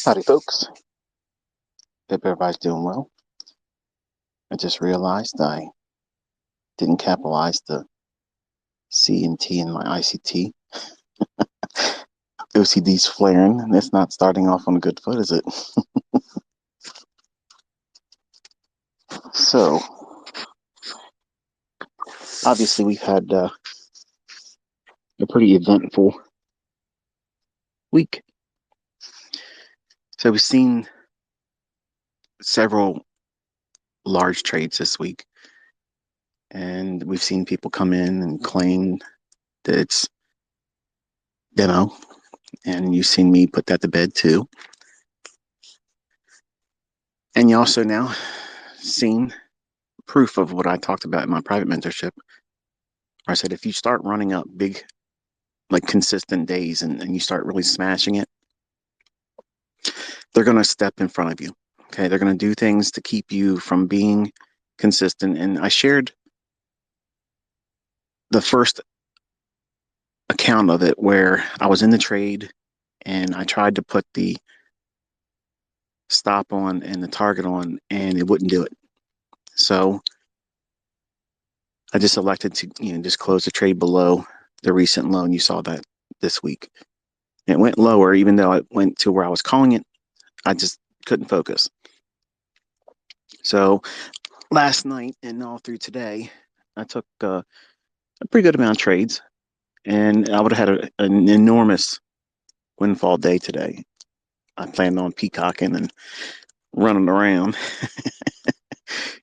Howdy, folks. Hope everybody's doing well. I just realized I didn't capitalize the C and T in my ICT. OCD's flaring, and it's not starting off on a good foot, is it? So, obviously, we've had a pretty eventful week. So, we've seen several large trades this week, and we've seen people come in and claim that it's demo, and you've seen me put that to bed too. And you also now seen proof of what I talked about in my private mentorship. I said, if you start running up big, like consistent days and you start really smashing it, they're going to step in front of you. Okay. They're going to do things to keep you from being consistent. And I shared the first account of it where I was in the trade and I tried to put the stop on and the target on, and it wouldn't do it. So I just elected to, just close the trade below the recent low, and you saw that this week. It went lower, even though it went to where I was calling it. I just couldn't focus. So last night and all through today, I took a pretty good amount of trades, and I would have had an enormous windfall day today. I planned on peacocking and running around,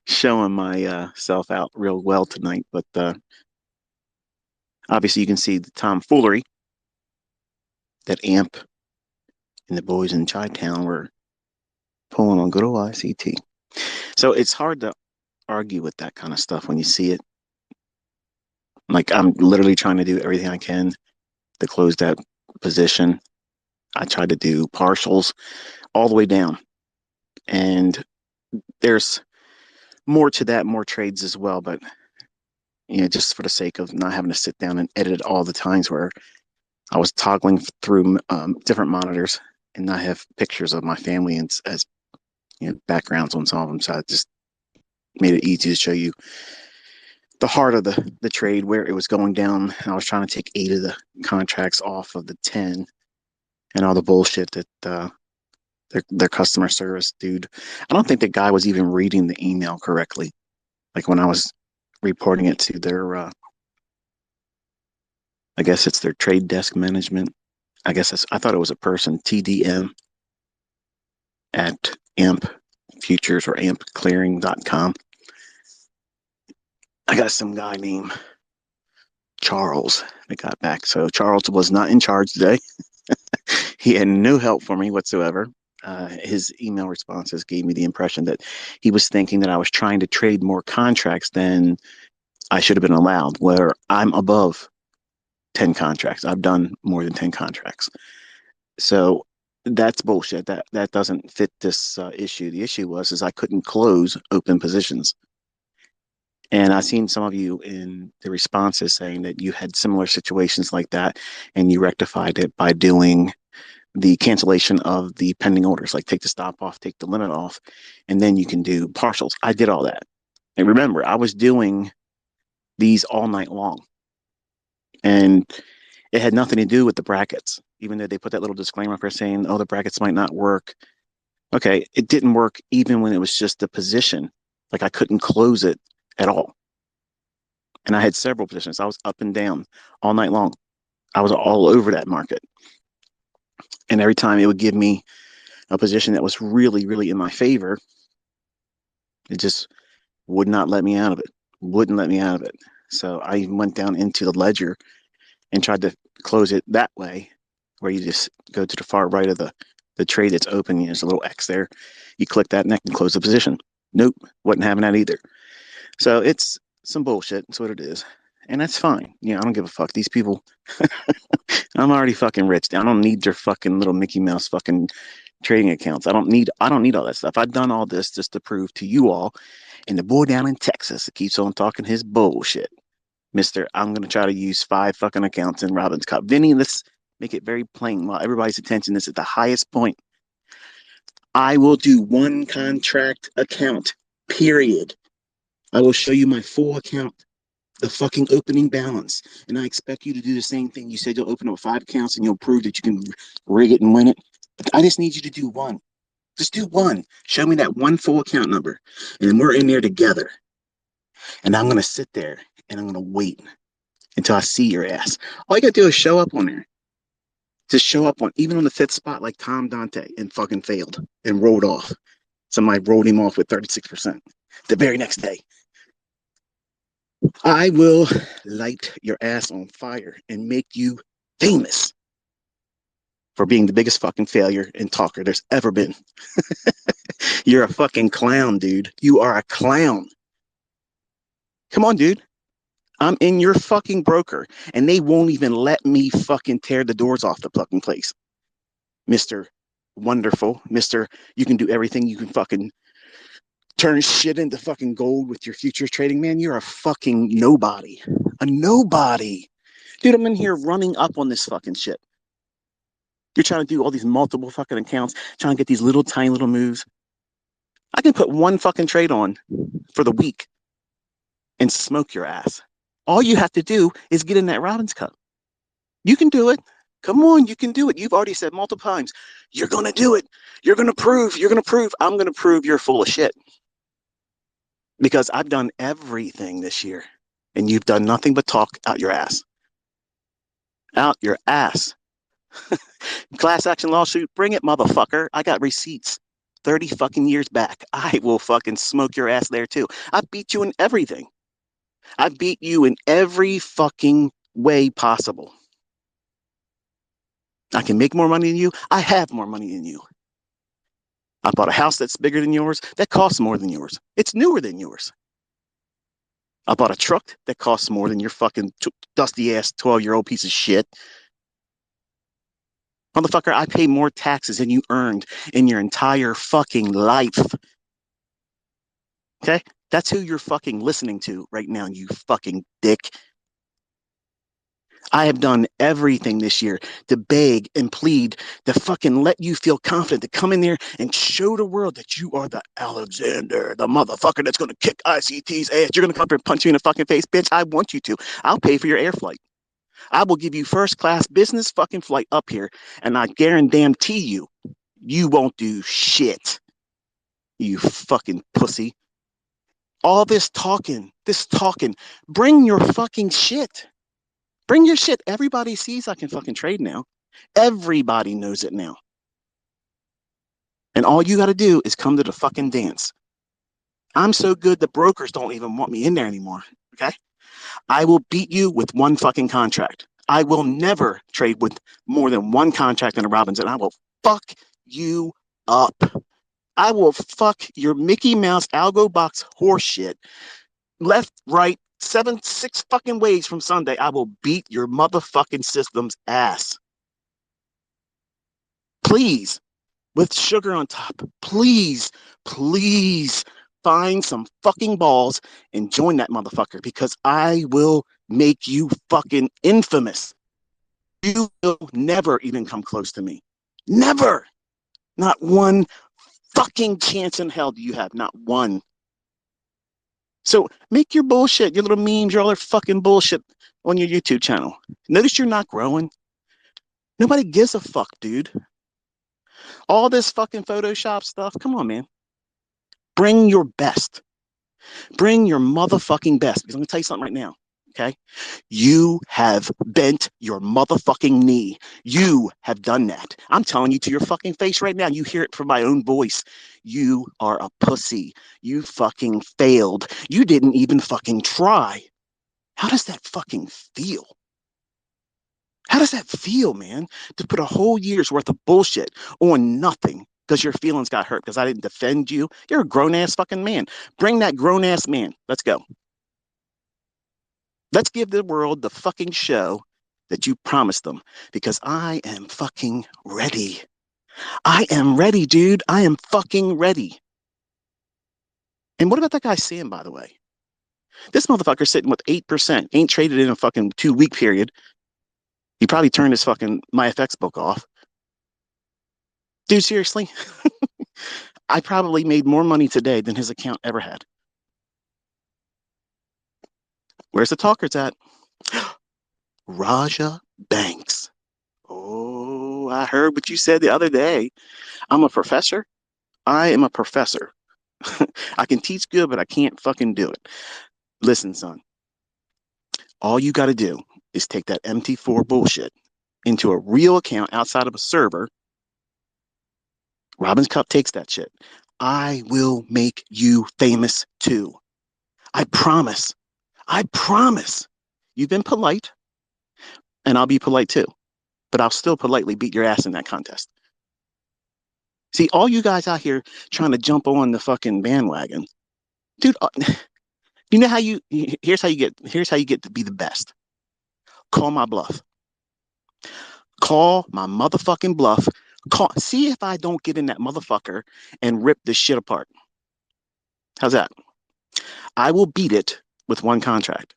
showing myself out real well tonight. But obviously, you can see the tomfoolery that AMP and the boys in Chi-Town were pulling on good old ICT. So it's hard to argue with that kind of stuff when you see it. Like, I'm literally trying to do everything I can to close that position. I tried to do partials all the way down. And there's more to that, more trades as well. But, just for the sake of not having to sit down and edit all the times where I was toggling through different monitors and not have pictures of my family and as backgrounds on some of them. So I just made it easy to show you the heart of the trade, where it was going down. I was trying to take 8 of the contracts off of the 10 and all the bullshit that their customer service dude. I don't think the guy was even reading the email correctly. Like when I was reporting it to their, I guess it's their trade desk management. I thought it was a person, TDM at AMP Futures or ampclearing.com. I got some guy named Charles that got back. So Charles was not in charge today. He had no help for me whatsoever. His email responses gave me the impression that he was thinking that I was trying to trade more contracts than I should have been allowed, where I'm above 10 contracts. I've done more than 10 contracts. So that's bullshit. That doesn't fit this issue. The issue was I couldn't close open positions. And I've seen some of you in the responses saying that you had similar situations like that, and you rectified it by doing the cancellation of the pending orders, like take the stop off, take the limit off, and then you can do partials. I did all that. And remember, I was doing these all night long. And it had nothing to do with the brackets, even though they put that little disclaimer up there saying, oh, the brackets might not work. Okay, it didn't work even when it was just the position. Like, I couldn't close it at all. And I had several positions. I was up and down all night long. I was all over that market. And every time it would give me a position that was really, really in my favor, it just would not let me out of it. Wouldn't let me out of it. So I even went down into the ledger and tried to close it that way, where you just go to the far right of the trade that's open. There's a little X there. You click that and that can close the position. Nope, wasn't having that either. So it's some bullshit. That's what it is. And that's fine. I don't give a fuck. These people, I'm already fucking rich. I don't need their fucking little Mickey Mouse fucking trading accounts. I don't need all that stuff. I've done all this just to prove to you all and the boy down in Texas that keeps on talking his bullshit. Mr. I'm going to try to use 5 fucking accounts in Robin's Cup. Vinny, let's make it very plain while everybody's attention is at the highest point. I will do one contract account, period. I will show you my full account, the fucking opening balance. And I expect you to do the same thing. You said you'll open up 5 accounts and you'll prove that you can rig it and win it. But I just need you to do one. Just do one. Show me that one full account number. And we're in there together. And I'm going to sit there and I'm going to wait until I see your ass. All you got to do is show up on there. Just show up on, even on the 5th spot, like Tom Dante, and fucking failed and rolled off. Somebody rolled him off with 36% the very next day. I will light your ass on fire and make you famous for being the biggest fucking failure and talker there's ever been. You're a fucking clown, dude. You are a clown. Come on, dude. I'm in your fucking broker, and they won't even let me fucking tear the doors off the fucking place. Mr. Wonderful, Mr. You can do everything. You can fucking turn shit into fucking gold with your futures trading, man. You're a fucking nobody. A nobody. Dude, I'm in here running up on this fucking shit. You're trying to do all these multiple fucking accounts, trying to get these little tiny little moves. I can put one fucking trade on for the week and smoke your ass. All you have to do is get in that Robbins Cup. You can do it. Come on, you can do it. You've already said multiple times, you're going to do it. You're going to prove. I'm going to prove you're full of shit. Because I've done everything this year, and you've done nothing but talk out your ass. Out your ass. Class action lawsuit, bring it, motherfucker. I got receipts 30 fucking years back. I will fucking smoke your ass there too. I beat you in everything. I beat you in every fucking way possible. I can make more money than you. I have more money than you. I bought a house that's bigger than yours. That costs more than yours. It's newer than yours. I bought a truck that costs more than your fucking dusty ass 12-year-old piece of shit. Motherfucker, I pay more taxes than you earned in your entire fucking life. Okay? That's who you're fucking listening to right now, you fucking dick. I have done everything this year to beg and plead to fucking let you feel confident to come in there and show the world that you are the Alexander, the motherfucker that's going to kick ICT's ass. You're going to come up here and punch you in the fucking face. Bitch, I want you to. I'll pay for your air flight. I will give you first class business fucking flight up here, and I guarantee you, you won't do shit. You fucking pussy. All this talking, bring your fucking shit. Bring your shit. Everybody sees I can fucking trade now. Everybody knows it now. And all you got to do is come to the fucking dance. I'm so good the brokers don't even want me in there anymore. Okay? I will beat you with one fucking contract. I will never trade with more than one contract in a Robbins, and I will fuck you up. I will fuck your Mickey Mouse algo box horse shit. Left, right, 6 fucking ways from Sunday. I will beat your motherfucking system's ass. Please, with sugar on top. Please, please find some fucking balls and join that motherfucker, because I will make you fucking infamous. You will never even come close to me. Never. Not one fucking chance in hell do you have. Not one. So make your bullshit, your little memes, your other fucking bullshit on your YouTube channel. Notice you're not growing. Nobody gives a fuck, dude. All this fucking Photoshop stuff, come on, man. Bring your best. Bring your motherfucking best. Because I'm going to tell you something right now, okay? You have bent your motherfucking knee. You have done that. I'm telling you to your fucking face right now. You hear it from my own voice. You are a pussy. You fucking failed. You didn't even fucking try. How does that fucking feel? How does that feel, man? To put a whole year's worth of bullshit on nothing because your feelings got hurt because I didn't defend you. You're a grown-ass fucking man. Bring that grown-ass man. Let's go. Let's give the world the fucking show that you promised them, because I am fucking ready. I am ready, dude. I am fucking ready. And what about that guy Sam, by the way? This motherfucker sitting with 8%, ain't traded in a fucking 2-week period. He probably turned his fucking MyFX book off. Dude, seriously? I probably made more money today than his account ever had. Where's the talkers at? Raja Banks. Oh, I heard what you said the other day. I'm a professor. I am a professor. I can teach good, but I can't fucking do it. Listen, son, all you got to do is take that MT4 bullshit into a real account outside of a server. Robin's Cup takes that shit. I will make you famous too. I promise. I promise. You've been polite, and I'll be polite too, but I'll still politely beat your ass in that contest. See, all you guys out here trying to jump on the fucking bandwagon, dude. You know how you? Here's how you get to be the best. Call my bluff. Call my motherfucking bluff. Call. See if I don't get in that motherfucker and rip this shit apart. How's that? I will beat it with one contract.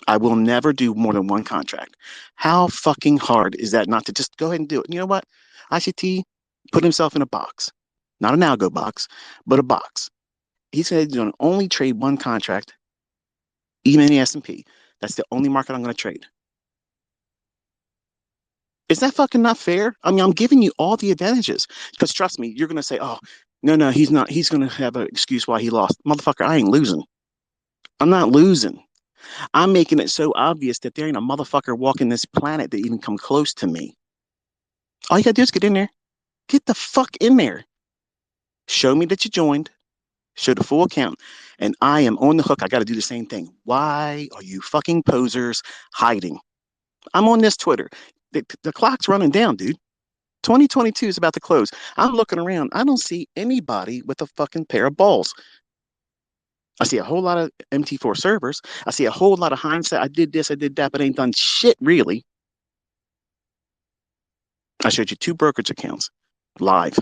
I will never do more than one contract. How fucking hard is that not to just go ahead and do it? You know what? ICT put himself in a box, not an algo box, but a box. He's going to only trade one contract, even in the S&P. That's the only market I'm going to trade. Is that fucking not fair? I mean, I'm giving you all the advantages because trust me, you're going to say, oh, no, he's not. He's going to have an excuse why he lost. Motherfucker, I ain't losing. I'm not losing. I'm making it so obvious that there ain't a motherfucker walking this planet that even come close to me. All you gotta do is get in there. Get the fuck in there. Show me that you joined. Show the full account. And I am on the hook. I gotta do the same thing. Why are you fucking posers hiding? I'm on this Twitter. The clock's running down, dude. 2022 is about to close. I'm looking around. I don't see anybody with a fucking pair of balls. I see a whole lot of MT4 servers. I see a whole lot of hindsight. I did this, I did that, but ain't done shit really. I showed you 2 brokerage accounts live.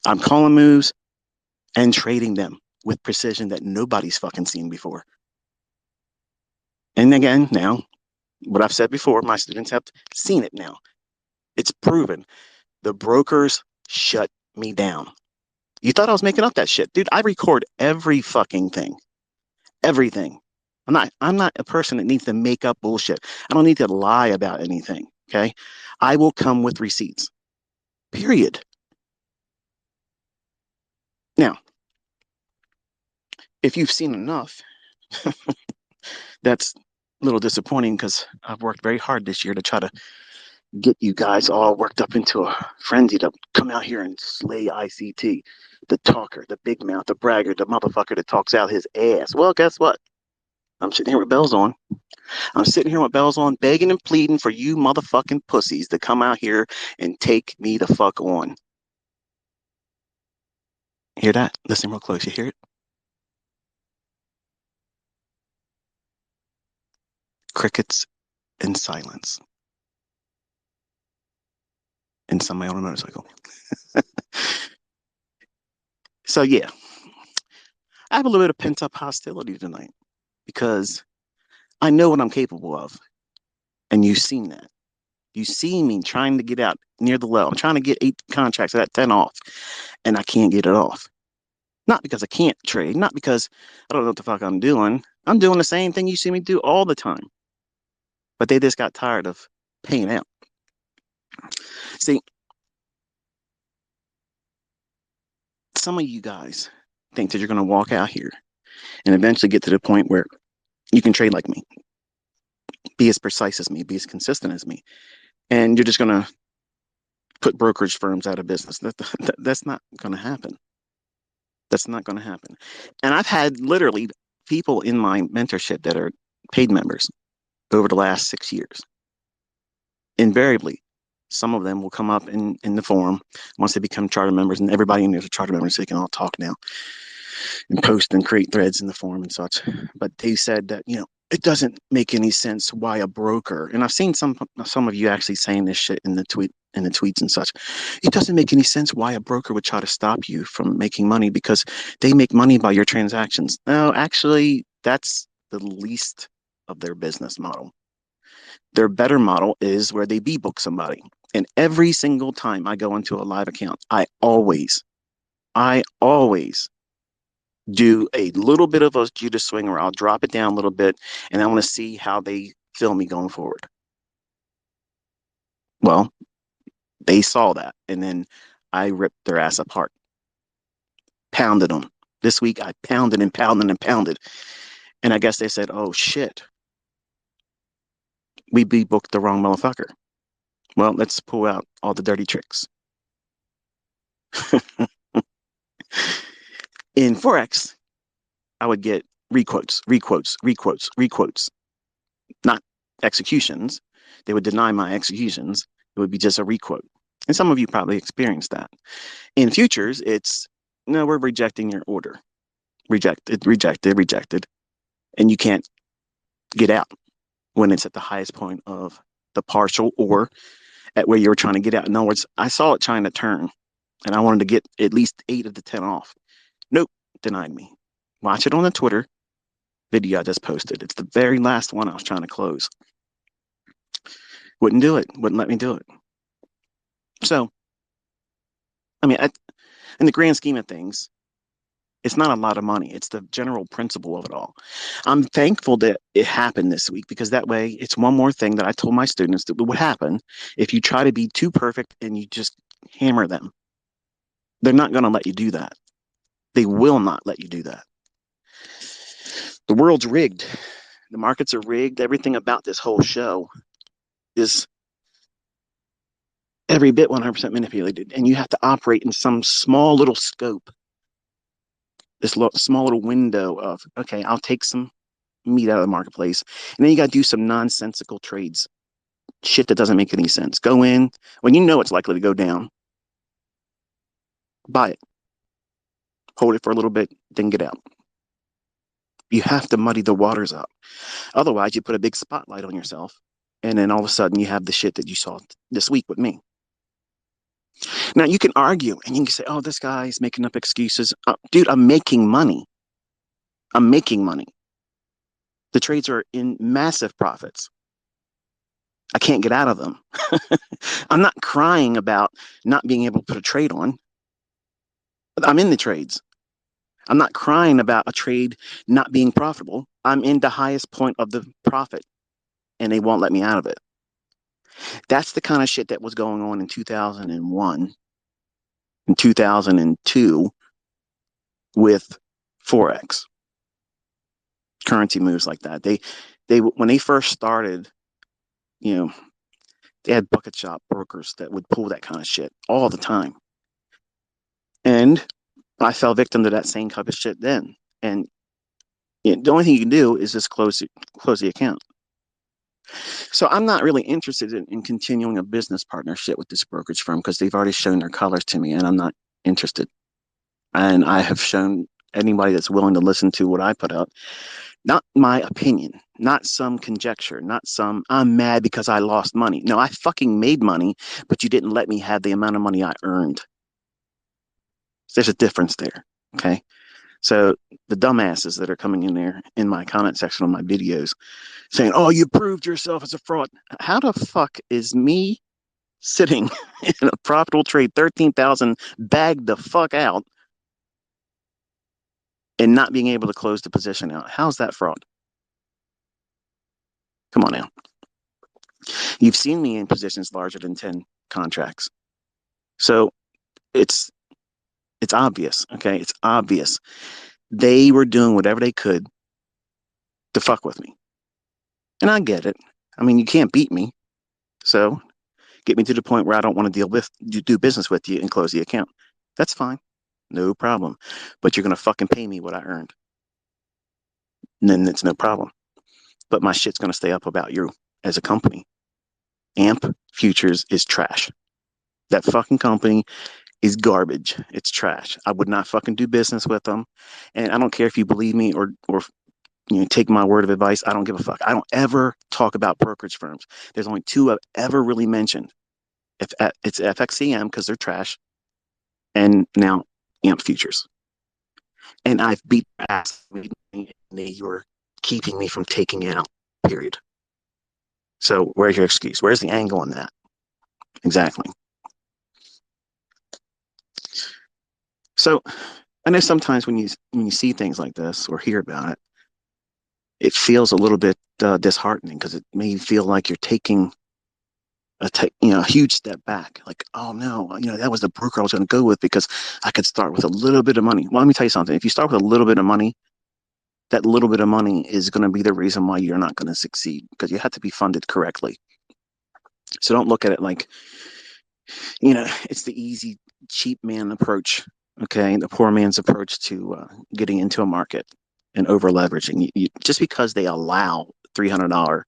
I'm calling moves and trading them with precision that nobody's fucking seen before. And again, now, what I've said before, my students have seen it now. It's proven. The brokers shut me down. You thought I was making up that shit. Dude, I record every fucking thing. Everything. I'm not a person that needs to make up bullshit. I don't need to lie about anything. Okay. I will come with receipts. Period. Now, if you've seen enough, that's a little disappointing because I've worked very hard this year to try to get you guys all worked up into a frenzy to come out here and slay ICT. The talker, the big mouth, the bragger, the motherfucker that talks out his ass. Well, guess what? I'm sitting here with bells on. I'm sitting here with bells on, begging and pleading for you motherfucking pussies to come out here and take me the fuck on. Hear that? Listen real close. You hear it? Crickets and silence. And somebody on a motorcycle. So yeah, I have a little bit of pent up hostility tonight because I know what I'm capable of. And you've seen that. You see me trying to get out near the low. I'm trying to get 8 contracts at 10 off, and I can't get it off. Not because I can't trade, not because I don't know what the fuck I'm doing. I'm doing the same thing you see me do all the time. But they just got tired of paying out. See, some of you guys think that you're going to walk out here and eventually get to the point where you can trade like me, be as precise as me, be as consistent as me. And you're just going to put brokerage firms out of business. That's not going to happen. That's not going to happen. And I've had literally people in my mentorship that are paid members over the last 6 years. Invariably, some of them will come up in the forum once they become charter members, and everybody in there's a charter member, so they can all talk now and post and create threads in the forum and such. But they said that, it doesn't make any sense why a broker, and I've seen some of you actually saying this shit in the tweets and such. It doesn't make any sense why a broker would try to stop you from making money because they make money by your transactions. No, actually, that's the least of their business model. Their better model is where they book somebody. And every single time I go into a live account, I always I always do a little bit of a Judas swing where I'll drop it down a little bit, and I want to see how they feel me going forward. Well, they saw that, and then I ripped their ass apart, pounded them. This week I pounded and pounded and pounded, and I guess they said, "Oh shit, we booked the wrong motherfucker." Well, let's pull out all the dirty tricks. In Forex, I would get requotes, requotes, requotes, requotes, not executions. They would deny my executions. It would be just a requote. And some of you probably experienced that. In futures, it's no, we're rejecting your order. Rejected, rejected, rejected. And you can't get out when it's at the highest point of the partial or at where you were trying to get out. In other words, I saw it trying to turn and I wanted to get at least 8 of the 10 off. Nope, denied me. Watch it on the Twitter video I just posted. It's the very last one I was trying to close. Wouldn't do it. Wouldn't let me do it. So, I mean, in the grand scheme of things, it's not a lot of money. It's the general principle of it all. I'm thankful that it happened this week because that way it's one more thing that I told my students that would happen if you try to be too perfect and you just hammer them. They're not going to let you do that. They will not let you do that. The world's rigged. The markets are rigged. Everything about this whole show is every bit 100% manipulated. And you have to operate in some small little scope, this small little window of, okay, I'll take some meat out of the marketplace. And then you got to do some nonsensical trades, shit that doesn't make any sense. Go in when you know it's likely to go down, buy it, hold it for a little bit, then get out. You have to muddy the waters up. Otherwise, you put a big spotlight on yourself. And then all of a sudden, you have the shit that you saw this week with me. Now, you can argue and you can say, oh, this guy's making up excuses. Dude, I'm making money. I'm making money. The trades are in massive profits. I can't get out of them. I'm not crying about not being able to put a trade on. I'm in the trades. I'm not crying about a trade not being profitable. I'm in the highest point of the profit and they won't let me out of it. That's the kind of shit that was going on in 2001 and 2002 with Forex. Currency moves like that. They when they first started, you know, they had bucket shop brokers that would pull that kind of shit all the time. And I fell victim to that same type of shit then. And the only thing you can do is just close the account. So I'm not really interested in continuing a business partnership with this brokerage firm because they've already shown their colors to me and I'm not interested. And I have shown anybody that's willing to listen to what I put out, not my opinion, not some conjecture, not some I'm mad because I lost money. No, I fucking made money, but you didn't let me have the amount of money I earned. There's a difference there. Okay. So the dumbasses that are coming in there in my comment section on my videos saying, oh, you proved yourself as a fraud. How the fuck is me sitting in a profitable trade, 13,000 bagged the fuck out and not being able to close the position out? How's that fraud? Come on now. You've seen me in positions larger than 10 contracts. So it's obvious. Okay. It's obvious. They were doing whatever they could to fuck with me. And I get it. I mean, you can't beat me. So get me to the point where I don't want to do business with you and close the account. That's fine. No problem. But you're going to fucking pay me what I earned. And then it's no problem. But my shit's going to stay up about you as a company. AMP Futures is trash. That fucking company is garbage. It's trash. I would not fucking do business with them. And I don't care if you believe me or take my word of advice. I don't give a fuck. I don't ever talk about brokerage firms. There's only 2 I've ever really mentioned. If it's FXCM because they're trash, and now AMP Futures. And I've beat ass. They were keeping me from taking it out. Period. So where's your excuse? Where's the angle on that? Exactly. So I know sometimes when you see things like this or hear about it, it feels a little bit disheartening because it may feel like you're taking a huge step back. Like, oh no, that was the broker I was going to go with because I could start with a little bit of money. Well, let me tell you something. If you start with a little bit of money, that little bit of money is going to be the reason why you're not going to succeed because you have to be funded correctly. So don't look at it like, it's the easy, cheap man approach. Okay, the poor man's approach to getting into a market and over leveraging. Just because they allow $300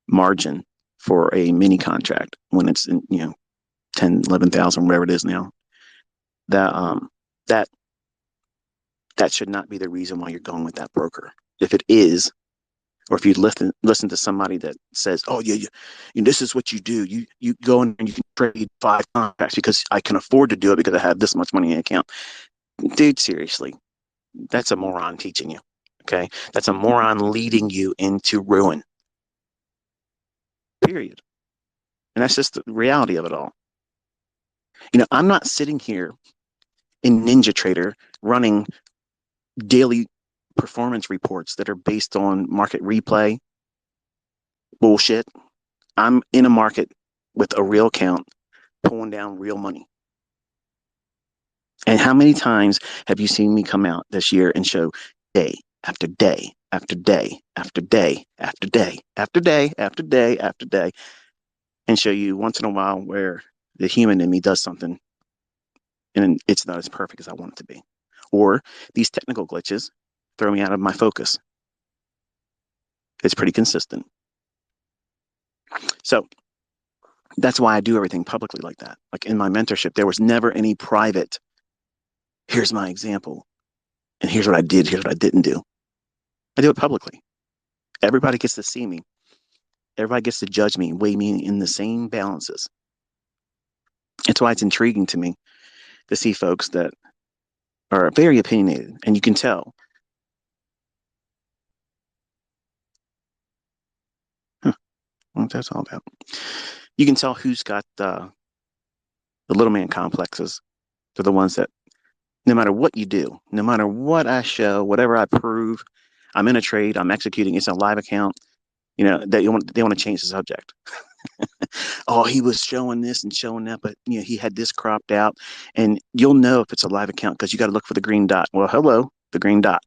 margin for a mini contract when it's in 10, 11,000, whatever it is now, that that that should not be the reason why you're going with that broker. If it is, or if you listen to somebody that says, "Oh yeah, this is what you do. You go in and you can trade 5 contracts because I can afford to do it because I have this much money in the account." Dude, seriously, that's a moron teaching you. Okay, that's a moron leading you into ruin. Period. And that's just the reality of it all. I'm not sitting here in Ninja Trader running daily performance reports that are based on market replay bullshit. I'm in a market with a real account pulling down real money. And how many times have you seen me come out this year and show day after day after day after day after day after day after day after day and show you once in a while where the human in me does something and it's not as perfect as I want it to be? Or these technical glitches throw me out of my focus. It's pretty consistent. So that's why I do everything publicly like that. Like in my mentorship, there was never any private, here's my example, and here's what I did, here's what I didn't do. I do it publicly. Everybody gets to see me. Everybody gets to judge me, weigh me in the same balances. It's why it's intriguing to me to see folks that are very opinionated, and you can tell. Huh, what that's all about. You can tell who's got the little man complexes. They're the ones that, no matter what you do, no matter what I show, whatever I prove, I'm in a trade, I'm executing, it's a live account. They want to change the subject. Oh, he was showing this and showing that, but he had this cropped out, and you'll know if it's a live account because you got to look for the green dot. Well, hello, the green dot.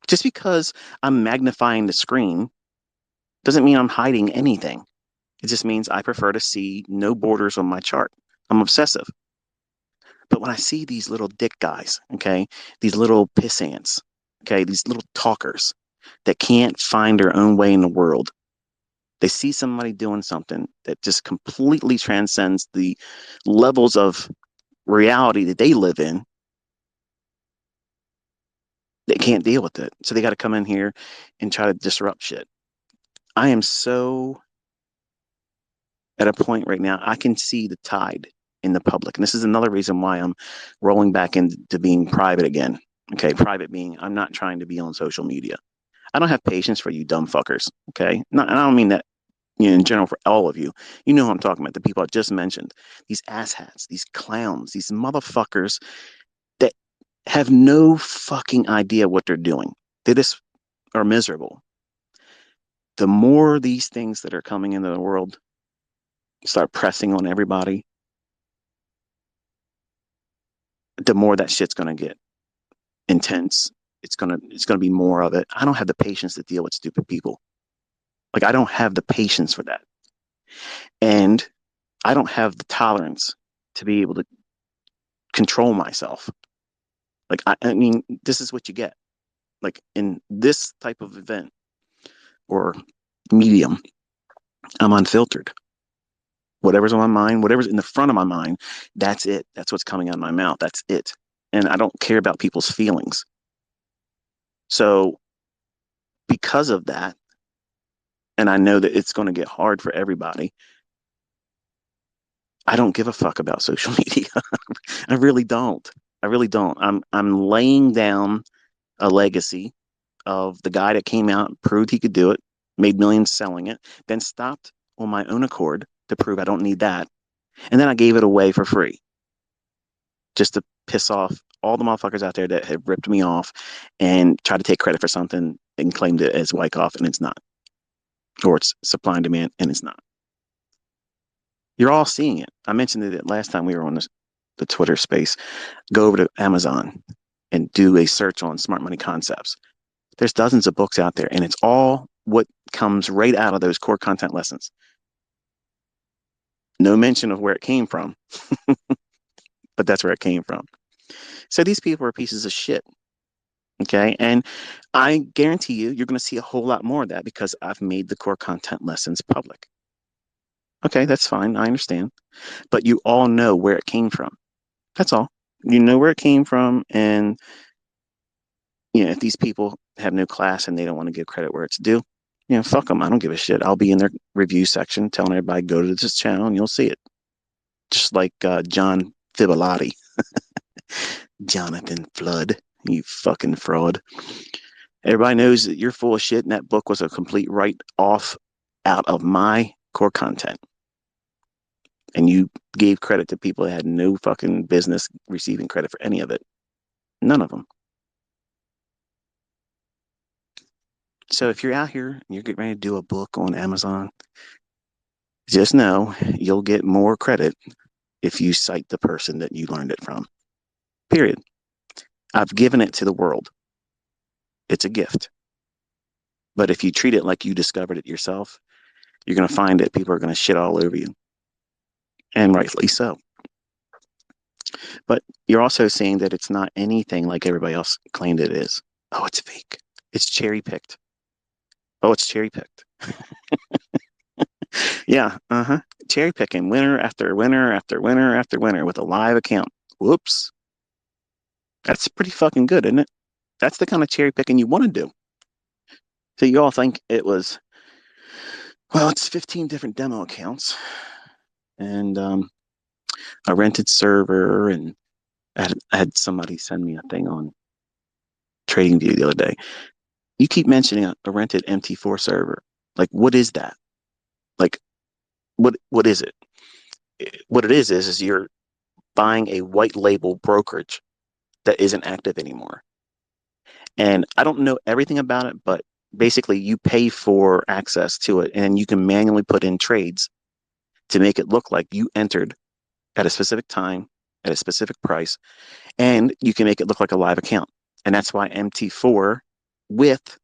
Just because I'm magnifying the screen doesn't mean I'm hiding anything. It just means I prefer to see no borders on my chart. I'm obsessive. But when I see these little dick guys, okay, these little piss ants, okay, these little talkers that can't find their own way in the world, they see somebody doing something that just completely transcends the levels of reality that they live in. They can't deal with it. So they got to come in here and try to disrupt shit. I am so at a point right now, I can see the tide in the public. And this is another reason why I'm rolling back into being private again. Okay. Private being, I'm not trying to be on social media. I don't have patience for you dumb fuckers. Okay. Not, I don't mean that in general for all of you. You know who I'm talking about. The people I just mentioned. These asshats, these clowns, these motherfuckers that have no fucking idea what they're doing. They just are miserable. The more these things that are coming into the world start pressing on everybody, the more that shit's gonna get intense. It's gonna be more of it. I don't have the patience to deal with stupid people. Like I don't have the patience for that. And I don't have the tolerance to be able to control myself. Like I mean, this is what you get. Like in this type of event or medium, I'm unfiltered. Whatever's on my mind, whatever's in the front of my mind, that's it. That's what's coming out of my mouth. That's it. And I don't care about people's feelings. So because of that, and I know that it's going to get hard for everybody, I don't give a fuck about social media. I really don't. I really don't. I'm laying down a legacy of the guy that came out, proved he could do it, made millions selling it, then stopped on my own accord to prove I don't need that. And then I gave it away for free. just to piss off all the motherfuckers out there that have ripped me off and try to take credit for something and claimed it as Wyckoff, and it's not. Or it's supply and demand, and it's not. You're all seeing it. I mentioned it last time we were on the Twitter space. Go over to Amazon and do a search on smart money concepts. There's dozens of books out there, and it's all what comes right out of those core content lessons. No mention of where it came from, but that's where it came from. So these people are pieces of shit. Okay. And I guarantee you're going to see a whole lot more of that because I've made the core content lessons public. Okay, that's fine. I understand. But you all know where it came from. That's all. You know where it came from. And, if these people have no class and they don't want to give credit where it's due, fuck them. I don't give a shit. I'll be in their review section telling everybody, go to this channel and you'll see it. Just like John Fibolotti. Jonathan Flood, you fucking fraud. Everybody knows that you're full of shit, and that book was a complete write-off out of my core content. And you gave credit to people that had no fucking business receiving credit for any of it. None of them. So if you're out here and you're getting ready to do a book on Amazon, just know you'll get more credit if you cite the person that you learned it from. Period. I've given it to the world. It's a gift. But if you treat it like you discovered it yourself, you're going to find that people are going to shit all over you. And rightfully so. But you're also seeing that it's not anything like everybody else claimed it is. Oh, it's fake. It's cherry picked. Oh, it's cherry picked. Yeah, cherry picking winner after winner after winner after winner with a live account. Whoops. That's pretty fucking good, isn't it? That's the kind of cherry picking you want to do. So you all think it was, well, it's 15 different demo accounts and a rented server, and I had somebody send me a thing on TradingView the other day. You keep mentioning a rented MT4 server. Like, what is that? Like, what is it? What it is you're buying a white label brokerage that isn't active anymore. And I don't know everything about it, but basically you pay for access to it and you can manually put in trades to make it look like you entered at a specific time, at a specific price, and you can make it look like a live account. And that's why MT4 with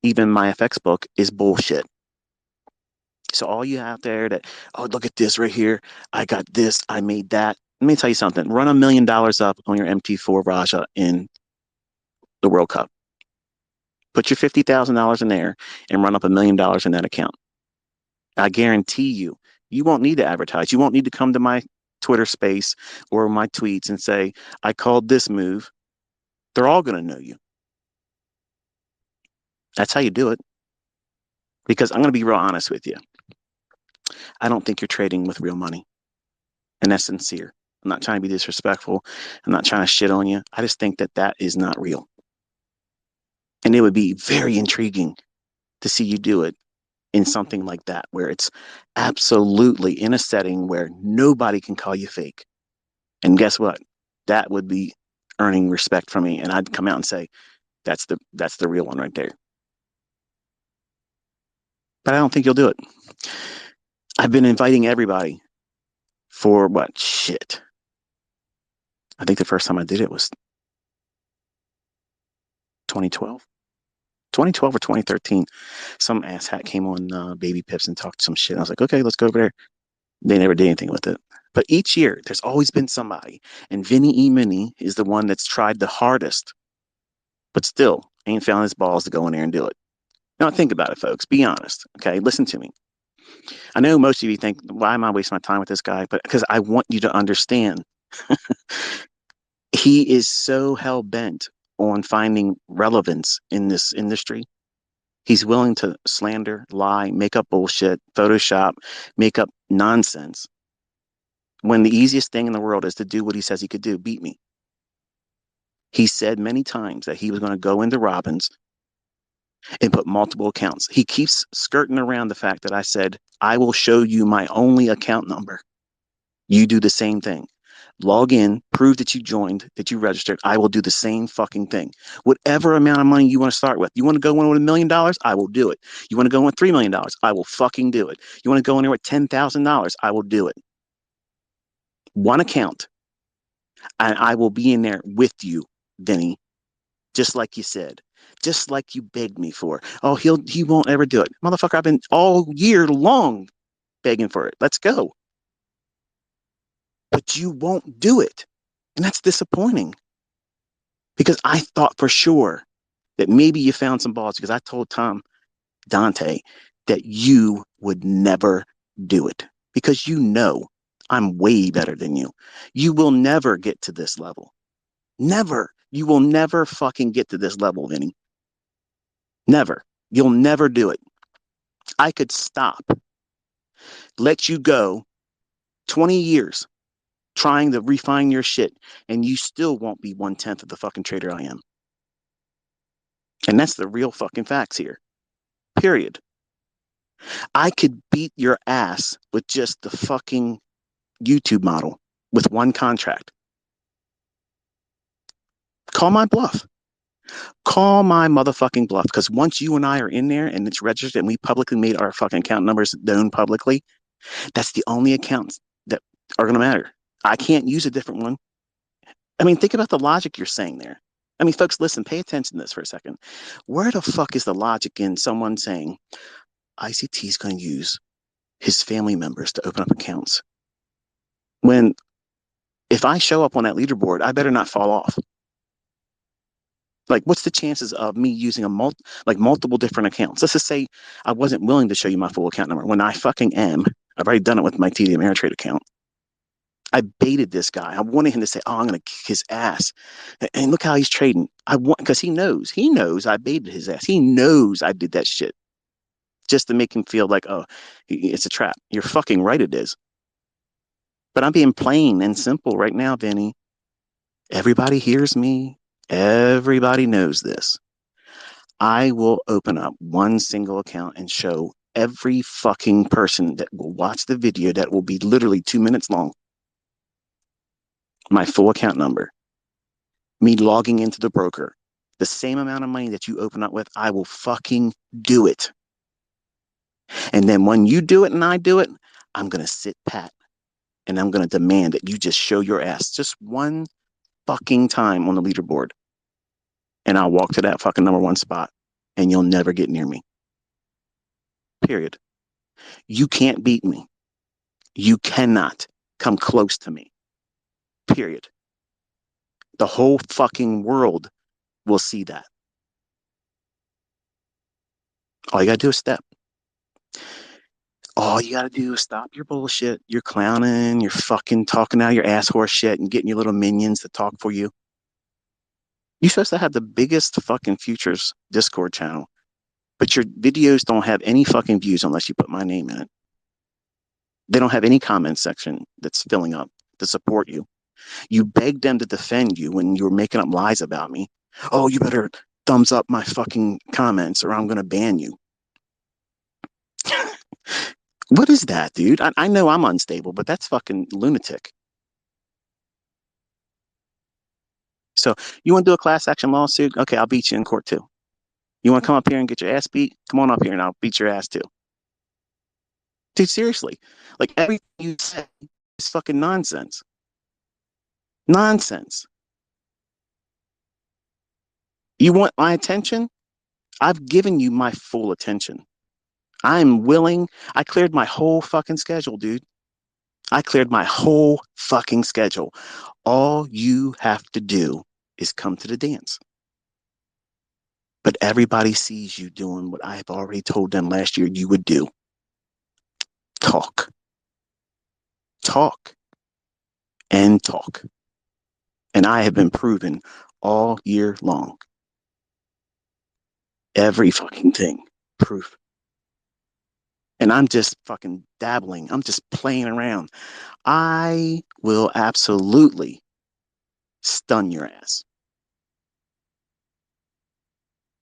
even my FX book is bullshit. So all you out there that, oh, look at this right here. I got this. I made that. Let me tell you something. Run $1 million up on your MT4 Raja in the World Cup. Put your $50,000 in there and run up $1 million in that account. I guarantee you, you won't need to advertise. You won't need to come to my Twitter space or my tweets and say, I called this move. They're all going to know you. That's how you do it. Because I'm going to be real honest with you. I don't think you're trading with real money. And that's sincere. I'm not trying to be disrespectful. I'm not trying to shit on you. I just think that that is not real. And it would be very intriguing to see you do it in something like that, where it's absolutely in a setting where nobody can call you fake. And guess what? That would be earning respect from me. And I'd come out and say, that's the real one right there. But I don't think you'll do it. I've been inviting everybody for what? Shit. I think the first time I did it was 2012. 2012 or 2013. Some asshat came on Baby Pips and talked some shit. I was like, okay, let's go over there. They never did anything with it. But each year, there's always been somebody. And Vinny E. Mini is the one that's tried the hardest, but still ain't found his balls to go in there and do it. Now, think about it, folks. Be honest. Okay, listen to me. I know most of you think, why am I wasting my time with this guy? But because I want you to understand. He is so hell-bent on finding relevance in this industry. He's willing to slander, lie, make up bullshit, Photoshop, make up nonsense, when the easiest thing in the world is to do what he says he could do, beat me. He said many times that he was going to go into Robbins and put multiple accounts. He keeps skirting around the fact that I said, I will show you my only account number. You do the same thing. Log in, prove that you joined, that you registered. I will do the same fucking thing. Whatever amount of money you want to start with. You want to go in with $1,000,000? I will do it. You want to go in with $3,000,000? I will fucking do it. You want to go in there with $10,000? I will do it. One account, and I will be in there with you, Vinny, just like you said, just like you begged me for. Oh, he won't ever do it, motherfucker. I've been all year long begging for it. Let's go. But you won't do it, and that's disappointing because I thought for sure that maybe you found some balls because I told Dante that you would never do it because you know I'm way better than you. You will never get to this level. Never. You will never fucking get to this level, Vinny. Never. You'll never do it. I could stop, let you go 20 years trying to refine your shit, and you still won't be 1/10 of the fucking trader I am. And that's the real fucking facts here. Period. I could beat your ass with just the fucking YouTube model with one contract. Call my bluff. Call my motherfucking bluff. Because once you and I are in there and it's registered and we publicly made our fucking account numbers known publicly, that's the only accounts that are going to matter. I can't use a different one. I mean, think about the logic you're saying there. I mean, folks, listen, pay attention to this for a second. Where the fuck is the logic in someone saying ICT is going to use his family members to open up accounts? When if I show up on that leaderboard, I better not fall off. Like, what's the chances of me using multiple different accounts? Let's just say I wasn't willing to show you my full account number. When I fucking am, I've already done it with my TD Ameritrade account. I baited this guy. I wanted him to say, "Oh, I'm going to kick his ass," and look how he's trading. I want because he knows I baited his ass. He knows I did that shit just to make him feel like, oh, it's a trap. You're fucking right, it is. But I'm being plain and simple right now, Vinny. Everybody hears me. Everybody knows this. I will open up one single account and show every fucking person that will watch the video that will be literally 2 minutes long my full account number, me logging into the broker, the same amount of money that you open up with, I will fucking do it. And then when you do it and I do it, I'm going to sit pat and I'm going to demand that you just show your ass just one fucking time on the leaderboard. And I'll walk to that fucking number one spot and you'll never get near me. Period. You can't beat me. You cannot come close to me. Period. The whole fucking world will see that. All you got to do is step. All you got to do is stop your bullshit. You're clowning. You're fucking talking out your ass horse shit and getting your little minions to talk for you. You're supposed to have the biggest fucking futures Discord channel, but your videos don't have any fucking views unless you put my name in it. They don't have any comment section that's filling up to support you. You begged them to defend you when you were making up lies about me. Oh, you better thumbs up my fucking comments or I'm going to ban you. What is that, dude? I know I'm unstable, but that's fucking lunatic. So you want to do a class action lawsuit? Okay, I'll beat you in court too. You want to come up here and get your ass beat? Come on up here and I'll beat your ass too. Dude, seriously. Like everything you say is fucking nonsense. Nonsense. You want my attention? I've given you my full attention. I'm willing. I cleared my whole fucking schedule, dude. I cleared my whole fucking schedule. All you have to do is come to the dance. But everybody sees you doing what I have already told them last year you would do. Talk. Talk. And talk. And I have been proven all year long. Every fucking thing. Proof. And I'm just fucking dabbling. I'm just playing around. I will absolutely stun your ass.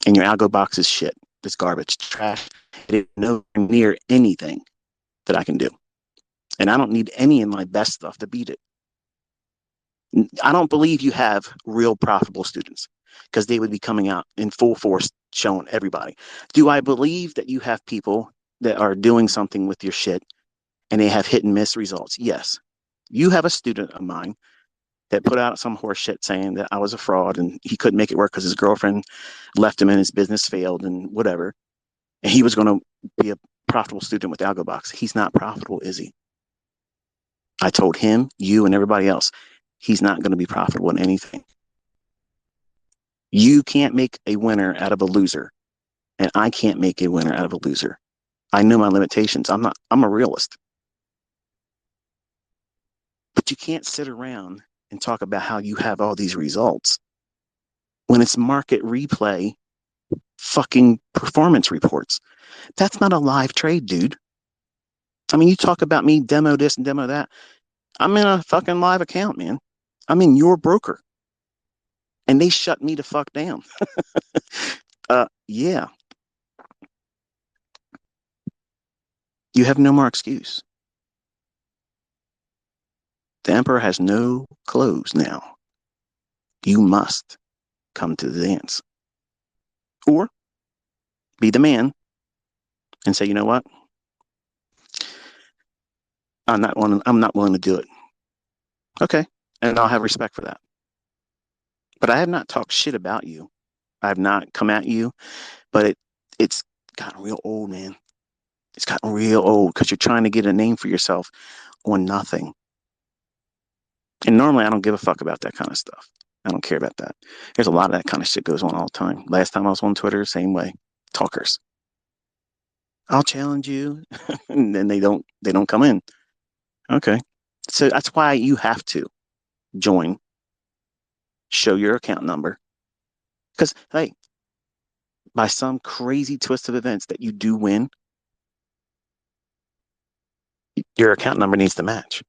And your algo box is shit. It's garbage, trash. It is nowhere near anything that I can do. And I don't need any of my best stuff to beat it. I don't believe you have real profitable students because they would be coming out in full force showing everybody. Do I believe that you have people that are doing something with your shit and they have hit and miss results? Yes. You have a student of mine that put out some horse shit saying that I was a fraud and he couldn't make it work because his girlfriend left him and his business failed and whatever. And he was going to be a profitable student with AlgoBox. He's not profitable, is he? I told him, you, and everybody else, he's not going to be profitable in anything. You can't make a winner out of a loser, and I can't make a winner out of a loser. I know my limitations. I'm a realist. But you can't sit around and talk about how you have all these results when it's market replay fucking performance reports. That's not a live trade, dude. I mean, you talk about me demo this and demo that. I'm in a fucking live account, man. I'm in your broker. And they shut me the fuck down. Yeah. You have no more excuse. The emperor has no clothes now. You must come to the dance. Or be the man and say, you know what? I'm not willing to do it. Okay. And I'll have respect for that. But I have not talked shit about you. I have not come at you, but it's gotten real old, man. It's gotten real old because you're trying to get a name for yourself on nothing. And normally I don't give a fuck about that kind of stuff. I don't care about that. There's a lot of that kind of shit goes on all the time. Last time I was on Twitter, same way. Talkers. I'll challenge you. And then they don't come in. Okay. So that's why you have to join, show your account number. Because hey, by some crazy twist of events that you do win, your account number needs to match.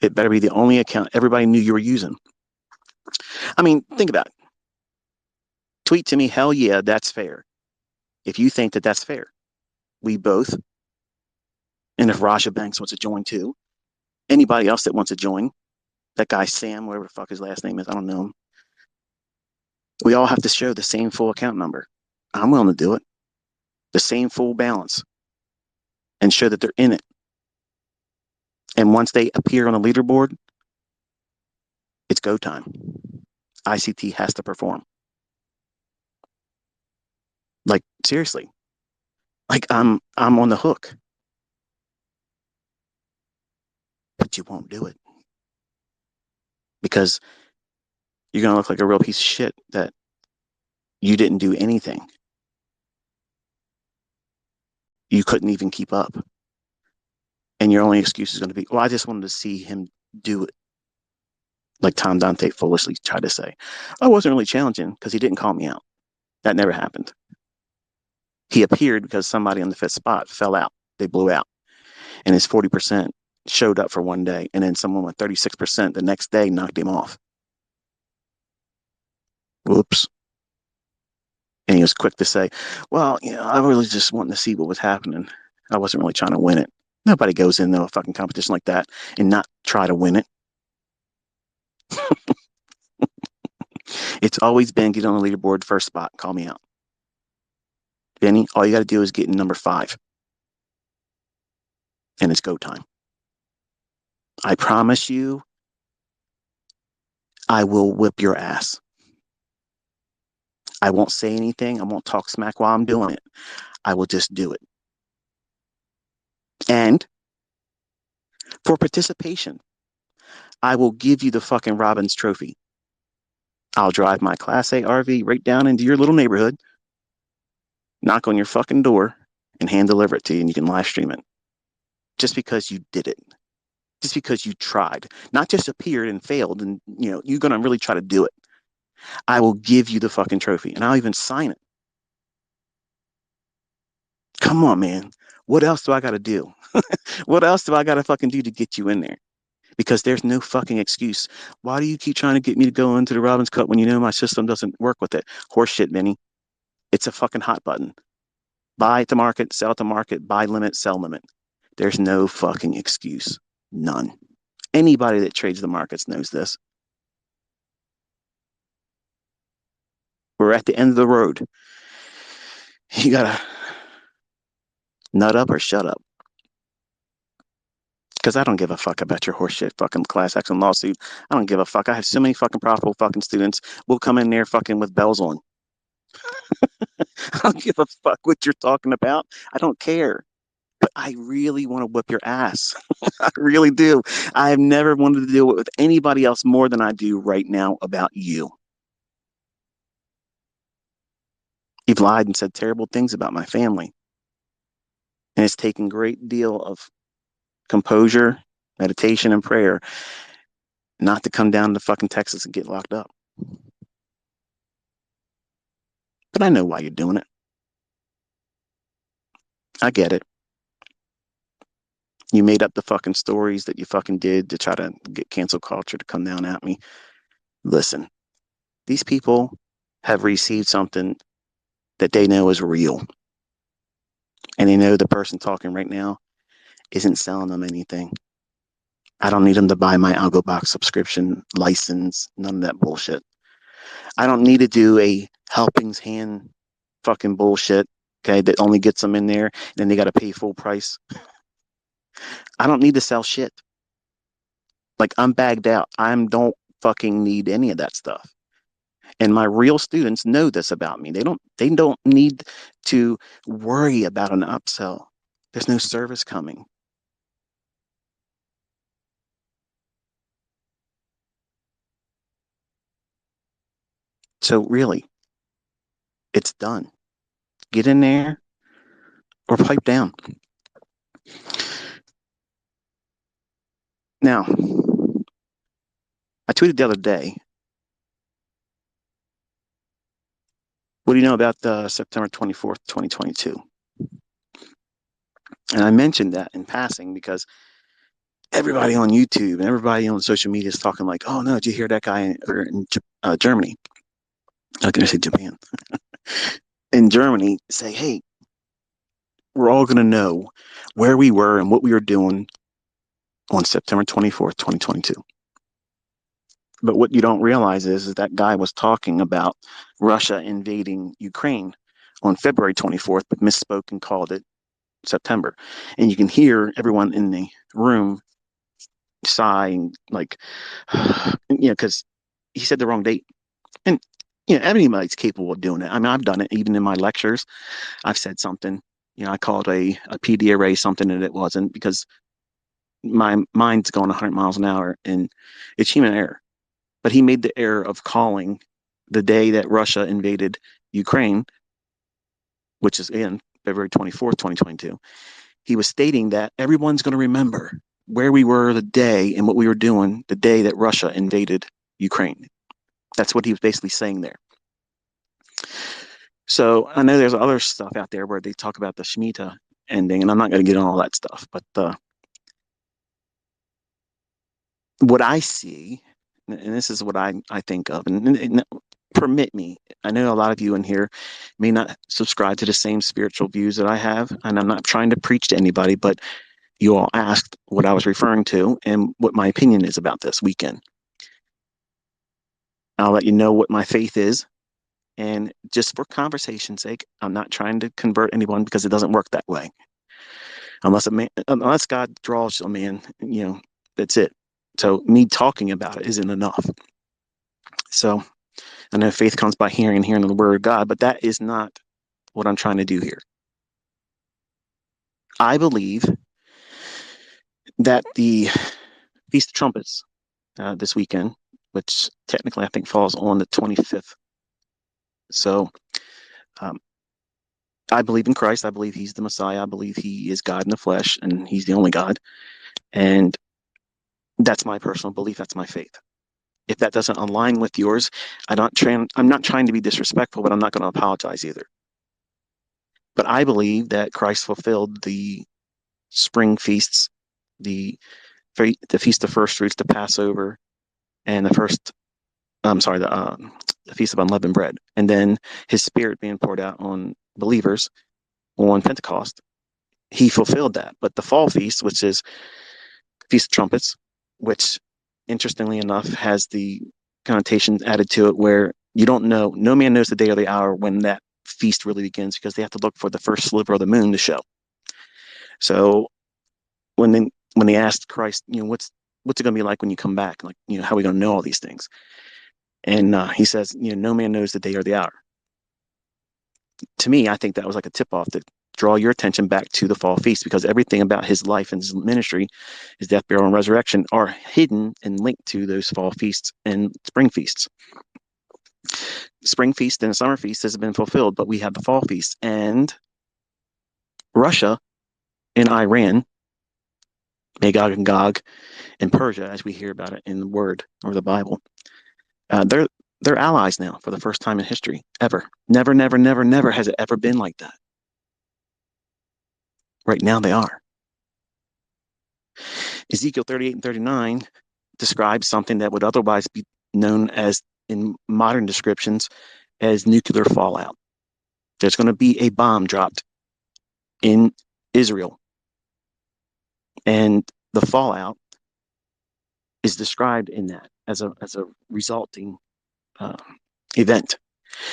It better be the only account everybody knew you were using. I mean, think about it. Tweet to me, hell yeah, that's fair. If you think that that's fair, we both. And if Rasha Banks wants to join too, anybody else that wants to join, that guy Sam, whatever the fuck his last name is, I don't know him. We all have to show the same full account number. I'm willing to do it. The same full balance and show that they're in it. And once they appear on the leaderboard, it's go time. ICT has to perform. Like seriously. Like I'm on the hook. But you won't do it. Because you're gonna look like a real piece of shit that you didn't do anything. You couldn't even keep up. And your only excuse is going to be, well, I just wanted to see him do it. Like Tom Dante foolishly tried to say. I wasn't really challenging because he didn't call me out. That never happened. He appeared because somebody on the fifth spot fell out. They blew out. And his 40% showed up for one day. And then someone with 36% the next day knocked him off. Whoops. And he was quick to say, well, I really just wanted to see what was happening. I wasn't really trying to win it. Nobody goes into a fucking competition like that and not try to win it. It's always been get on the leaderboard first spot, call me out. Benny, all you got to do is get in number 5. And it's go time. I promise you, I will whip your ass. I won't say anything. I won't talk smack while I'm doing it. I will just do it. And for participation, I will give you the fucking Robbins trophy. I'll drive my Class A RV right down into your little neighborhood, knock on your fucking door, and hand deliver it to you, and you can live stream it. Just because you did it. Just because you tried. Not just appeared and failed, and you're gonna really try to do it. I will give you the fucking trophy, and I'll even sign it. Come on, man. What else do I got to do? What else do I got to fucking do to get you in there? Because there's no fucking excuse. Why do you keep trying to get me to go into the Robbins Cup when you know my system doesn't work with it? Horseshit, Benny. It's a fucking hot button. Buy at the market, sell at the market, buy limit, sell limit. There's no fucking excuse. None. Anybody that trades the markets knows this. We're at the end of the road. You gotta nut up or shut up. Because I don't give a fuck about your horseshit fucking class action lawsuit. I don't give a fuck. I have so many fucking profitable fucking students. We'll come in there fucking with bells on. I don't give a fuck what you're talking about. I don't care. But I really want to whip your ass. I really do. I have never wanted to deal with anybody else more than I do right now about you. You've lied and said terrible things about my family. And it's taken a great deal of composure, meditation, and prayer not to come down to fucking Texas and get locked up. But I know why you're doing it. I get it. You made up the fucking stories that you fucking did to try to get cancel culture to come down at me. Listen, these people have received something that they know is real. And they know the person talking right now isn't selling them anything. I don't need them to buy my AlgoBox subscription license, none of that bullshit. I don't need to do a helpings hand fucking bullshit, okay, that only gets them in there and then they got to pay full price. I don't need to sell shit. Like, I'm bagged out. I don't fucking need any of that stuff. And my real students know this about me. They don't need to worry about an upsell. There's no service coming. So really, it's done. Get in there or pipe down. Now, I tweeted the other day, what do you know about the September 24th, 2022? And I mentioned that in passing because everybody on YouTube and everybody on social media is talking like, oh no, did you hear that guy in Germany? I can say Japan. In Germany, say, hey, we're all going to know where we were and what we were doing on September 24th, 2022. But what you don't realize is that guy was talking about Russia invading Ukraine on February 24th, but misspoke and called it September. And you can hear everyone in the room sighing, like, because he said the wrong date. And, anybody's capable of doing it. I mean, I've done it even in my lectures. I've said something, I called a PD array something and it wasn't because my mind's going 100 miles an hour and it's human error. But he made the error of calling the day that Russia invaded Ukraine, which is in February 24th, 2022. He was stating that everyone's going to remember where we were the day and what we were doing the day that Russia invaded Ukraine. That's what he was basically saying there. So I know there's other stuff out there where they talk about the Shemitah ending, and I'm not going to get on all that stuff, but what I see, and this is what I think of, and permit me, I know a lot of you in here may not subscribe to the same spiritual views that I have, and I'm not trying to preach to anybody, but you all asked what I was referring to and what my opinion is about this weekend. I'll let you know what my faith is. And just for conversation's sake, I'm not trying to convert anyone because it doesn't work that way. Unless God draws a man, that's it. So me talking about it isn't enough. So I know faith comes by hearing and hearing the word of God, but that is not what I'm trying to do here. I believe that the Feast of Trumpets this weekend, which technically I think falls on the 25th. So I believe in Christ. I believe he's the Messiah. I believe he is God in the flesh and he's the only God. And that's my personal belief. That's my faith. If that doesn't align with yours, I'm not trying to be disrespectful, but I'm not going to apologize either. But I believe that Christ fulfilled the spring feasts, the Feast of First Fruits, the Passover, and the Feast of Unleavened Bread, and then his Spirit being poured out on believers on Pentecost. He fulfilled that. But the fall feast, which is Feast of Trumpets, which interestingly enough has the connotation added to it where you don't know, no man knows the day or the hour when that feast really begins, because they have to look for the first sliver of the moon to show. So when they asked Christ, what's it going to be like when you come back? Like, how are we going to know all these things? And he says, no man knows the day or the hour. To me, I think that was like a tip off to draw your attention back to the fall feast, because everything about his life and his ministry, his death, burial, and resurrection are hidden and linked to those fall feasts and spring feasts. Spring feast and summer feast has been fulfilled, but we have the fall feast. And Russia and Iran, Magog and Gog, and Persia, as we hear about it in the Word or the Bible, they're allies now for the first time in history ever. Never, never, never, never has it ever been like that. Right now they are. Ezekiel 38 and 39 describes something that would otherwise be known as, in modern descriptions, as nuclear fallout. There's going to be a bomb dropped in Israel, and the fallout is described in that as a resulting event.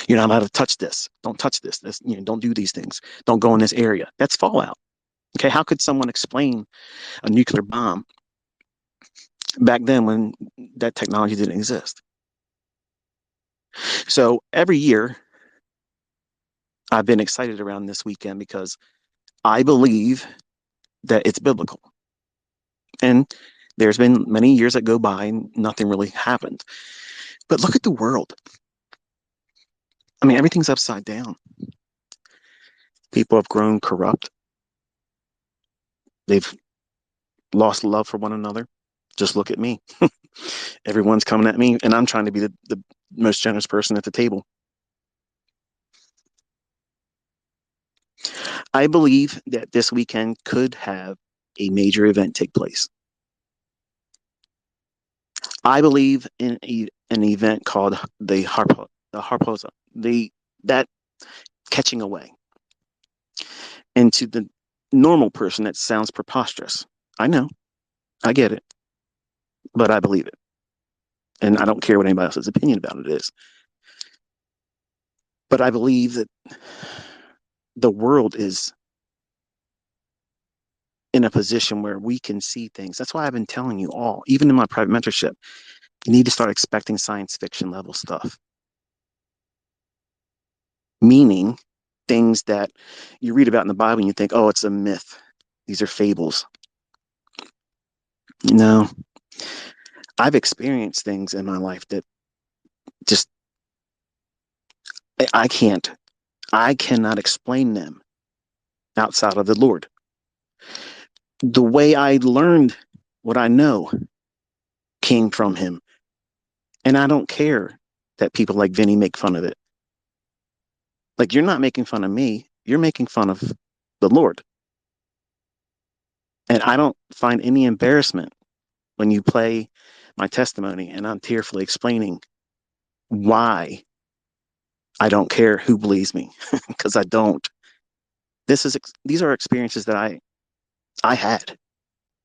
You're not allowed to touch this. Don't touch this. Don't do these things. Don't go in this area. That's fallout. Okay, how could someone explain a nuclear bomb back then when that technology didn't exist? So every year, I've been excited around this weekend because I believe that it's biblical. And there's been many years that go by and nothing really happened. But look at the world. I mean, everything's upside down. People have grown corrupt. They've lost love for one another. Just look at me. Everyone's coming at me, and I'm trying to be the most generous person at the table. I believe that this weekend could have a major event take place. I believe in an event called the harposa, that catching away. And to the normal person, that sounds preposterous. I know, I get it, but I believe it. And I don't care what anybody else's opinion about it is. But I believe that the world is in a position where we can see things. That's why I've been telling you all, even in my private mentorship, you need to start expecting science fiction level stuff. Meaning things that you read about in the Bible and you think, oh, it's a myth. These are fables. No, I've experienced things in my life that just, I cannot explain them outside of the Lord. The way I learned what I know came from him. And I don't care that people like Vinny make fun of it. Like, you're not making fun of me. You're making fun of the Lord. And I don't find any embarrassment when you play my testimony and I'm tearfully explaining why I don't care who believes me, because I don't. These are experiences that I had.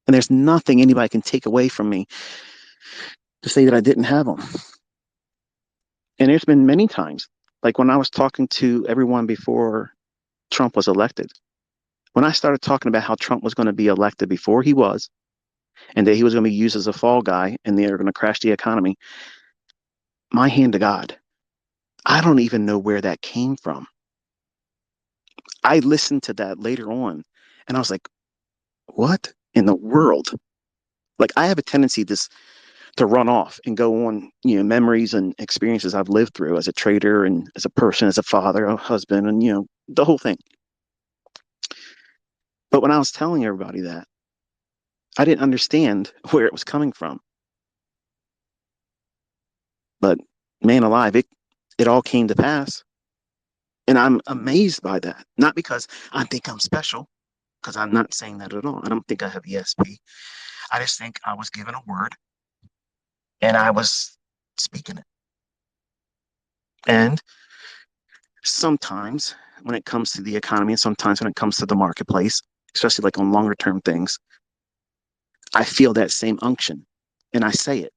And there's nothing anybody can take away from me to say that I didn't have them. And there's been many times, like when I was talking to everyone before Trump was elected, when I started talking about how Trump was going to be elected before he was, and that he was going to be used as a fall guy and they were going to crash the economy, my hand to God, I don't even know where that came from. I listened to that later on and I was like, what in the world? Like, I have a tendency to run off and go on, memories and experiences I've lived through as a trader and as a person, as a father, a husband, and, the whole thing. But when I was telling everybody that, I didn't understand where it was coming from. But man alive, it all came to pass. And I'm amazed by that. Not because I think I'm special, because I'm not saying that at all. I don't think I have ESP. I just think I was given a word and I was speaking it. And sometimes when it comes to the economy and sometimes when it comes to the marketplace, especially like on longer term things, I feel that same unction. and I say it.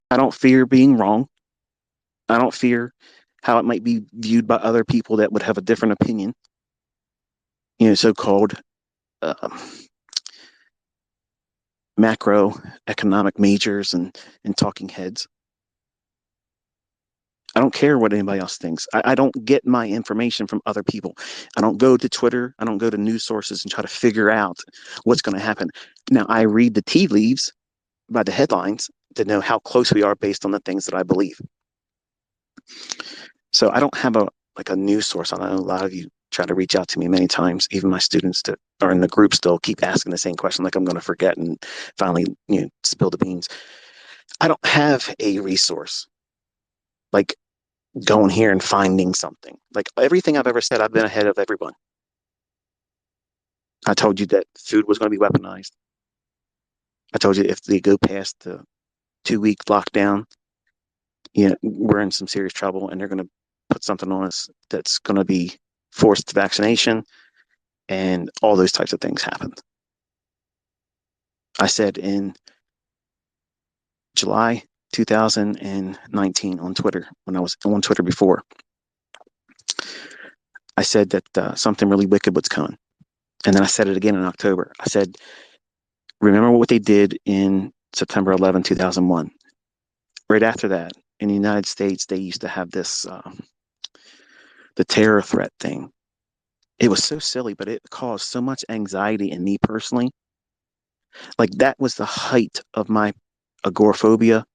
I don't fear being wrong. I don't fear how it might be viewed by other people that would have a different opinion. So-called uh, macroeconomic majors and talking heads. I don't care what anybody else thinks. I don't get my information from other people. I don't go to Twitter. I don't go to news sources and try to figure out what's going to happen. Now, I read the tea leaves by the headlines to know how close we are based on the things that I believe. So I don't have a news source. I know a lot of you try to reach out to me many times. Even my students that are in the group still keep asking the same question, like I'm going to forget and finally spill the beans. I don't have a resource like going here and finding something. Like everything I've ever said, I've been ahead of everyone. I told you that food was going to be weaponized. I told you if they go past the 2-week lockdown, we're in some serious trouble and they're going to put something on us that's going to be forced vaccination, and all those types of things happened. I said in July 2019 on Twitter, when I was on Twitter before, I said that something really wicked was coming. And then I said it again in October. I said, remember what they did in September 11, 2001. Right after that, in the United States, they used to have this, the terror threat thing. It was so silly, but it caused so much anxiety in me personally. Like that was the height of my agoraphobia.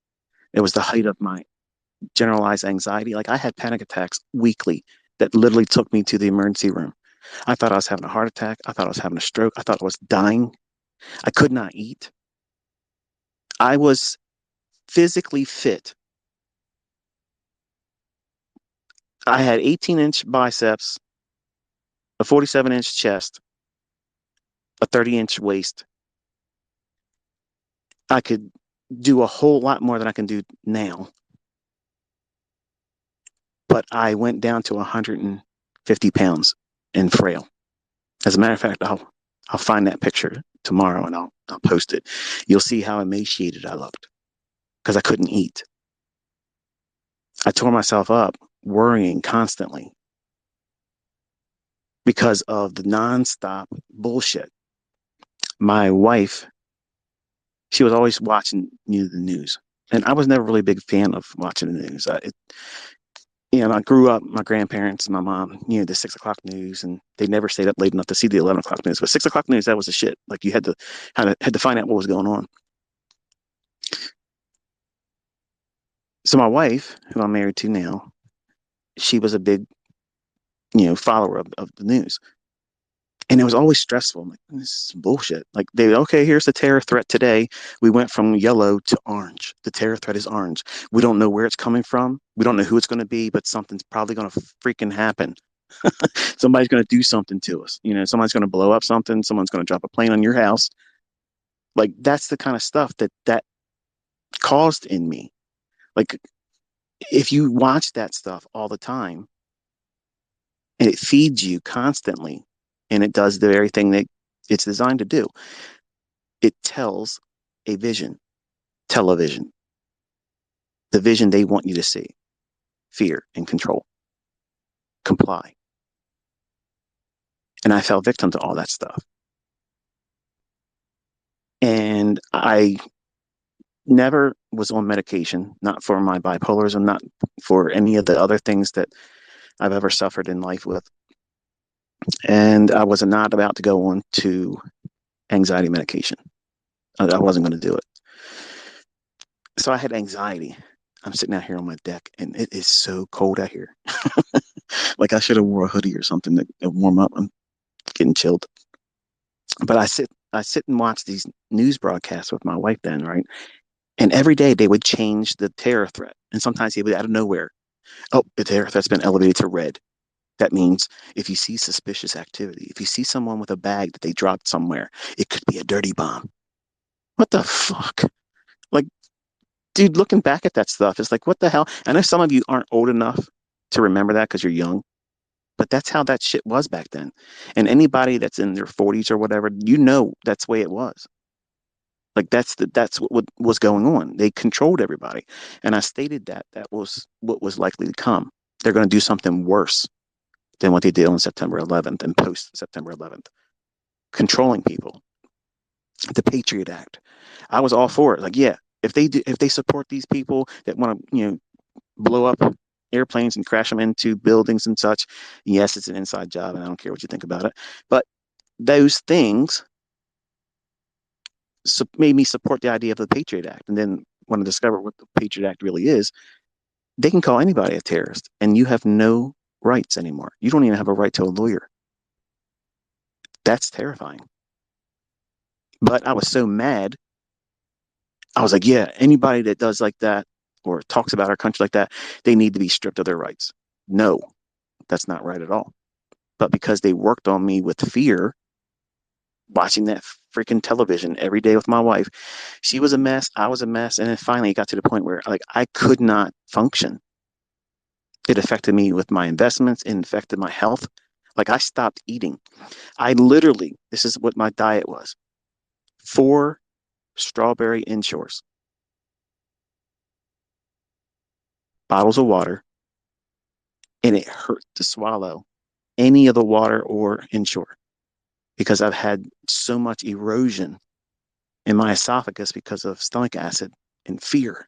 It was the height of my generalized anxiety. Like I had panic attacks weekly that literally took me to the emergency room. I thought I was having a heart attack. I thought I was having a stroke. I thought I was dying. I could not eat. I was physically fit. I had 18-inch biceps, a 47-inch chest, a 30-inch waist. I could do a whole lot more than I can do now. But I went down to 150 pounds and frail. As a matter of fact, I'll find that picture tomorrow and I'll post it. You'll see how emaciated I looked because I couldn't eat. I tore myself up worrying constantly because of the nonstop bullshit. My wife, she was always watching the news, and I was never really a big fan of watching the news. I grew up, my grandparents, my mom, the 6 o'clock news, and they never stayed up late enough to see the 11 o'clock news. But 6 o'clock news, that was the shit. Like you had to find out what was going on. So my wife, who I'm married to now, she was a big, follower of the news. And it was always stressful. I'm like, this is bullshit. Like okay, here's the terror threat today. We went from yellow to orange. The terror threat is orange. We don't know where it's coming from. We don't know who it's going to be, but something's probably going to freaking happen. Somebody's going to do something to us. Somebody's going to blow up something. Someone's going to drop a plane on your house. Like that's the kind of stuff that caused in me. Like if you watch that stuff all the time and it feeds you constantly and it does the very thing that it's designed to do, it tells a vision, television, the vision they want you to see: fear and control, comply. And I fell victim to all that stuff. And I never was on medication, not for my bipolarism, not for any of the other things that I've ever suffered in life with. And I was not about to go on to anxiety medication. I wasn't going to do it. So I had anxiety. I'm sitting out here on my deck and it is so cold out here. Like I should have wore a hoodie or something to warm up. I'm getting chilled. But I sit and watch these news broadcasts with my wife then, right? And every day they would change the terror threat. And sometimes they would out of nowhere. Oh, the terror threat's been elevated to red. That means if you see suspicious activity, if you see someone with a bag that they dropped somewhere, it could be a dirty bomb. What the fuck? Like, dude, looking back at that stuff, it's like, what the hell? I know some of you aren't old enough to remember that because you're young, but that's how that shit was back then. And anybody that's in their 40s or whatever, that's the way it was. Like that's what was going on. They controlled everybody. And I stated that that was what was likely to come. They're going to do something worse than what they did on September 11th and post September 11th, controlling people. The Patriot Act. I was all for it. Like, yeah, if they support these people that want to, blow up airplanes and crash them into buildings and such, yes, it's an inside job, and I don't care what you think about it. But those things made me support the idea of the Patriot Act. And then when I discovered what the Patriot Act really is, they can call anybody a terrorist, and you have no rights anymore. You don't even have a right to a lawyer. That's terrifying. But I was so mad. I was like, yeah, anybody that does like that or talks about our country like that, they need to be stripped of their rights. No, that's not right at all. But because they worked on me with fear, watching that freaking television every day with my wife, she was a mess. I was a mess. And then finally it got to the point where like I could not function. It affected me with my investments. It affected my health. Like I stopped eating. I literally, this is what my diet was: 4 strawberry inshores, bottles of water, and it hurt to swallow any of the water or inshore because I've had so much erosion in my esophagus because of stomach acid and fear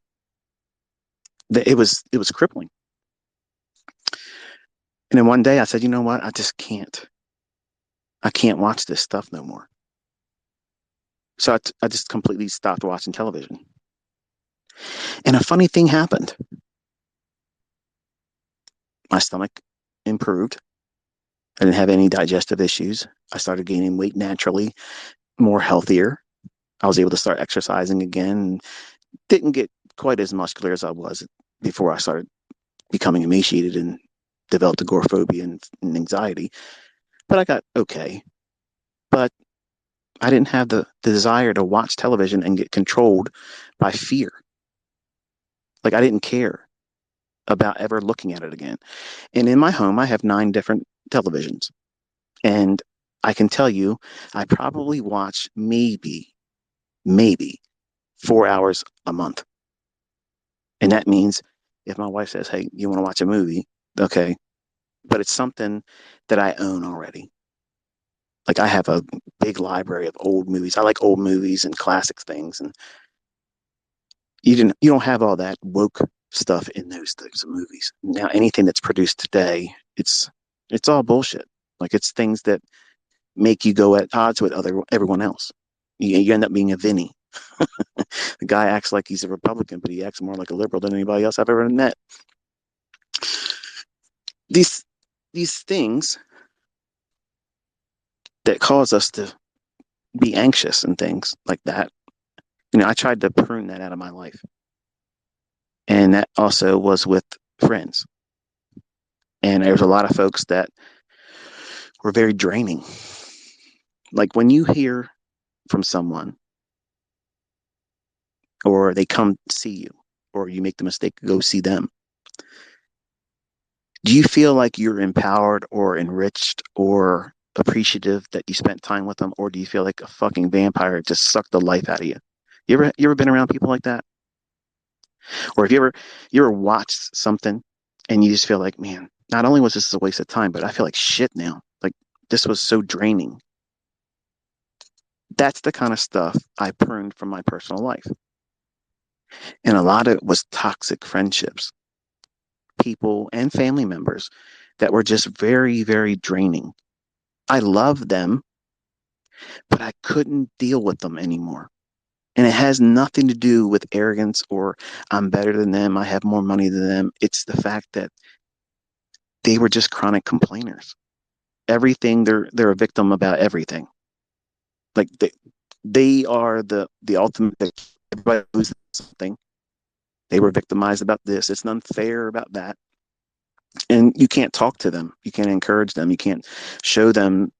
that it was crippling. And then one day I said, you know what? I just can't. I can't watch this stuff no more. So I just completely stopped watching television. And a funny thing happened. My stomach improved. I didn't have any digestive issues. I started gaining weight naturally, more healthier. I was able to start exercising again. Didn't get quite as muscular as I was before I started becoming emaciated and developed agoraphobia and anxiety. But I got okay. But I didn't have the desire to watch television and get controlled by fear. Like I didn't care about ever looking at it again. And in my home, I have 9 different televisions. And I can tell you, I probably watch maybe 4 hours a month. And that means if my wife says, hey, you want to watch a movie? Okay. But it's something that I own already. Like I have a big library of old movies. I like old movies and classic things. And you don't have all that woke stuff in those types of movies. Now anything that's produced today, it's all bullshit. Like it's things that make you go at odds with everyone else. You end up being a Vinny. The guy acts like he's a Republican, but he acts more like a liberal than anybody else I've ever met. These these things that cause us to be anxious and things like that. I tried to prune that out of my life. And that also was with friends. And there was a lot of folks that were very draining. Like when you hear from someone or they come see you or you make the mistake to go see them, do you feel like you're empowered or enriched or appreciative that you spent time with them, or do you feel like a fucking vampire just sucked the life out of you? You ever been around people like that? Or have you ever watched something and you just feel like, man, not only was this a waste of time, but I feel like shit now. Like this was so draining. That's the kind of stuff I pruned from my personal life. And a lot of it was toxic friendships, people and family members that were just very, very draining. I loved them, but I couldn't deal with them anymore. And it has nothing to do with arrogance or I'm better than them, I have more money than them. It's the fact that they were just chronic complainers. Everything, they're a victim about everything. Like they are the ultimate. Everybody loses something. They were victimized about this. It's unfair about that. And you can't talk to them. You can't encourage them. You can't show them,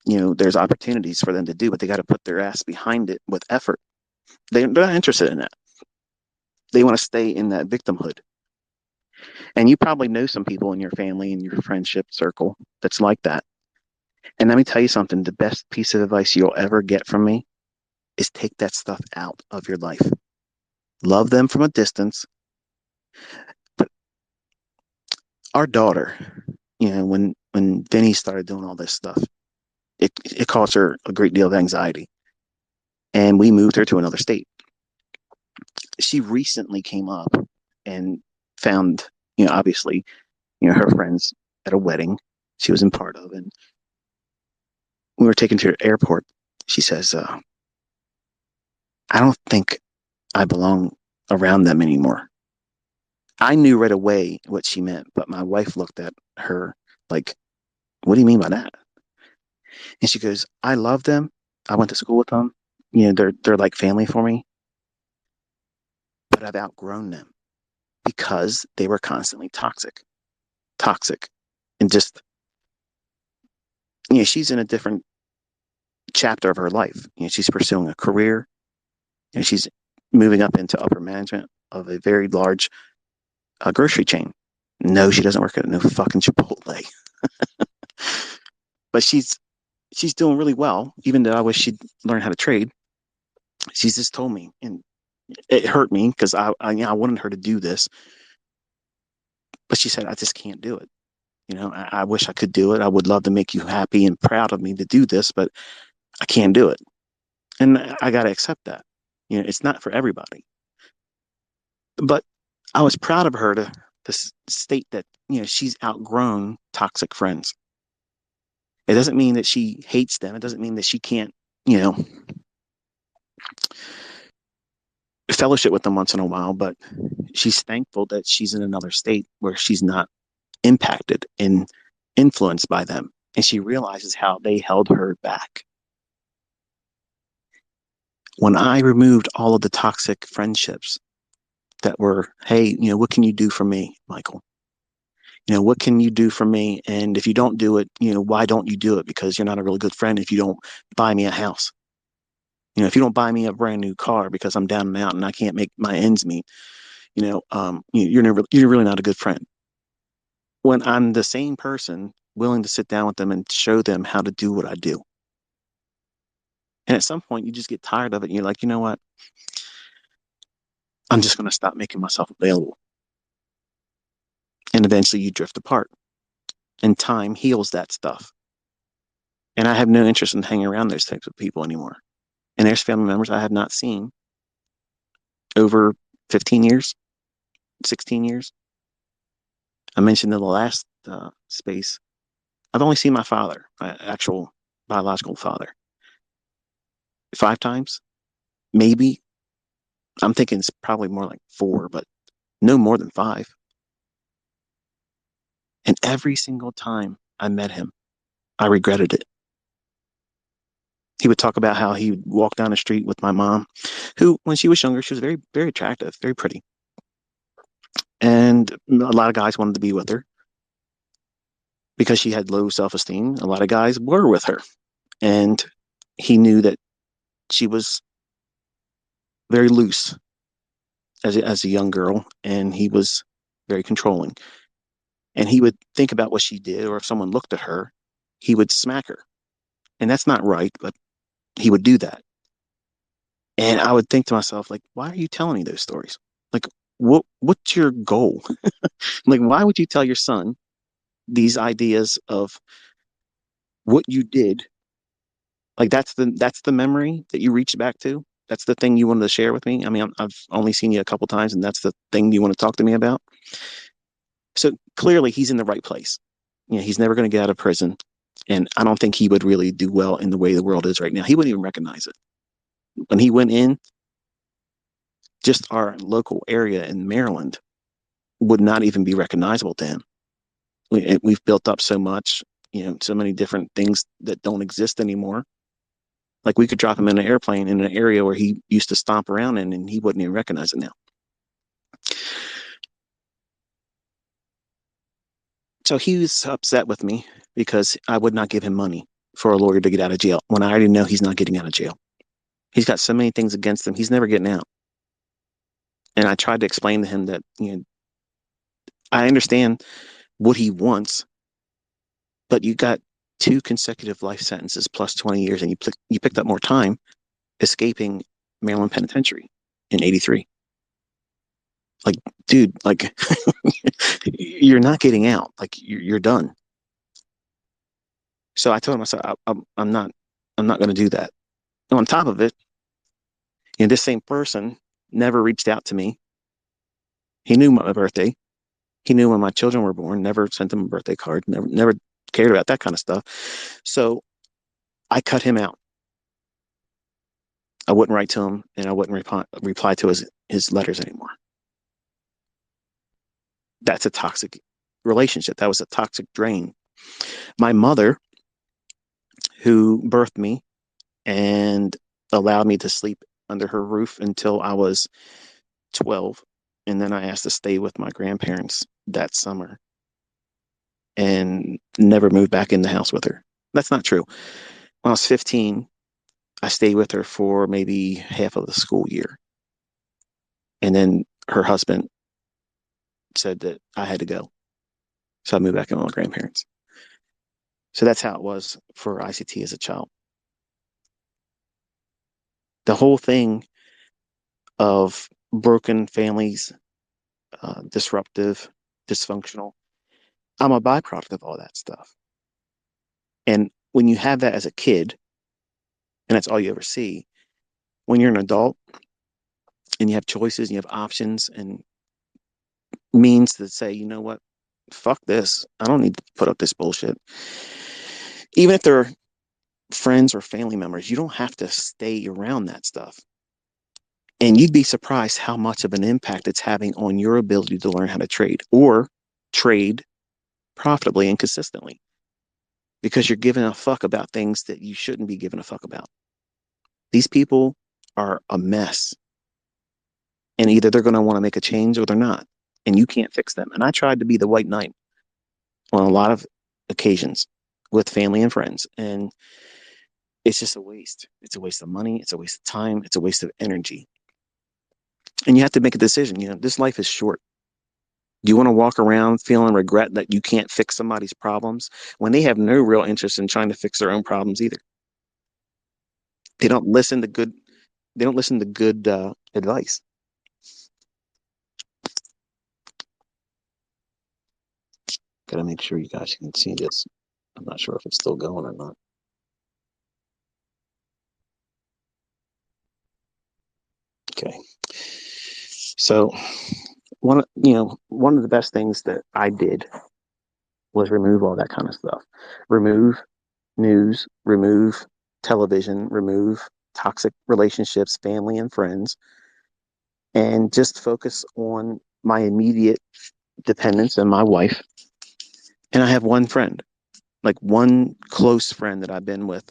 there's opportunities for them to do, but they got to put their ass behind it with effort. They're not interested in that. They want to stay in that victimhood. And you probably know some people in your family and your friendship circle that's like that. And let me tell you something, the best piece of advice you'll ever get from me is take that stuff out of your life. Love them from a distance. But our daughter, when Vinny started doing all this stuff, it caused her a great deal of anxiety. And we moved her to another state. She recently came up and found, obviously, her friends at a wedding she was in part of. And we were taken to the airport. She says, I don't think I belong around them anymore. I knew right away what she meant, but my wife looked at her like, what do you mean by that? And she goes, I love them. I went to school with them. They're like family for me, but I've outgrown them because they were constantly toxic. And just, she's in a different chapter of her life. She's pursuing a career and she's moving up into upper management of a very large grocery chain. No, she doesn't work at no fucking Chipotle, but she's doing really well. Even though I wish she'd learn how to trade, she's just told me, and it hurt me because I wanted her to do this, but she said I just can't do it. I wish I could do it. I would love to make you happy and proud of me to do this, but I can't do it, and I got to accept that. It's not for everybody, but I was proud of her to state that she's outgrown toxic friends. It doesn't mean that she hates them. It doesn't mean that she can't, fellowship with them once in a while, but she's thankful that she's in another state where she's not impacted and influenced by them. And she realizes how they held her back. When I removed all of the toxic friendships that were, hey, what can you do for me, Michael? What can you do for me? And if you don't do it, why don't you do it? Because you're not a really good friend if you don't buy me a house. If you don't buy me a brand new car because I'm down and out and I can't make my ends meet, you're really not a good friend. When I'm the same person willing to sit down with them and show them how to do what I do. And at some point, you just get tired of it. And you're like, you know what? I'm just going to stop making myself available. And eventually you drift apart. And time heals that stuff. And I have no interest in hanging around those types of people anymore. And there's family members I have not seen over 15 years, 16 years. I mentioned in the last space, I've only seen my father, my actual biological father, 5 times, maybe. I'm thinking it's probably more like 4, but no more than 5. And every single time I met him, I regretted it. He would talk about how he would walk down the street with my mom, who, when she was younger, she was very, very attractive, very pretty. And a lot of guys wanted to be with her because she had low self-esteem. A lot of guys were with her. And he knew that she was very loose as a young girl, and he was very controlling. And he would think about what she did, or if someone looked at her, he would smack her. And that's not right, but he would do that. And I would think to myself, like, why are you telling me those stories? Like, what's your goal? Like, why would you tell your son these ideas of what you did? Like, that's the memory that you reached back to. That's the thing you wanted to share with me. I mean, I've only seen you a couple times, and that's the thing you want to talk to me about. So clearly, he's in the right place. He's never going to get out of prison, and I don't think he would really do well in the way the world is right now. He wouldn't even recognize it. When he went in, just our local area in Maryland would not even be recognizable to him. We've built up so much, so many different things that don't exist anymore. Like, we could drop him in an airplane in an area where he used to stomp around in, and he wouldn't even recognize it now. So he was upset with me because I would not give him money for a lawyer to get out of jail when I already know he's not getting out of jail. He's got so many things against him. He's never getting out. And I tried to explain to him that, I understand what he wants, but you got 2 consecutive life sentences plus 20 years, and you picked up more time. escaping Maryland Penitentiary in '83. Like, dude, like you're not getting out. Like you're done. So I told him, I said, I'm not going to do that. And on top of it, this same person never reached out to me. He knew my birthday. He knew when my children were born. Never sent them a birthday card. Never cared about that kind of stuff. So I cut him out. I wouldn't write to him, and I wouldn't reply to his letters anymore. That's a toxic relationship. That was a toxic drain. My mother, who birthed me and allowed me to sleep under her roof until I was 12, and then I asked to stay with my grandparents that summer and never moved back in the house with her. That's not true. When I was 15, I stayed with her for maybe half of the school year. And then her husband said that I had to go. So I moved back in with my grandparents. So that's how it was for ICT as a child. The whole thing of broken families, disruptive, dysfunctional, I'm a byproduct of all that stuff. And when you have that as a kid, and that's all you ever see, when you're an adult and you have choices and you have options and means to say, you know what, fuck this. I don't need to put up this bullshit. Even if they're friends or family members, you don't have to stay around that stuff. And you'd be surprised how much of an impact it's having on your ability to learn how to trade or trade profitably and consistently, because you're giving a fuck about things that you shouldn't be giving a fuck about. These people are a mess. And either they're going to want to make a change or they're not. And you can't fix them. And I tried to be the white knight on a lot of occasions with family and friends. And it's just a waste. It's a waste of money. It's a waste of time. It's a waste of energy. And you have to make a decision. This life is short. Do you want to walk around feeling regret that you can't fix somebody's problems when they have no real interest in trying to fix their own problems either? They don't listen to good. They don't listen to good advice. Gotta make sure you guys can see this. I'm not sure if it's still going or not. Okay. So one of the best things that I did was remove all that kind of stuff. Remove news, remove television, remove toxic relationships, family and friends, and just focus on my immediate dependents and my wife. And I have one friend, like one close friend that I've been with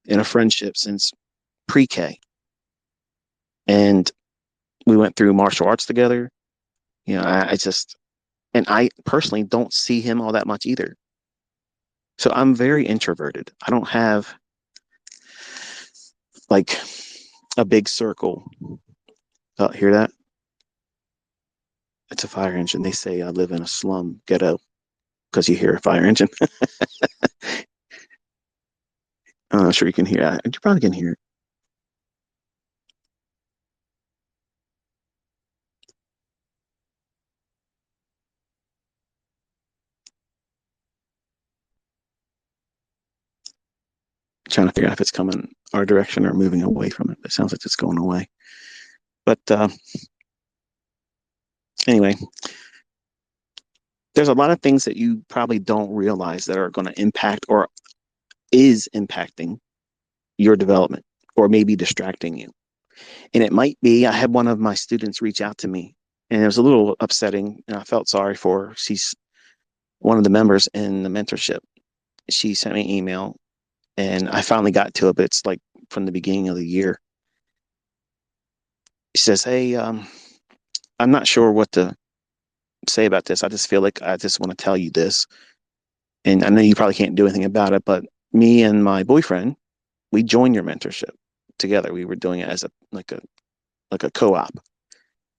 in a friendship since pre-K. And we went through martial arts together. And I personally don't see him all that much either. So I'm very introverted. I don't have like a big circle. Oh, hear that? It's a fire engine. They say I live in a slum ghetto because you hear a fire engine. I'm not sure you can hear that. You probably can hear it. Trying to figure out if it's coming our direction or moving away from it. It sounds like it's going away. But anyway, there's a lot of things that you probably don't realize that are going to impact or is impacting your development or maybe distracting you. And it might be, I had one of my students reach out to me and it was a little upsetting and I felt sorry for her. She's one of the members in the mentorship. She sent me an email and I finally got to it, but it's like from the beginning of the year. She says, hey, I'm not sure what to say about this. I just feel like I just want to tell you this. And I know you probably can't do anything about it, but me and my boyfriend, we joined your mentorship together. We were doing it as a co-op.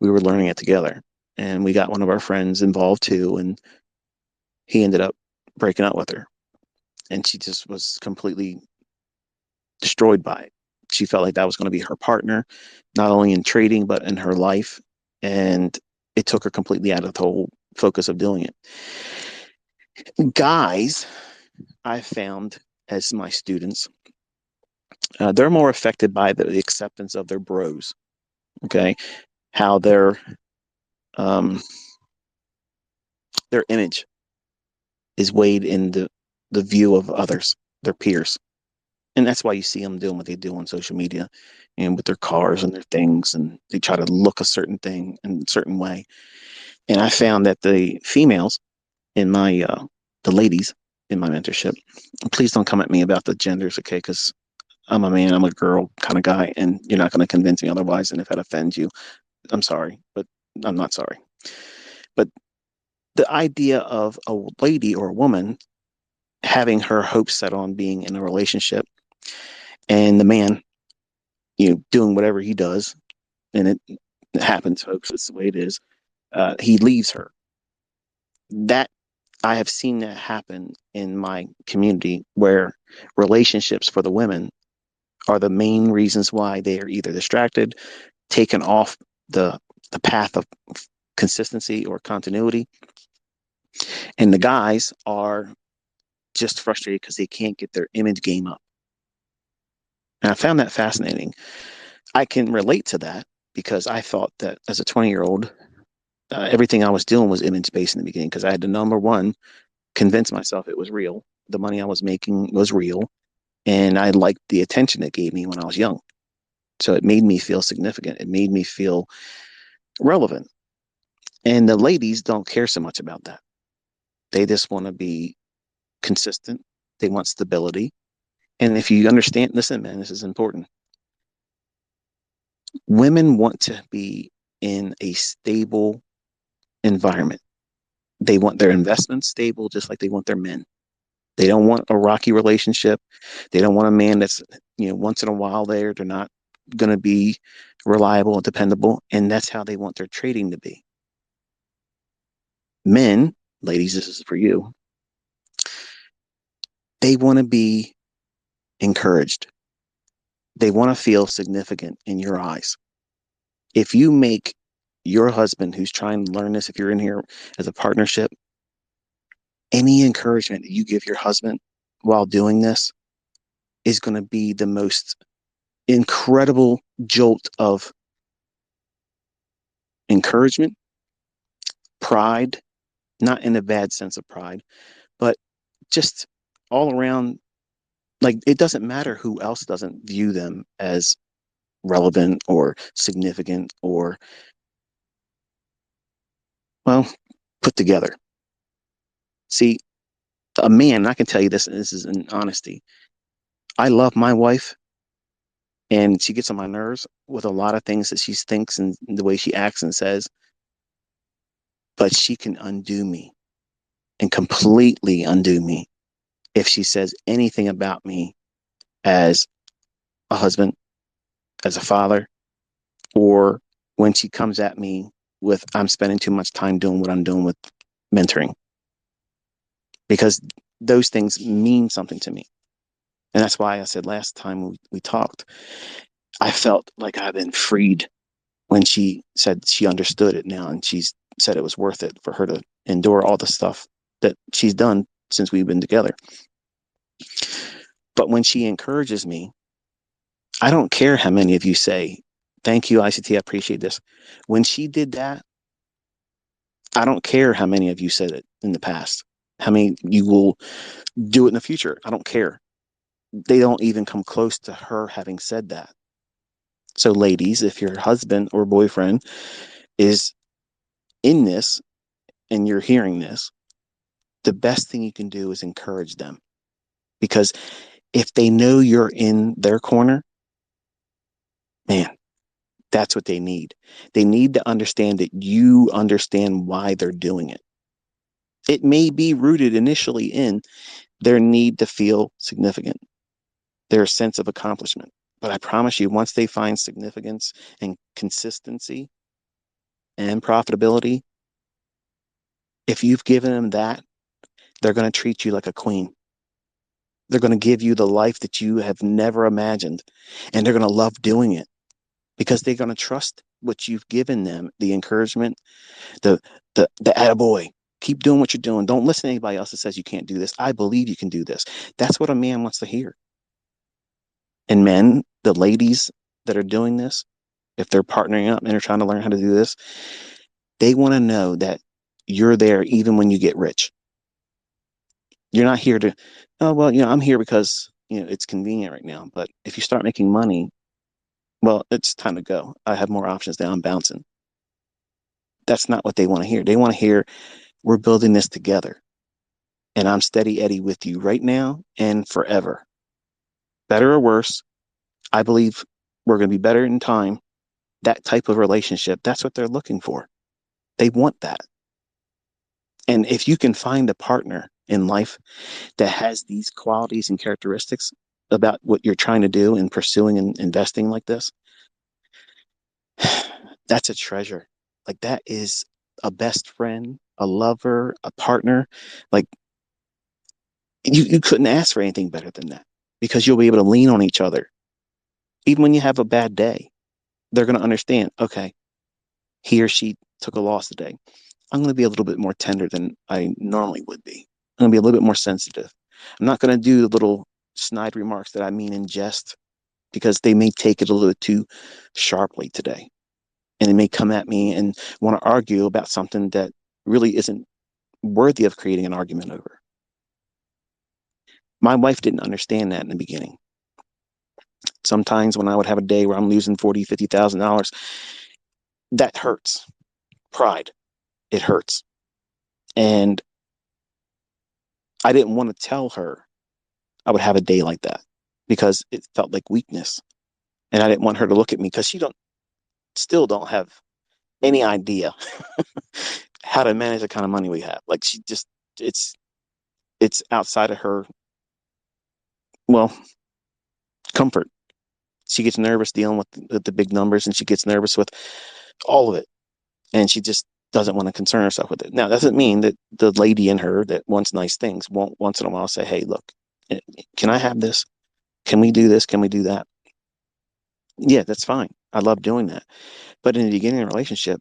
We were learning it together. And we got one of our friends involved too. And he ended up breaking up with her. And she just was completely destroyed by it. She felt like that was going to be her partner, not only in trading, but in her life. And it took her completely out of the whole focus of doing it. Guys, I found as my students, they're more affected by the acceptance of their bros. Okay, how um, their image is weighed in the view of others, their peers, and that's why you see them doing what they do on social media, and with their cars and their things, and they try to look a certain thing in a certain way. And I found that the females in my the ladies in my mentorship, please don't come at me about the genders, okay? Because I'm a man, I'm a girl kind of guy, and you're not going to convince me otherwise. And if that offends you, I'm sorry, but I'm not sorry. But the idea of a lady or a woman having her hopes set on being in a relationship, and the man, doing whatever he does, and it happens, folks. It's the way it is. He leaves her. That I have seen that happen in my community, where relationships for the women are the main reasons why they are either distracted, taken off the path of consistency or continuity, and the guys are just frustrated because they can't get their image game up. And I found that fascinating. I can relate to that because I thought that as a 20-year-old, everything I was doing was image based in the beginning, because I had to, number one, convince myself it was real. The money I was making was real. And I liked the attention it gave me when I was young. So it made me feel significant. It made me feel relevant. And the ladies don't care so much about that. They just want to be consistent. They want stability. And if you understand, listen, man, this is important. Women want to be in a stable environment. They want their investments stable, just like they want their men. They don't want a rocky relationship. They don't want a man that's, once in a while there. They're not going to be reliable and dependable. And that's how they want their trading to be. Men, ladies, this is for you. They want to be encouraged. They want to feel significant in your eyes. If you make your husband who's trying to learn this, if you're in here as a partnership, any encouragement that you give your husband while doing this is going to be the most incredible jolt of encouragement, pride, not in a bad sense of pride, but just all around. Like, it doesn't matter who else doesn't view them as relevant or significant or, well, put together. See, a man, I can tell you this is in honesty. I love my wife, and she gets on my nerves with a lot of things that she thinks and the way she acts and says, but she can undo me and completely undo me if she says anything about me as a husband, as a father, or when she comes at me with, I'm spending too much time doing what I'm doing with mentoring, because those things mean something to me. And that's why I said last time we talked, I felt like I've been freed when she said she understood it now, and she's said it was worth it for her to endure all the stuff that she's done since we've been together. But when she encourages me, I don't care how many of you say, thank you, ICT, I appreciate this. When she did that, I don't care how many of you said it in the past, how many you will do it in the future. I don't care. They don't even come close to her having said that. So, ladies, if your husband or boyfriend is in this and you're hearing this, the best thing you can do is encourage them. Because if they know you're in their corner, man, that's what they need. They need to understand that you understand why they're doing it. It may be rooted initially in their need to feel significant, their sense of accomplishment. But I promise you, once they find significance and consistency and profitability, if you've given them that, they're going to treat you like a queen. They're going to give you the life that you have never imagined, and they're going to love doing it because they're going to trust what you've given them, the encouragement, the the attaboy. Keep doing what you're doing. Don't listen to anybody else that says you can't do this. I believe you can do this. That's what a man wants to hear. And men, the ladies that are doing this, if they're partnering up and they're trying to learn how to do this, they want to know that you're there even when you get rich. You're not here to, oh, well, I'm here because, it's convenient right now. But if you start making money, well, it's time to go. I have more options now. I'm bouncing. That's not what they want to hear. They want to hear, we're building this together. And I'm steady Eddie with you right now and forever. Better or worse, I believe we're going to be better in time. That type of relationship, that's what they're looking for. They want that. And if you can find a partner in life that has these qualities and characteristics about what you're trying to do and pursuing and investing like this, that's a treasure. Like, that is a best friend, a lover, a partner. Like, you couldn't ask for anything better than that, because you'll be able to lean on each other. Even when you have a bad day, they're going to understand, okay, he or she took a loss today. I'm going to be a little bit more tender than I normally would be. I'm going to be a little bit more sensitive. I'm not going to do the little snide remarks that I mean in jest, because they may take it a little too sharply today. And they may come at me and want to argue about something that really isn't worthy of creating an argument over. My wife didn't understand that in the beginning. Sometimes when I would have a day where I'm losing $40,000, $50,000, that hurts. Pride, it hurts. And I didn't want to tell her I would have a day like that, because it felt like weakness. And I didn't want her to look at me, because she still don't have any idea how to manage the kind of money we have. Like, she just, it's outside of her, well, comfort. She gets nervous dealing with the big numbers, and she gets nervous with all of it. And she just doesn't want to concern herself with it. Now, that doesn't mean that the lady in her that wants nice things won't once in a while say, hey, look, can I have this? Can we do this? Can we do that? Yeah, that's fine. I love doing that. But in the beginning of the relationship,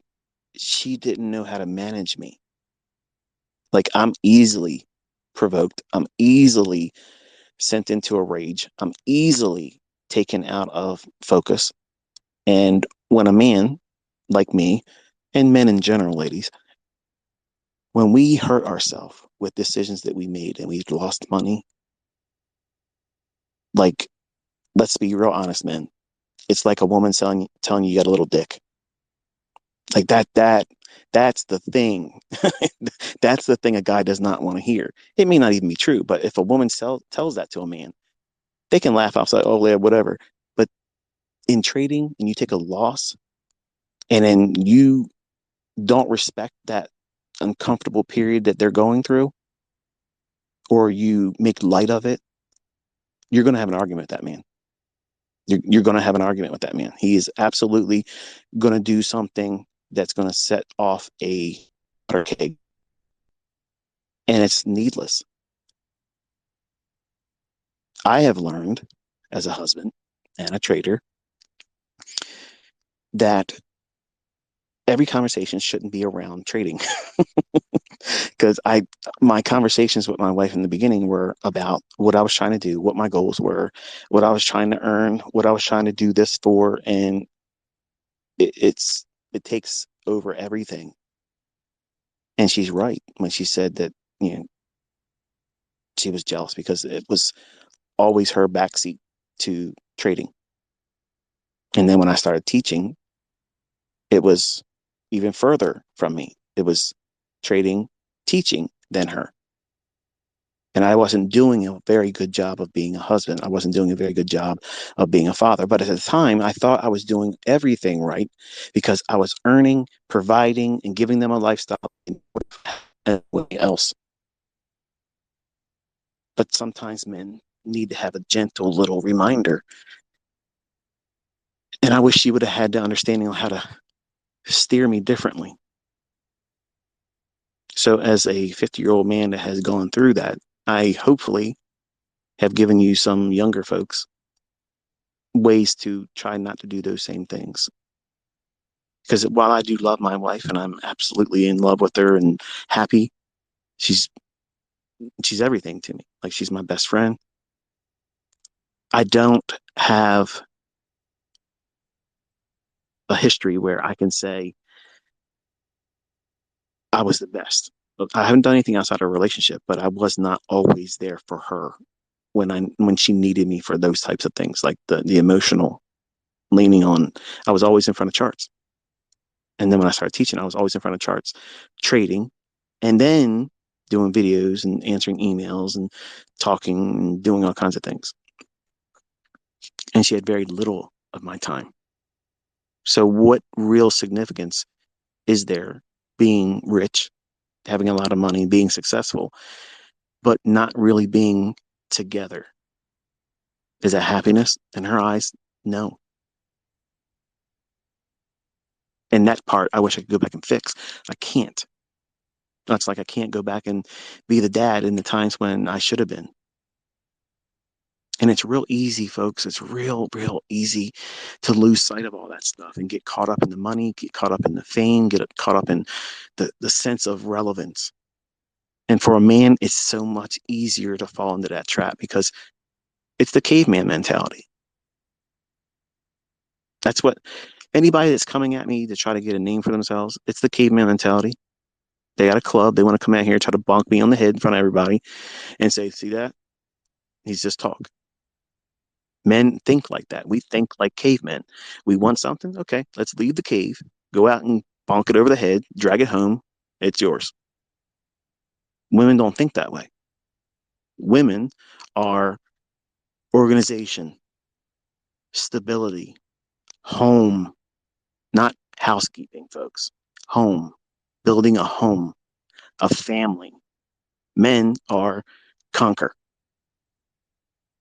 she didn't know how to manage me. Like, I'm easily provoked. I'm easily sent into a rage. I'm easily taken out of focus. And when a man like me, and men in general, ladies, when we hurt ourselves with decisions that we made and we've lost money, like, let's be real honest, men. It's like a woman telling you you got a little dick. Like, that's the thing. That's the thing a guy does not want to hear. It may not even be true, but if a woman tells that to a man, they can laugh outside, oh yeah, whatever. But in trading, and you take a loss, and then you don't respect that uncomfortable period that they're going through, or you make light of it, you're going to have an argument with that man. You're going to have an argument with that man. He is absolutely going to do something that's going to set off a powder keg, and it's needless. I have learned as a husband and a trader that every conversation shouldn't be around trading. Because my conversations with my wife in the beginning were about what I was trying to do, what my goals were, what I was trying to earn, what I was trying to do this for. And it takes over everything. And she's right when she said that, she was jealous because it was always her backseat to trading. And then when I started teaching, it was even further from me. It was trading, teaching, than her. And I wasn't doing a very good job of being a husband. I wasn't doing a very good job of being a father. But at the time, I thought I was doing everything right, because I was earning, providing, and giving them a lifestyle else. But sometimes men need to have a gentle little reminder. And I wish she would have had the understanding on how to steer me differently. So as a 50-year-old man that has gone through that, I hopefully have given you some younger folks ways to try not to do those same things. Because while I do love my wife and I'm absolutely in love with her and happy, she's she's everything to me. Like she's my best friend. I don't have a history where I can say I was the best. Look, I haven't done anything outside of a relationship, but I was not always there for her when she needed me for those types of things, like the emotional leaning on. I was always in front of charts. And then when I started teaching, I was always in front of charts, trading, and then doing videos and answering emails and talking and doing all kinds of things. And she had very little of my time. So, what real significance is there being rich, having a lot of money, being successful, but not really being together? Is that happiness in her eyes? No. And that part, I wish I could go back and fix. I can't. That's like I can't go back and be the dad in the times when I should have been. And it's real easy, folks. It's real easy to lose sight of all that stuff and get caught up in the money, get caught up in the fame, get caught up in the sense of relevance. And for a man, it's so much easier to fall into that trap because it's the caveman mentality. That's what anybody that's coming at me to try to get a name for themselves, it's the caveman mentality. They got a club. They want to come out here and try to bonk me on the head in front of everybody and say, see that? He's just talk. Men think like that. We think like cavemen. We want something. Okay, let's leave the cave, go out and bonk it over the head, drag it home. It's yours. Women don't think that way. Women are organization, stability, home, not housekeeping, folks. Home, building a home, a family. Men are conquer,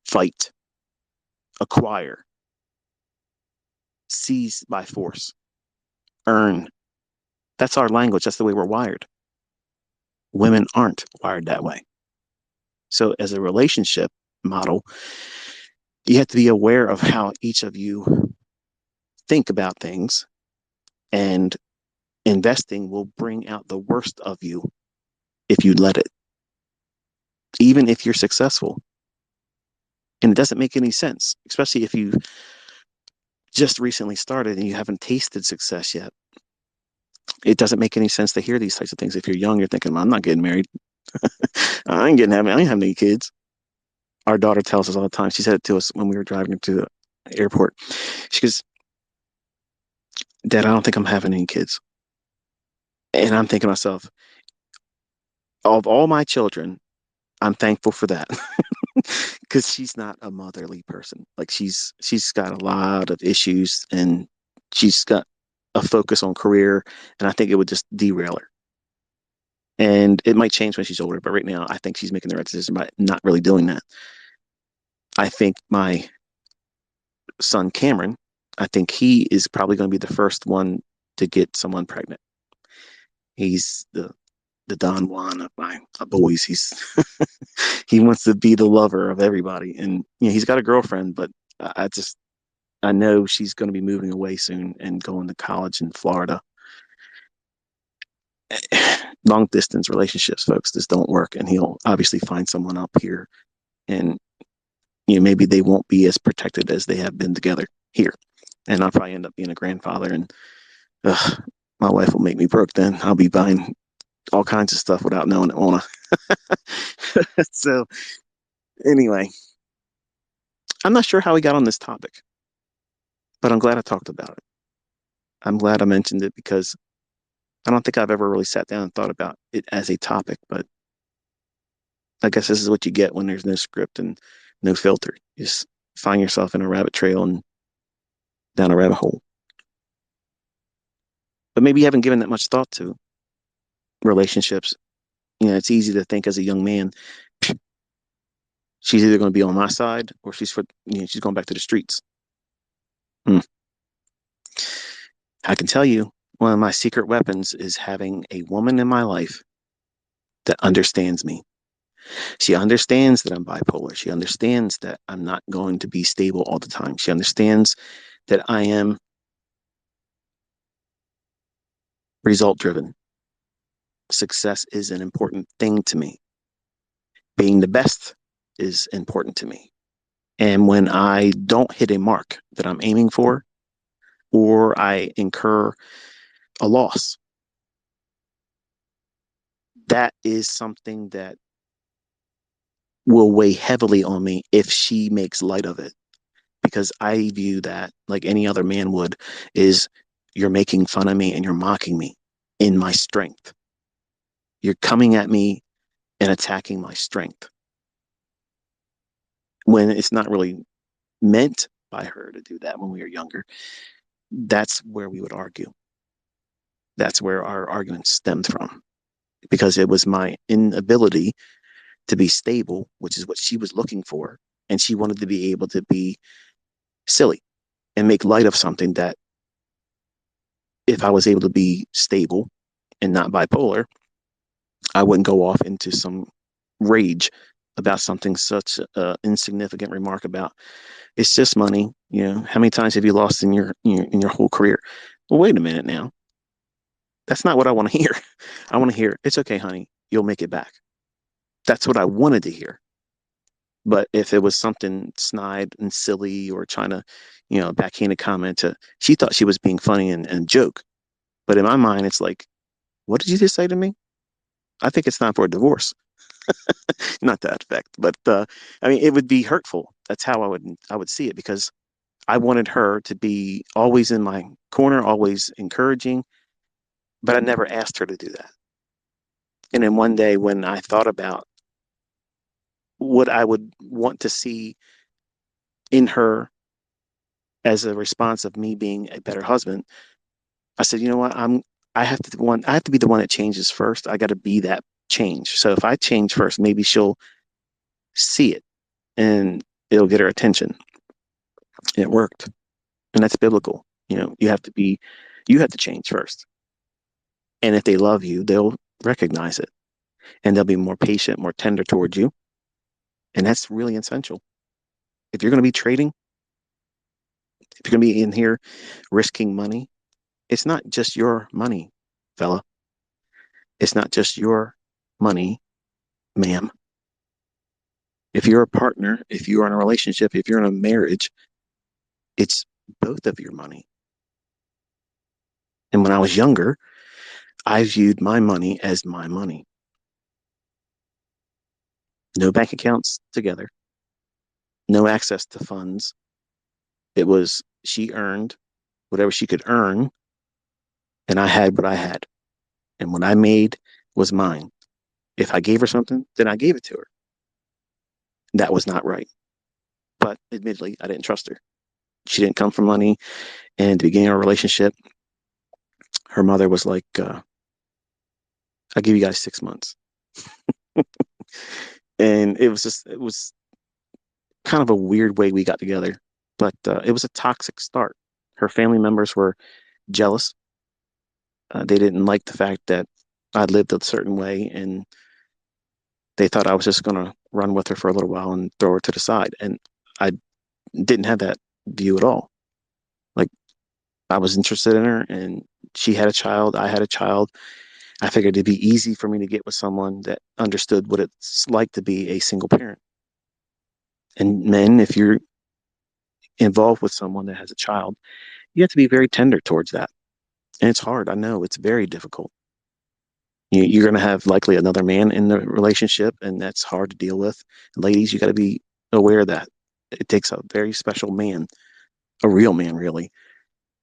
fight, acquire, seize by force, earn. That's our language. That's the way we're wired. Women aren't wired that way. So, as a relationship model, you have to be aware of how each of you think about things, and investing will bring out the worst of you if you let it, even if you're successful. And it doesn't make any sense, especially if you just recently started and you haven't tasted success yet. It doesn't make any sense to hear these types of things. If you're young, you're thinking, I'm not getting married. I ain't having any kids. Our daughter tells us all the time. She said it to us when we were driving to the airport. She goes, Dad, I don't think I'm having any kids. And I'm thinking to myself, of all my children, I'm thankful for that. Because she's not a motherly person. Like she's got a lot of issues and she's got a focus on career, and I think it would just derail her. And it might change when she's older, but right now I think she's making the right decision by not really doing that. I think my son Cameron, I think he is probably going to be the first one to get someone pregnant. He's the Don Juan of my boys. He wants to be the lover of everybody, and he's got a girlfriend, but I know she's going to be moving away soon and going to college in Florida. Long distance relationships, folks, just don't work, and he'll obviously find someone up here, and maybe they won't be as protected as they have been together here, and I'll probably end up being a grandfather, and my wife will make me broke. Then I'll be buying all kinds of stuff without knowing it, won't I? So anyway, I'm not sure how we got on this topic, but I'm glad I talked about it. I'm glad I mentioned it because I don't think I've ever really sat down and thought about it as a topic, but I guess this is what you get when there's no script and no filter. You just find yourself in a rabbit trail and down a rabbit hole. But maybe you haven't given that much thought to relationships. It's easy to think as a young man, she's either going to be on my side or she's going back to the streets. Hmm. I can tell you one of my secret weapons is having a woman in my life that understands me. She understands that I'm bipolar. She understands that I'm not going to be stable all the time. She understands that I am result driven. Success is an important thing to me. Being the best is important to me. And when I don't hit a mark that I'm aiming for, or I incur a loss, that is something that will weigh heavily on me if she makes light of it. Because I view that, like any other man would, is you're making fun of me and you're mocking me in my strength. You're coming at me and attacking my strength when it's not really meant by her to do that when we were younger. That's where we would argue. That's where our argument stemmed from, because it was my inability to be stable, which is what she was looking for. And she wanted to be able to be silly and make light of something that, if I was able to be stable and not bipolar, I wouldn't go off into some rage about something such insignificant remark about it's just money. You know, how many times have you lost in your whole career? Well, wait a minute now. That's not what I want to hear. I want to hear it's okay, honey. You'll make it back. That's what I wanted to hear. But if it was something snide and silly or trying to, backhanded comment to, she thought she was being funny and joke. But in my mind, it's like, what did you just say to me? I think it's time for a divorce. Not that effect, but I mean, it would be hurtful. That's how I would see it, because I wanted her to be always in my corner, always encouraging, but I never asked her to do that. And then one day when I thought about what I would want to see in her as a response of me being a better husband, I said, you know what, I have to be the one that changes first. I got to be that change. So if I change first, maybe she'll see it and it'll get her attention. And it worked. And that's biblical. You have to change first. And if they love you, they'll recognize it and they'll be more patient, more tender towards you. And that's really essential. If you're going to be trading, if you're going to be in here risking money, it's not just your money, fella. It's not just your money, ma'am. If you're a partner, if you're in a relationship, if you're in a marriage, it's both of your money. And when I was younger, I viewed my money as my money. No bank accounts together, no access to funds. It was she earned whatever she could earn, and I had what I had. And what I made was mine. If I gave her something, then I gave it to her. That was not right. But admittedly, I didn't trust her. She didn't come from money. And at the beginning of our relationship, her mother was like, I'll give you guys 6 months. And it was kind of a weird way we got together, but it was a toxic start. Her family members were jealous. They didn't like the fact that I lived a certain way, and they thought I was just going to run with her for a little while and throw her to the side. And I didn't have that view at all. Like, I was interested in her, and she had a child. I had a child. I figured it'd be easy for me to get with someone that understood what it's like to be a single parent. And men, if you're involved with someone that has a child, you have to be very tender towards that. And it's hard. I know it's very difficult. You're going to have likely another man in the relationship, and that's hard to deal with. Ladies, you got to be aware of that. It takes a very special man, a real man, really,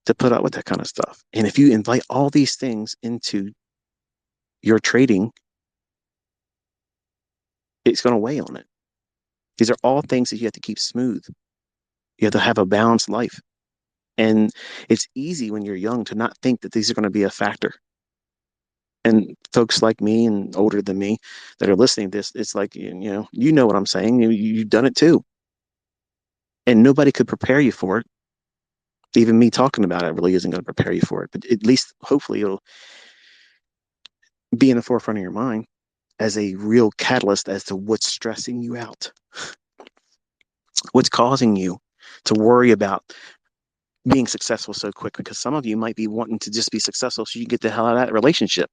to put up with that kind of stuff. And if you invite all these things into your trading, it's going to weigh on it. These are all things that you have to keep smooth. You have to have a balanced life. And it's easy when you're young to not think that these are going to be a factor. And folks like me and older than me that are listening to this, it's like, you know what I'm saying. You've done it too. And nobody could prepare you for it. Even me talking about it really isn't going to prepare you for it. But at least, hopefully, it'll be in the forefront of your mind. as a real catalyst as to what's stressing you out, what's causing you to worry about being successful so quick. Because some of you might be wanting to just be successful so you get the hell out of that relationship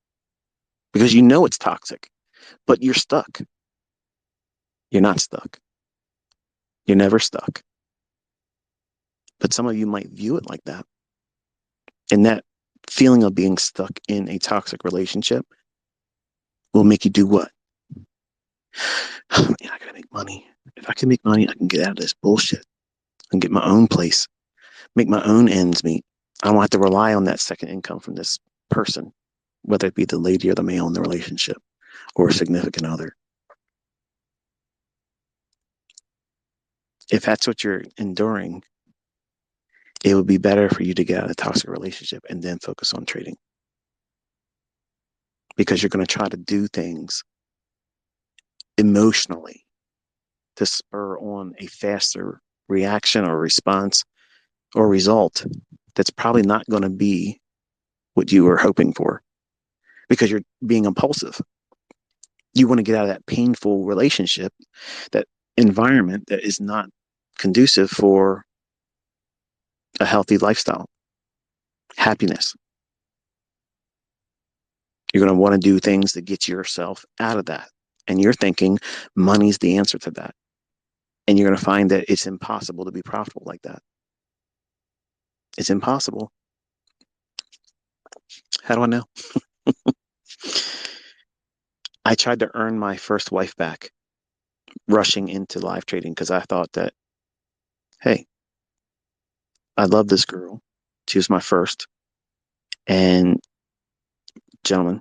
because you know it's toxic, but you're stuck. You're not stuck. You're never stuck. But some of you might view it like that. And that feeling of being stuck in a toxic relationship will make you do what? Oh, man, I gotta make money. If I can make money, I can get out of this bullshit and get my own place, make my own ends meet. I don't have to rely on that second income from this person, whether it be the lady or the male in the relationship or a significant other. If that's what you're enduring, it would be better for you to get out of a toxic relationship and then focus on trading. Because you're going to try to do things emotionally to spur on a faster reaction or response or result that's probably not going to be what you were hoping for because you're being impulsive. You want to get out of that painful relationship, that environment that is not conducive for a healthy lifestyle, happiness. You're going to want to do things to get yourself out of that. And you're thinking money's the answer to that. And you're going to find that it's impossible to be profitable like that. It's impossible. How do I know? I tried to earn my first wife back rushing into live trading because I thought that, hey, I love this girl. She was my first. And gentlemen,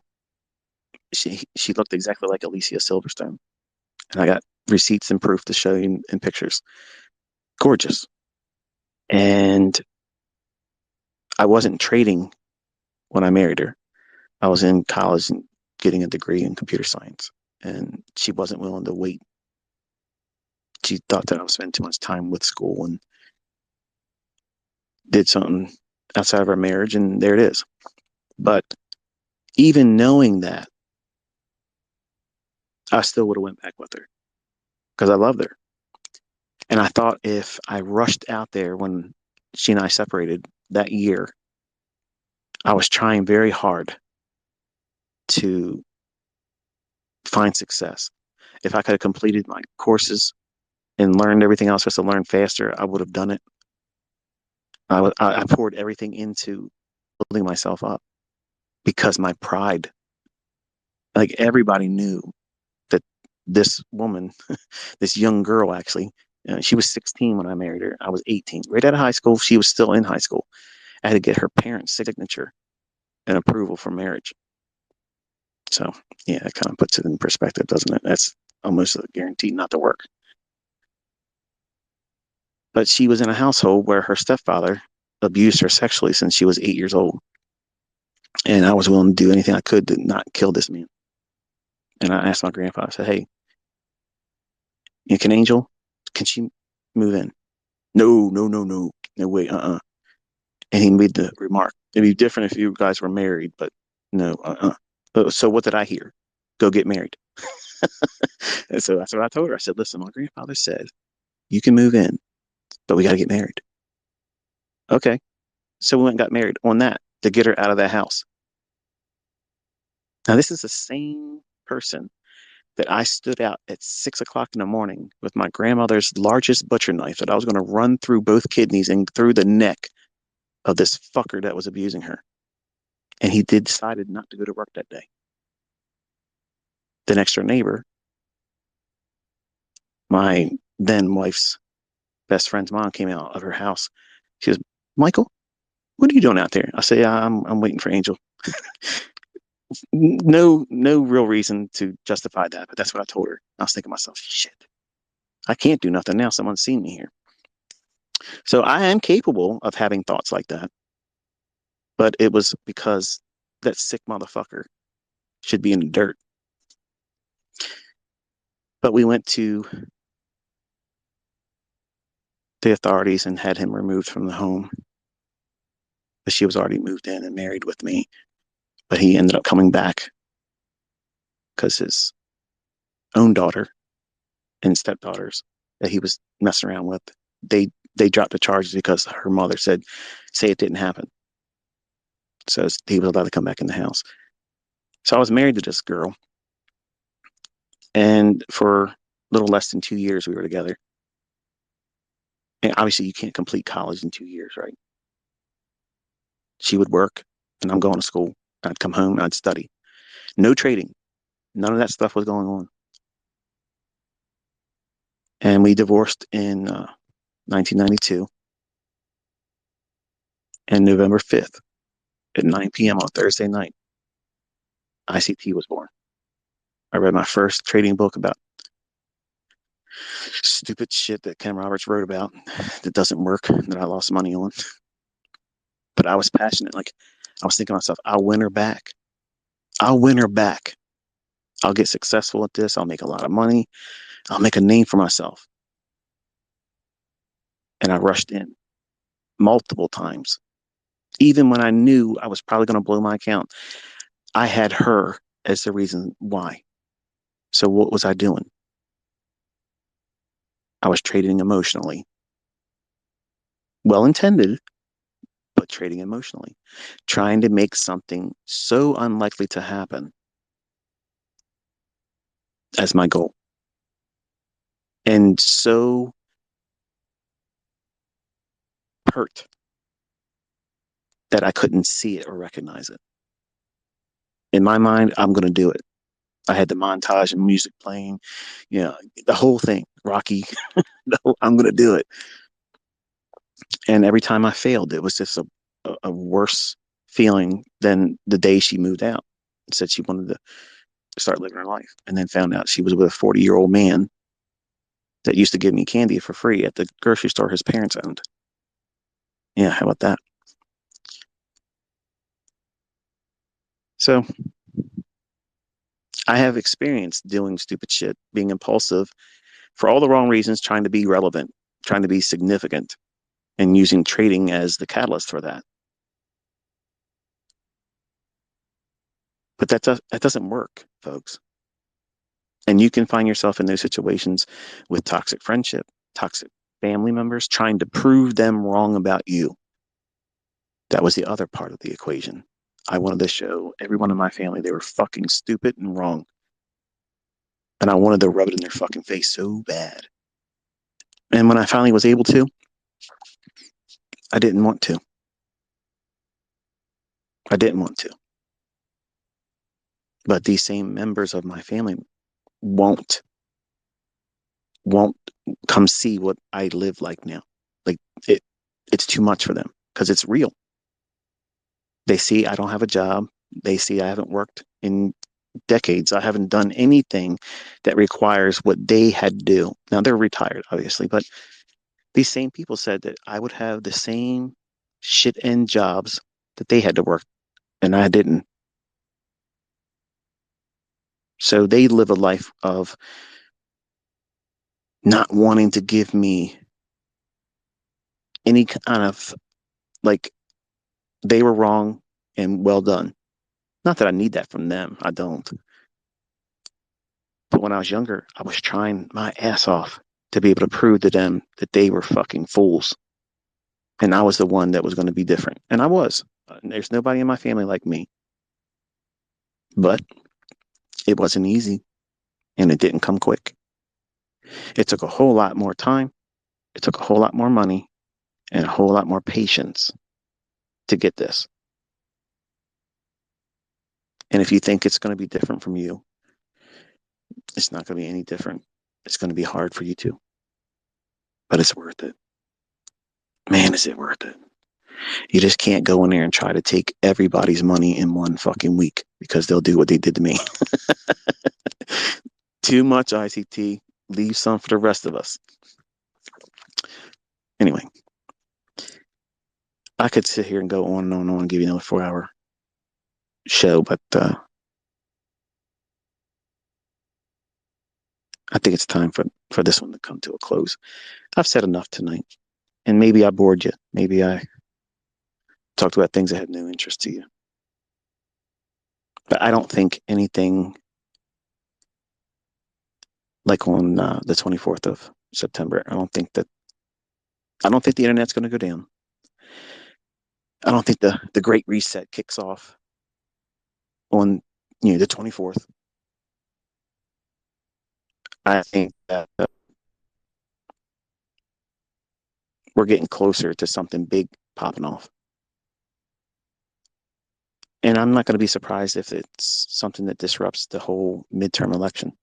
she looked exactly like Alicia Silverstone. And I got receipts and proof to show you in pictures. Gorgeous. And I wasn't trading when I married her. I was in college and getting a degree in computer science. And she wasn't willing to wait. She thought that I was spending too much time with school and did something outside of our marriage, and there it is. But even knowing that, I still would have went back with her because I loved her. And I thought if I rushed out there when she and I separated that year, I was trying very hard to find success. If I could have completed my courses and learned everything else just to learn faster, I would have done it. I poured everything into building myself up because my pride, like everybody knew that this woman, this young girl actually, she was 16 when I married her. I was 18. Right out of high school, she was still in high school. I had to get her parents' signature and approval for marriage. So, yeah, it kind of puts it in perspective, doesn't it? That's almost a guarantee not to work. But she was in a household where her stepfather abused her sexually since she was 8 years old. And I was willing to do anything I could to not kill this man. And I asked my grandfather, I said, hey, can Angel, can she move in? No, no, no, no. No way, And he made the remark, it'd be different if you guys were married, but no, So what did I hear? Go get married. And so that's what I told her. I said, listen, my grandfather said, you can move in, but we got to get married. Okay. So we went and got married on that to get her out of that house. Now, this is the same person that I stood out at 6 o'clock in the morning with my grandmother's largest butcher knife that I was going to run through both kidneys and through the neck of this fucker that was abusing her. And he decided not to go to work that day. The next door neighbor, my then wife's best friend's mom, came out of her house. She goes, Michael, what are you doing out there? I say, I'm waiting for Angel. No real reason to justify that, but that's what I told her. I was thinking to myself, shit, I can't do nothing now. Someone's seen me here. So I am capable of having thoughts like that, but it was because that sick motherfucker should be in the dirt. But we went to the authorities and had him removed from the home. But she was already moved in and married with me. But he ended up coming back because his own daughter and stepdaughters that he was messing around with, they dropped the charges because her mother said, say it didn't happen. So he was allowed to come back in the house. So I was married to this girl, and for a little less than 2 years we were together. And obviously you can't complete college in 2 years, right? She would work and I'm going to school. I'd come home and I'd study. No trading. None of that stuff was going on. And we divorced in 1992, and November 5th at 9 p.m. on Thursday night, ICT was born. I read my first trading book about stupid shit that Ken Roberts wrote about that doesn't work, that I lost money on. But I was passionate. Like, I was thinking to myself, I'll win her back. I'll win her back. I'll get successful at this. I'll make a lot of money. I'll make a name for myself. And I rushed in multiple times. Even when I knew I was probably going to blow my account, I had her as the reason why. So what was I doing? I was trading emotionally. Well intended, but trading emotionally. Trying to make something so unlikely to happen as my goal. And so hurt that I couldn't see it or recognize it. In my mind, I'm going to do it. I had the montage and music playing, you know, the whole thing, Rocky. I'm going to do it. And every time I failed, it was just a worse feeling than the day she moved out and said she wanted to start living her life, and then found out she was with a 40-year-old man that used to give me candy for free at the grocery store his parents owned. Yeah, how about that? So I have experience doing stupid shit, being impulsive for all the wrong reasons, trying to be relevant, trying to be significant, and using trading as the catalyst for that. But that doesn't work, folks. And you can find yourself in those situations with toxic friendship, toxic family members, trying to prove them wrong about you. That was the other part of the equation. I wanted to show everyone in my family they were fucking stupid and wrong. And I wanted to rub it in their fucking face so bad. And when I finally was able to, I didn't want to. I didn't want to. But these same members of my family won't won't come see what I live like now. Like it's too much for them because it's real. They see I don't have a job. They see I haven't worked in decades. I haven't done anything that requires what they had to do. Now they're retired, obviously, but these same people said that I would have the same shit end jobs that they had to work, and I didn't. So they live a life of not wanting to give me any kind of, like, they were wrong and well done. Not that I need that from them. I don't. But when I was younger, I was trying my ass off to be able to prove to them that they were fucking fools. And I was the one that was going to be different. And I was. There's nobody in my family like me. But it wasn't easy, and it didn't come quick. It took a whole lot more time. It took a whole lot more money and a whole lot more patience to get this. And if you think it's going to be different from you, it's not going to be any different. It's going to be hard for you too. But it's worth it. Man, is it worth it? You just can't go in there and try to take everybody's money in one fucking week because they'll do what they did to me. Too much ICT. Leave some for the rest of us. Anyway, I could sit here and go on and on and on and give you another 4-hour show, but I think it's time for this one to come to a close. I've said enough tonight, and maybe I bored you. Maybe I talked about things that had no interest to you. But I don't think anything like on the 24th of September. I don't think the internet's going to go down. I don't think the Great Reset kicks off on the 24th. I think that we're getting closer to something big popping off. And I'm not going to be surprised if it's something that disrupts the whole midterm election.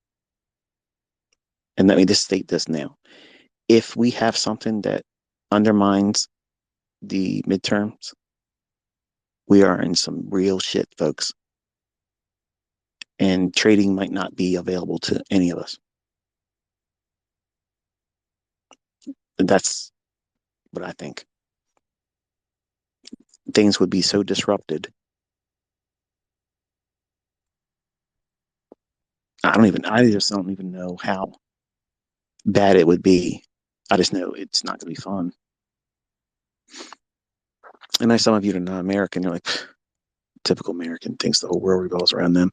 And let me just state this now. If we have something that undermines the midterms, we are in some real shit, folks. And trading might not be available to any of us. That's what I think. Things would be so disrupted. I just don't even know how bad it would be. I just know it's not going to be fun. And I know some of you are not American. You're like, typical American thinks the whole world revolves around them.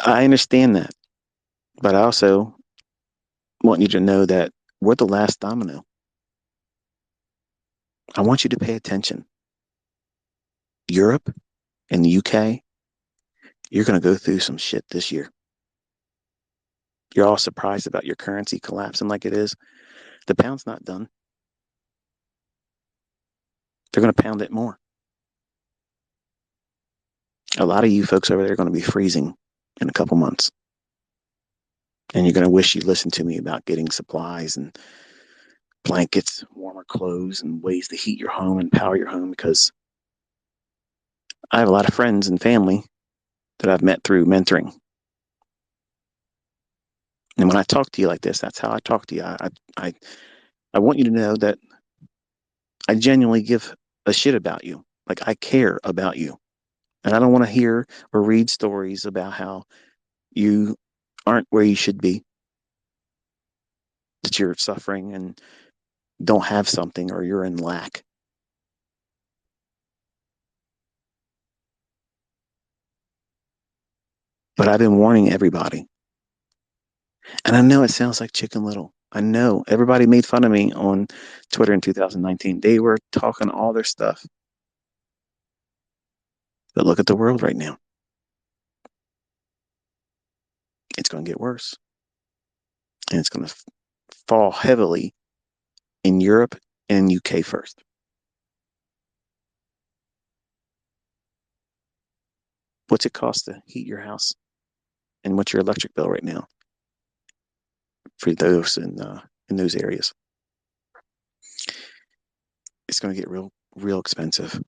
I understand that. But I also want you to know that we're the last domino. I want you to pay attention. Europe and the UK, you're going to go through some shit this year. You're all surprised about your currency collapsing like it is. The pound's not done. They're going to pound it more. A lot of you folks over there are going to be freezing in a couple months. And you're going to wish you listened to me about getting supplies and blankets, warmer clothes, and ways to heat your home and power your home, because I have a lot of friends and family that I've met through mentoring. And when I talk to you like this, that's how I talk to you. I want you to know that I genuinely give a shit about you. Like, I care about you. And I don't want to hear or read stories about how you aren't where you should be, that you're suffering and don't have something, or you're in lack. But I've been warning everybody. And I know it sounds like Chicken Little. I know everybody made fun of me on Twitter in 2019. They were talking all their stuff. But look at the world right now. It's going to get worse. And it's going to fall heavily in Europe and UK first. What's it cost to heat your house? And what's your electric bill right now for those in those areas? It's going to get real expensive.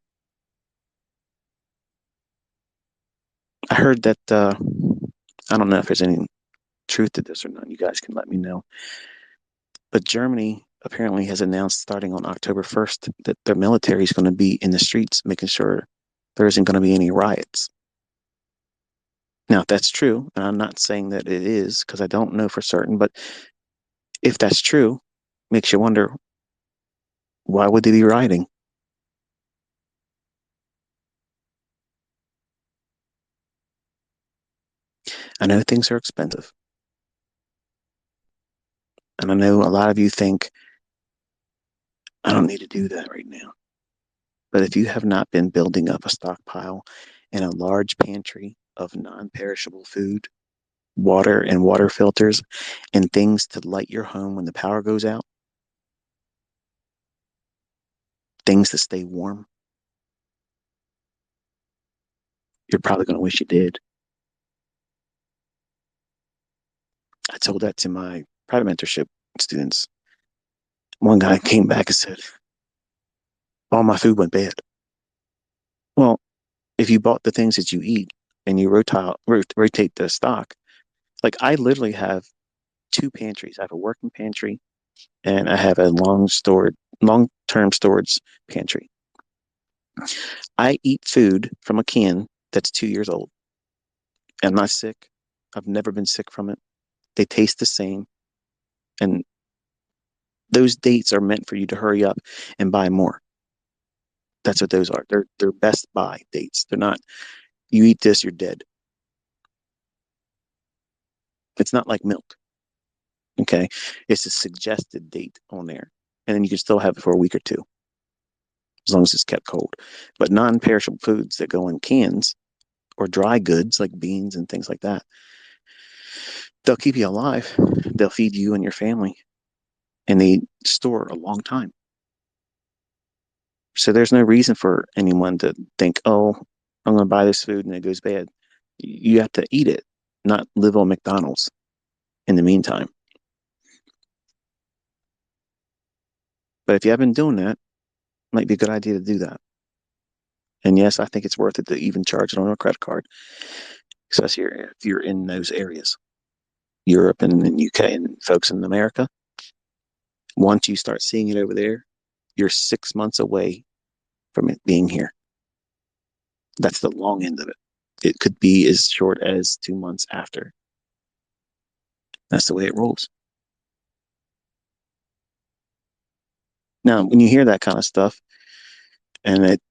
I heard that I don't know if there's any truth to this or not. You guys can let me know. But Germany apparently has announced, starting on October 1st, that their military is going to be in the streets making sure there isn't going to be any riots. Now, if that's true, and I'm not saying that it is because I don't know for certain, but if that's true, makes you wonder, why would they be rioting? I know things are expensive. And I know a lot of you think, I don't need to do that right now. But if you have not been building up a stockpile and a large pantry of non-perishable food, water and water filters, and things to light your home when the power goes out, things to stay warm, you're probably going to wish you did. I told that to my private mentorship students. One guy came back and said, all my food went bad. Well, if you bought the things that you eat and you rotate the stock, like, I literally have two pantries. I have a working pantry and I have a long-term storage pantry. I eat food from a can that's 2 years old. I'm not sick. I've never been sick from it. They taste the same. And those dates are meant for you to hurry up and buy more. That's what those are. They're best buy dates. They're not, you eat this, you're dead. It's not like milk. Okay. It's a suggested date on there. And then you can still have it for a week or two, as long as it's kept cold. But non-perishable foods that go in cans or dry goods like beans and things like that, they'll keep you alive. They'll feed you and your family, and they store a long time. So there's no reason for anyone to think, oh, I'm going to buy this food and it goes bad. You have to eat it, not live on McDonald's in the meantime. But if you have been doing that, it might be a good idea to do that. And yes, I think it's worth it to even charge it on a credit card, especially if you're in those areas, Europe and the UK and folks in America. Once you start seeing it over there, you're 6 months away from it being here. That's the long end of it. It could be as short as 2 months after. That's the way it rolls. Now, when you hear that kind of stuff, and it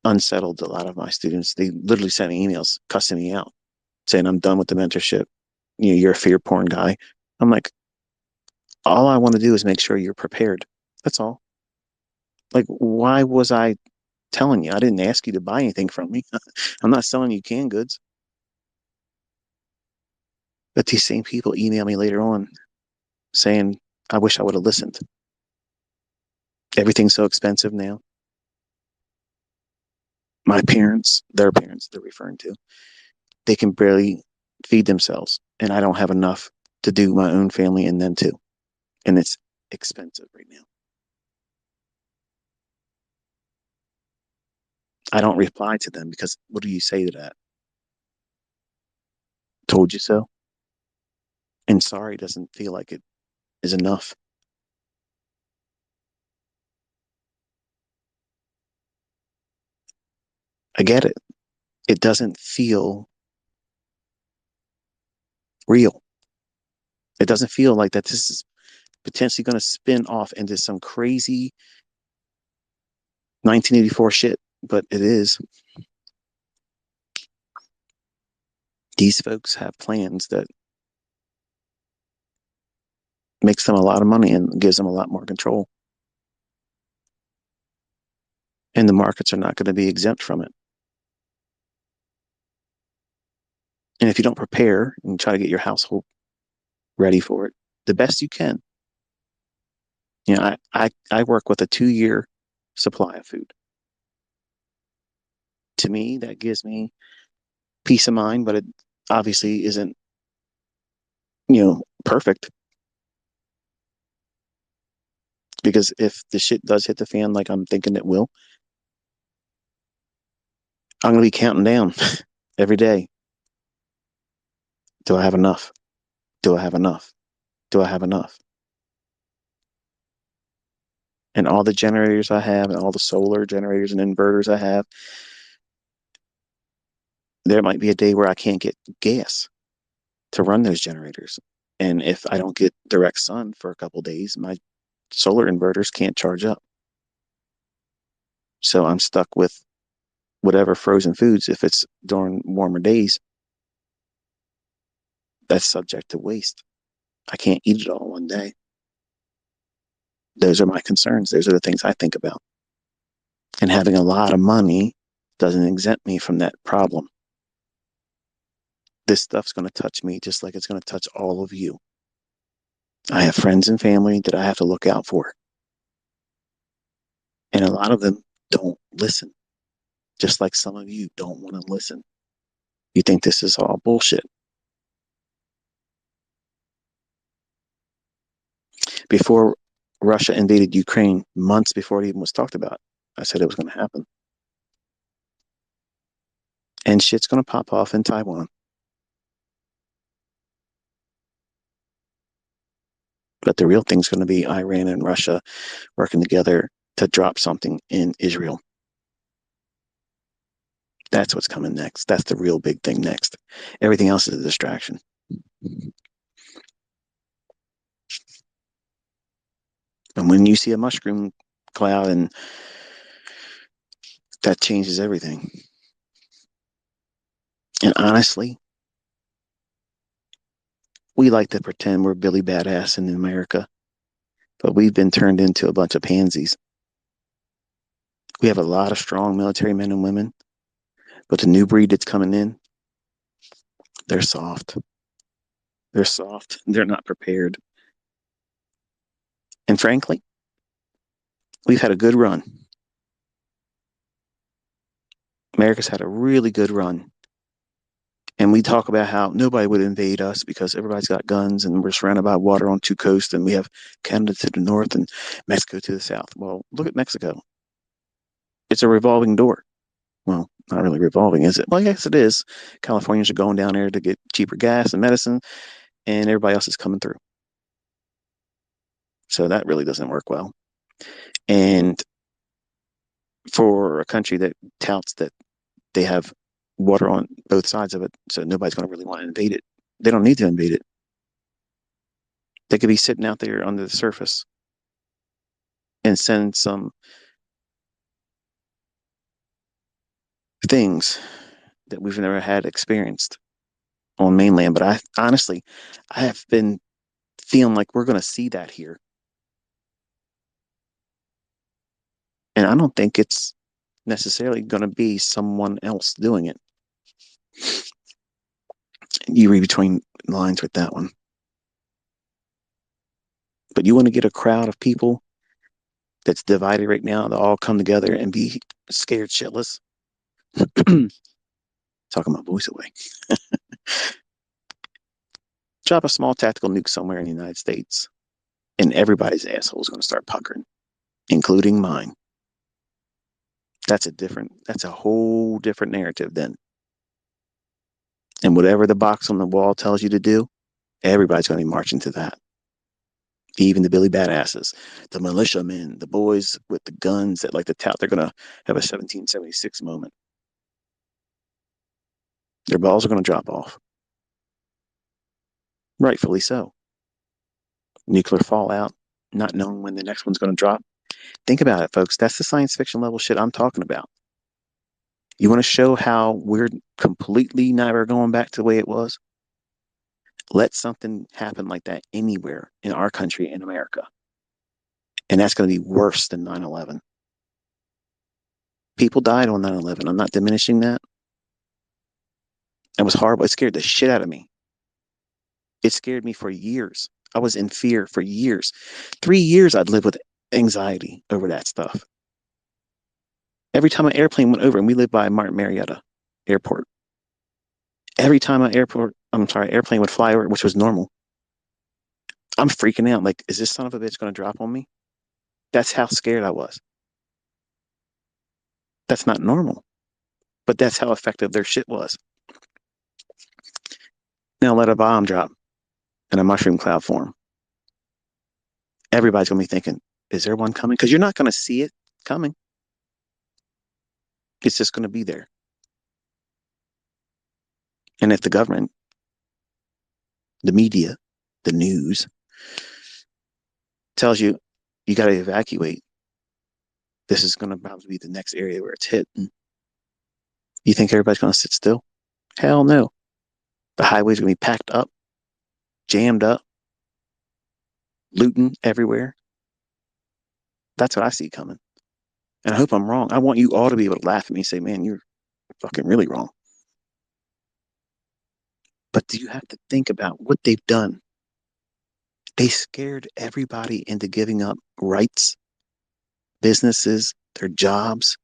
unsettled a lot of my students, they literally sent me emails cussing me out, saying I'm done with the mentorship. You're a fear porn guy. I'm like, all I want to do is make sure you're prepared. That's all. Like, why was I telling you? I didn't ask you to buy anything from me. I'm not selling you canned goods. But these same people email me later on saying, I wish I would have listened. Everything's so expensive now. My parents, their parents, they're referring to, they can barely feed themselves. And I don't have enough to do my own family and them too. And it's expensive right now. I don't reply to them because what do you say to that? Told you so. And sorry doesn't feel like it is enough. I get it. It doesn't feel real. It doesn't feel like that this is potentially going to spin off into some crazy 1984 shit, but it is. These folks have plans that makes them a lot of money and gives them a lot more control. And the markets are not going to be exempt from it. And if you don't prepare and try to get your household ready for it the best you can, I work with a 2-year supply of food. To me, that gives me peace of mind, but it obviously isn't, perfect. Because if the shit does hit the fan like I'm thinking it will, I'm going to be counting down every day. Do I have enough? Do I have enough? Do I have enough? And all the generators I have and all the solar generators and inverters I have, there might be a day where I can't get gas to run those generators. And if I don't get direct sun for a couple days, my solar inverters can't charge up. So I'm stuck with whatever frozen foods. If it's during warmer days, that's subject to waste. I can't eat it all one day. Those are my concerns. Those are the things I think about. And having a lot of money doesn't exempt me from that problem. This stuff's going to touch me just like it's going to touch all of you. I have friends and family that I have to look out for. And a lot of them don't listen, just like some of you don't want to listen. You think this is all bullshit. Before Russia invaded Ukraine, months before it even was talked about, I said it was going to happen. And shit's going to pop off in Taiwan. But the real thing's going to be Iran and Russia working together to drop something in Israel. That's what's coming next. That's the real big thing next. Everything else is a distraction. And when you see a mushroom cloud, and that changes everything. And honestly, We like to pretend we're Billy Badass in America, but we've been turned into a bunch of pansies. We have a lot of strong military men and women, but the new breed that's coming in, they're soft. They're soft. They're not prepared. And frankly, we've had a good run. America's had a really good run. And we talk about how nobody would invade us because everybody's got guns and we're surrounded by water on two coasts and we have Canada to the north and Mexico to the south. Well, look at Mexico. It's a revolving door. Well, not really revolving, is it? Well, yes, it is. Californians are going down there to get cheaper gas and medicine, and everybody else is coming through. So that really doesn't work well. And for a country that touts that they have water on both sides of it, so nobody's going to really want to invade it. They don't need to invade it. They could be sitting out there under the surface and send some things that we've never had experienced on mainland. But I honestly, I have been feeling like we're going to see that here. And I don't think it's necessarily going to be someone else doing it. You read between lines with that one. But you want to get a crowd of people that's divided right now to all come together and be scared shitless. Talking my voice away. Drop a small tactical nuke somewhere in the United States, and everybody's asshole is going to start puckering, including mine. That's a whole different narrative then. And whatever the box on the wall tells you to do, everybody's going to be marching to that. Even the Billy Badasses, the militiamen, the boys with the guns that like to tout, they're going to have a 1776 moment. Their balls are going to drop off. Rightfully so. Nuclear fallout, not knowing when the next one's going to drop. Think about it, folks. That's the science fiction level shit I'm talking about. You want to show how we're completely never going back to the way it was? Let something happen like that anywhere in our country, in America. And that's going to be worse than 9/11. People died on 9/11. I'm not diminishing that. It was horrible. It scared the shit out of me. It scared me for years. I was in fear for years. 3 years I'd lived with anxiety over that stuff. Every time an airplane went over, and we lived by Martin Marietta Airport. Every time an airplane would fly over, which was normal, I'm freaking out. Like, is this son of a bitch going to drop on me? That's how scared I was. That's not normal, but that's how effective their shit was. Now let a bomb drop in a mushroom cloud form. Everybody's going to be thinking, is there one coming? Because you're not going to see it coming. It's just going to be there. And if the government, the media, the news tells you you got to evacuate, this is going to probably be the next area where it's hit. And you think everybody's going to sit still? Hell no. The highways are going to be packed up, jammed up, looting everywhere. That's what I see coming. And I hope I'm wrong. I want you all to be able to laugh at me and say, man, you're fucking really wrong. But do you have to think about what they've done? They scared everybody into giving up rights, businesses, their jobs,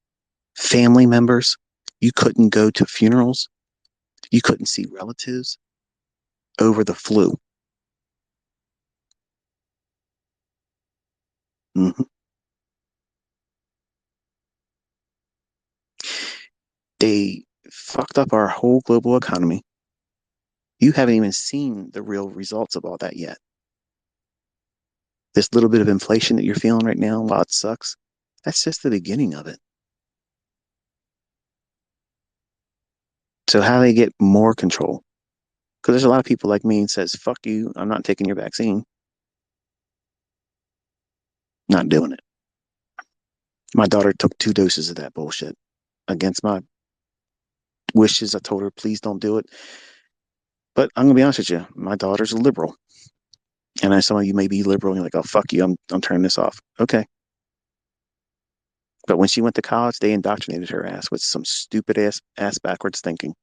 family members. You couldn't go to funerals. You couldn't see relatives over the flu. Mm-hmm. They fucked up our whole global economy. You haven't even seen the real results of all that yet. This little bit of inflation that you're feeling right now, while it sucks, that's just the beginning of it. So how do they get more control? Because there's a lot of people like me and says, fuck you, I'm not taking your vaccine. Not doing it. My daughter took 2 doses of that bullshit against my wishes. I told her, please don't do it. But I'm gonna be honest with you, my daughter's a liberal. And I know some of you may be liberal and you're like, oh fuck you, I'm turning this off. Okay. But when she went to college, they indoctrinated her ass with some stupid ass backwards thinking.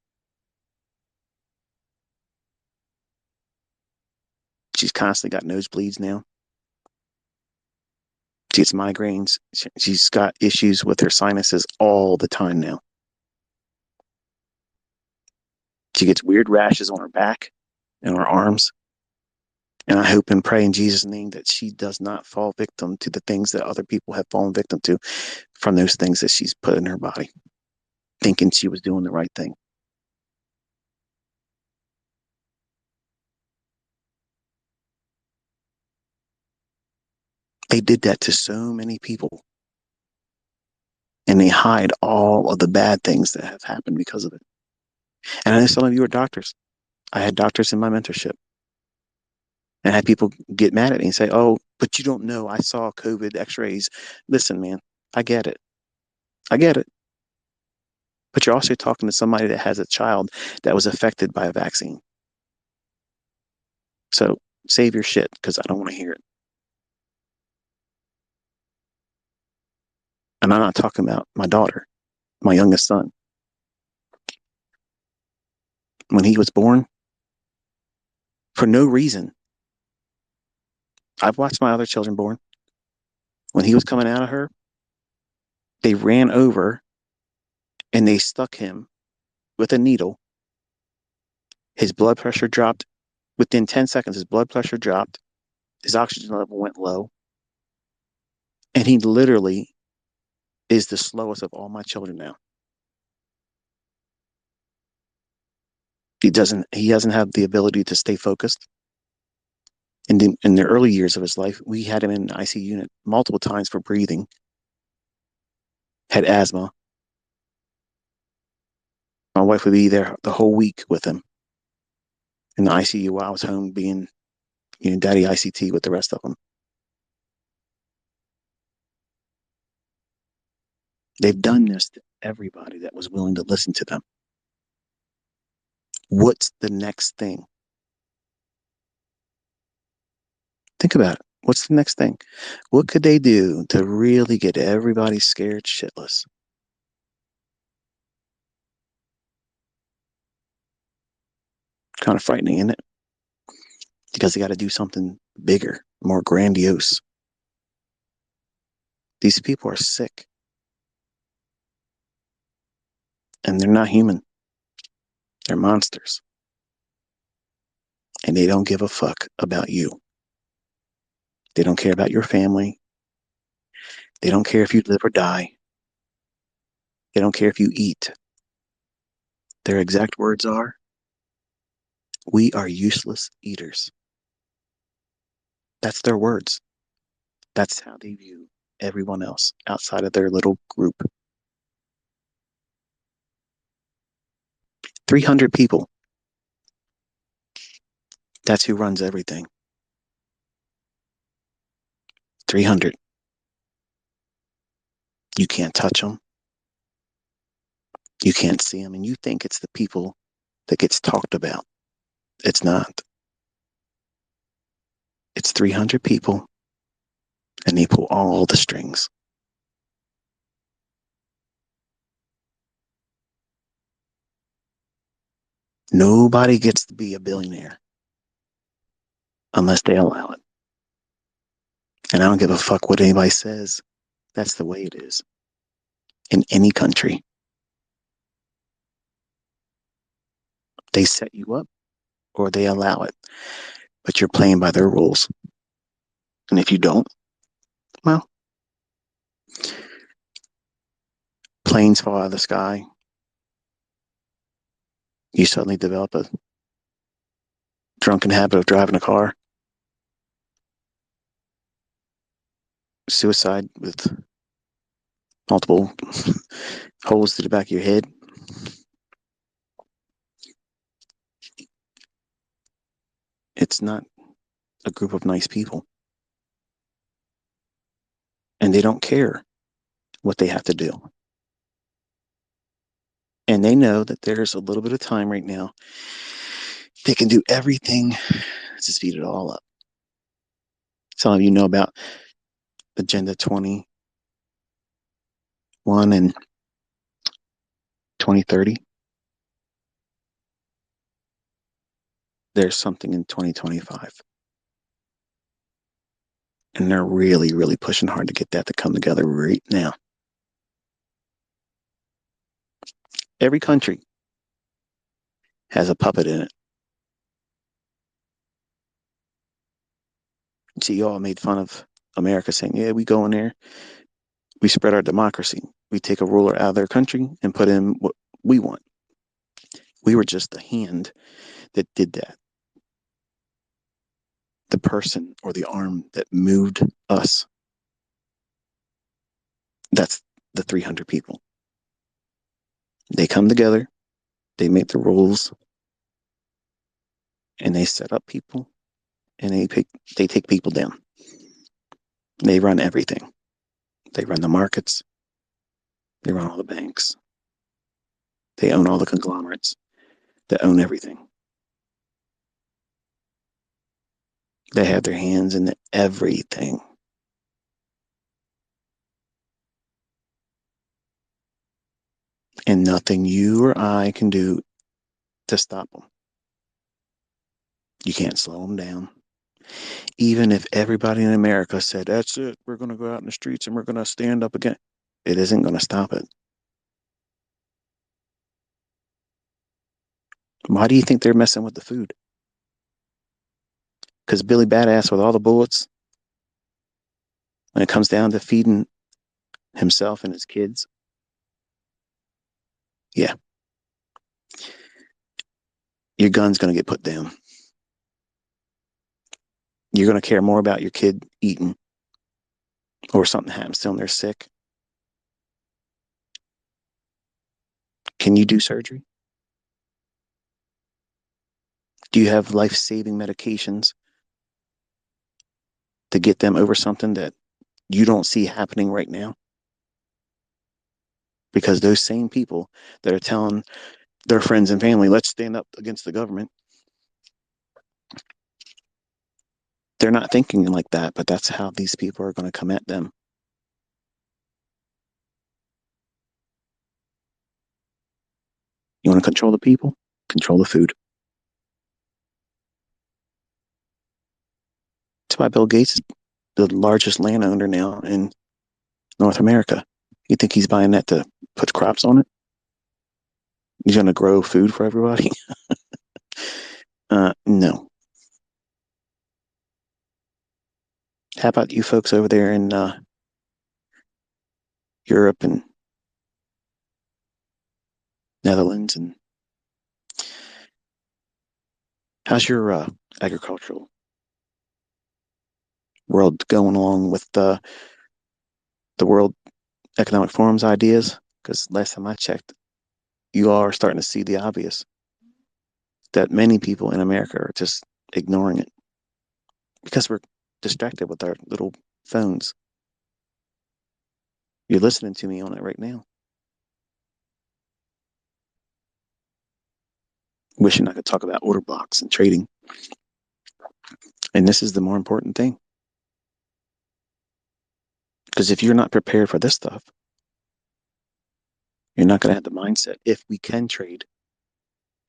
She's constantly got nosebleeds now. She gets migraines. She's got issues with her sinuses all the time now. She gets weird rashes on her back and her arms. And I hope and pray in Jesus' name that she does not fall victim to the things that other people have fallen victim to from those things that she's put in her body, thinking she was doing the right thing. They did that to so many people. And they hide all of the bad things that have happened because of it. And I know some of you are doctors. I had doctors in my mentorship. And I had people get mad at me and say, oh, but you don't know. I saw COVID x-rays. Listen, man, I get it. I get it. But you're also talking to somebody that has a child that was affected by a vaccine. So save your shit because I don't want to hear it. And I'm not talking about my daughter, my youngest son. When he was born, for no reason, I've watched my other children born. When he was coming out of her, they ran over and they stuck him with a needle. His blood pressure dropped. Within 10 seconds, his blood pressure dropped. His oxygen level went low. And he literally is the slowest of all my children now. He doesn't have the ability to stay focused. In the early years of his life, we had him in an ICU unit multiple times for breathing, had asthma. My wife would be there the whole week with him in the ICU while I was home being, daddy ICT with the rest of them. They've done this to everybody that was willing to listen to them. What's the next thing? Think about it. What's the next thing? What could they do to really get everybody scared shitless? Kind of frightening, isn't it? Because they got to do something bigger, more grandiose. These people are sick. And they're not human. They're monsters. And they don't give a fuck about you. They don't care about your family. They don't care if you live or die. They don't care if you eat. Their exact words are, we are useless eaters. That's their words. That's how they view everyone else outside of their little group. 300 people. That's who runs everything. 300. You can't touch them. You can't see them. And you think it's the people that gets talked about. It's not. It's 300 people, and they pull all the strings. Nobody gets to be a billionaire unless they allow it. And I don't give a fuck what anybody says. That's the way it is in any country. They set you up or they allow it, but you're playing by their rules. And if you don't, well, planes fall out of the sky. You suddenly develop a drunken habit of driving a car. Suicide with multiple holes to the back of your head. It's not a group of nice people. And they don't care what they have to do. And they know that there's a little bit of time right now They can do everything to speed it all up. Some of you know about Agenda 21 and 2030. There's something in 2025. And they're really, really pushing hard to get that to come together right now. Every country has a puppet in it. See, y'all made fun of America saying, yeah, we go in there, we spread our democracy. We take a ruler out of their country and put in what we want. We were just the hand that did that. The person or the arm that moved us. That's the 300 people. They come together, they make the rules, and they set up people, and they take people down. They run everything. They run the markets. They run all the banks. They own all the conglomerates that own everything. They have their hands in everything. And nothing you or I can do to stop them. You can't slow them down. Even if everybody in America said, that's it, we're going to go out in the streets and we're going to stand up again, it isn't going to stop it. Why do you think they're messing with the food? Because Billy Badass with all the bullets, when it comes down to feeding himself and his kids, yeah, your gun's going to get put down. You're going to care more about your kid eating or something happens to them, they're sick. Can you do surgery? Do you have life-saving medications to get them over something that you don't see happening right now? Because those same people that are telling their friends and family, let's stand up against the government, they're not thinking like that, but that's how these people are going to come at them. You want to control the people? Control the food. That's why Bill Gates is the largest landowner now in North America. You think he's buying that to put crops on it? He's going to grow food for everybody? No. How about you folks over there in Europe and Netherlands? And how's your agricultural world going along with the World Economic Forum's ideas? Because last time I checked, you all are starting to see the obvious, that many people in America are just ignoring it because we're distracted with our little phones. You're listening to me on it right now. Wishing I could talk about order blocks and trading. And this is the more important thing. Because if you're not prepared for this stuff, you're not going to have the mindset. If we can trade,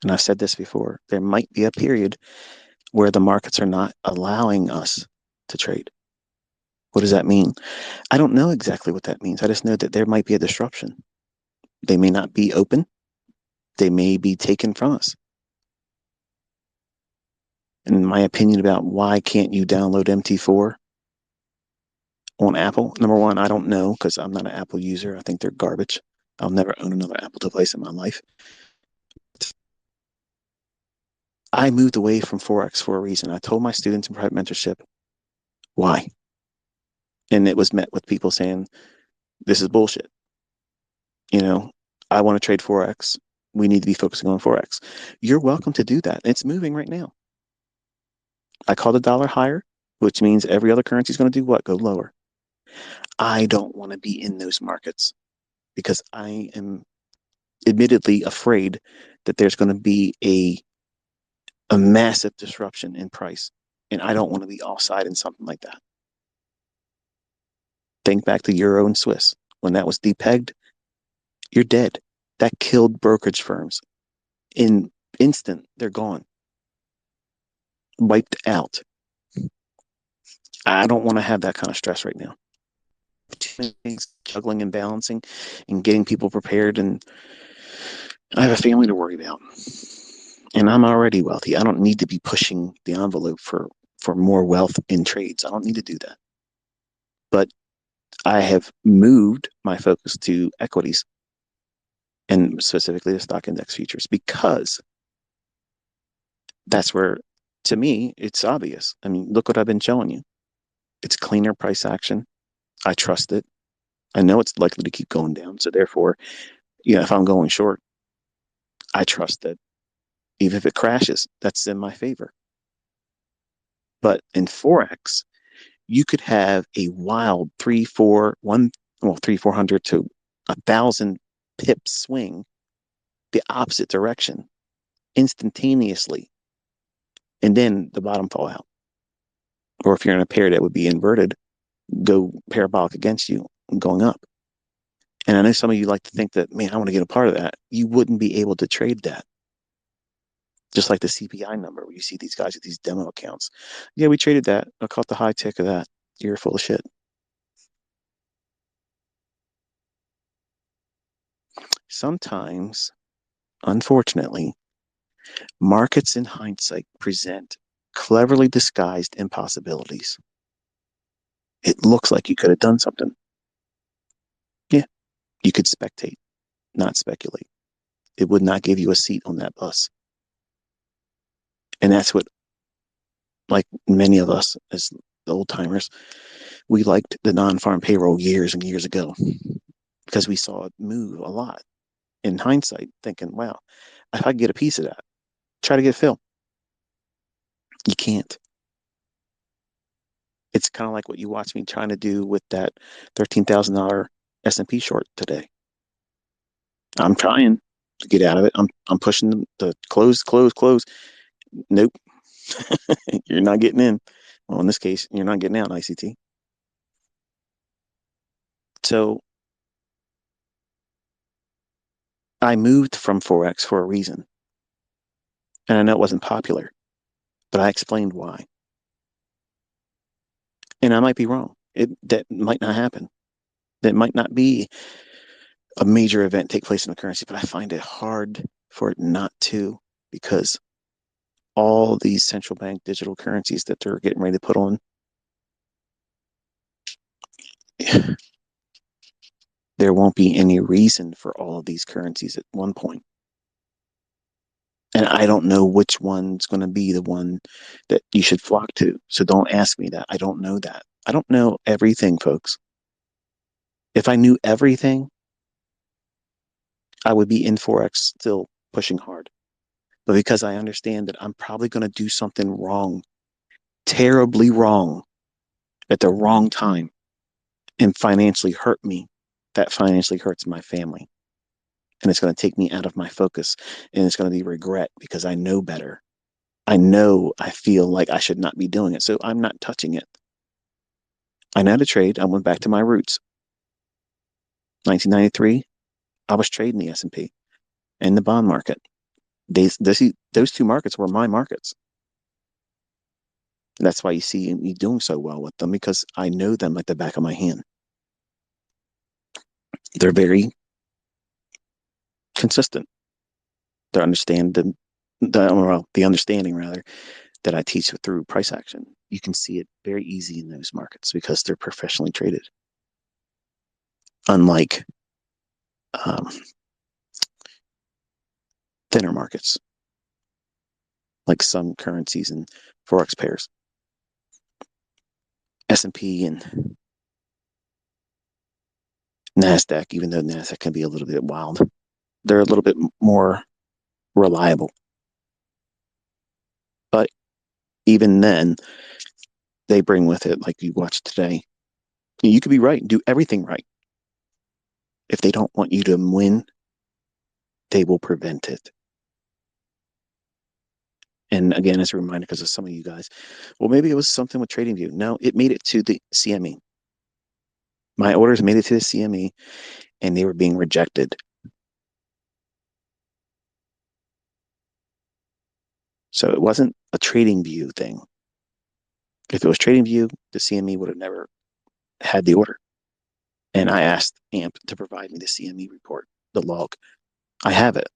and I've said this before, there might be a period where the markets are not allowing us to trade. What does that mean? I don't know exactly what that means. I just know that there might be a disruption. They may not be open. They may be taken from us. And my opinion about why can't you download MT4 on Apple, number one, I don't know because I'm not an Apple user. I think they're garbage. I'll never own another Apple device in my life. I moved away from Forex for a reason. I told my students in private mentorship why. And it was met with people saying, this is bullshit. You know, I want to trade Forex. We need to be focusing on Forex. You're welcome to do that. It's moving right now. I call the dollar higher, which means every other currency is going to do what? Go lower. I don't want to be in those markets because I am admittedly afraid that there's going to be a a massive disruption in price. And I don't want to be offside in something like that. Think back to Euro and Swiss. When that was depegged, you're dead. That killed brokerage firms. In instant, they're gone. Wiped out. I don't want to have that kind of stress right now. Too many things juggling and balancing and getting people prepared, and I have a family to worry about. And I'm already wealthy. I don't need to be pushing the envelope for more wealth in trades. I don't need to do that. But I have moved my focus to equities and specifically the stock index futures because that's where, to me, it's obvious. I mean, look what I've been showing you. It's cleaner price action. I trust it. I know it's likely to keep going down. So therefore, if I'm going short, I trust that even if it crashes, that's in my favor. But in Forex, you could have a wild 400 to 1,000 pip swing the opposite direction instantaneously, and then the bottom fall out. Or if you're in a pair that would be inverted, go parabolic against you going up. And I know some of you like to think that, man, I want to get a part of that. You wouldn't be able to trade that. Just like the CPI number, where you see these guys with these demo accounts. Yeah, we traded that. I caught the high tick of that. You're full of shit. Sometimes, unfortunately, markets in hindsight present cleverly disguised impossibilities. It looks like you could have done something. Yeah, you could spectate, not speculate. It would not give you a seat on that bus. And that's what, like many of us as the old timers, we liked the non-farm payroll years and years ago because we saw it move a lot. In hindsight, thinking, wow, if I could get a piece of that, try to get Phil. You can't. It's kind of like what you watch me trying to do with that $13,000 S&P short today. I'm trying to get out of it. I'm pushing the close. Nope. You're not getting in. Well, in this case, you're not getting out, ICT. So I moved from Forex for a reason. And I know it wasn't popular, but I explained why. And I might be wrong. That might not happen. That might not be a major event take place in the currency, but I find it hard for it not to, because all these central bank digital currencies that they're getting ready to put on, there won't be any reason for all of these currencies at one point. And I don't know which one's going to be the one that you should flock to. So don't ask me that. I don't know that. I don't know everything, folks. If I knew everything, I would be in Forex still pushing hard. But because I understand that I'm probably going to do something wrong, terribly wrong, at the wrong time, and financially hurt me, that financially hurts my family. And it's going to take me out of my focus. And it's going to be regret because I know better. I feel like I should not be doing it. So I'm not touching it. I know how to trade. I went back to my roots. 1993, I was trading the S&P and the bond market. Those two markets were my markets. That's why you see me doing so well with them, because I know them like the back of my hand. They're very consistent. They understand the understanding rather that I teach through price action. You can see it very easy in those markets because they're professionally traded. Unlike thinner markets, like some currencies and forex pairs, S&P and NASDAQ. Even though NASDAQ can be a little bit wild, they're a little bit more reliable. But even then, they bring with it, like you watched today, you could be right, do everything right. If they don't want you to win, they will prevent it. And again, as a reminder, because of some of you guys, well, maybe it was something with TradingView. No, it made it to the CME. My orders made it to the CME, and they were being rejected. So it wasn't a TradingView thing. If it was TradingView, the CME would have never had the order. And I asked AMP to provide me the CME report, the log. I have it.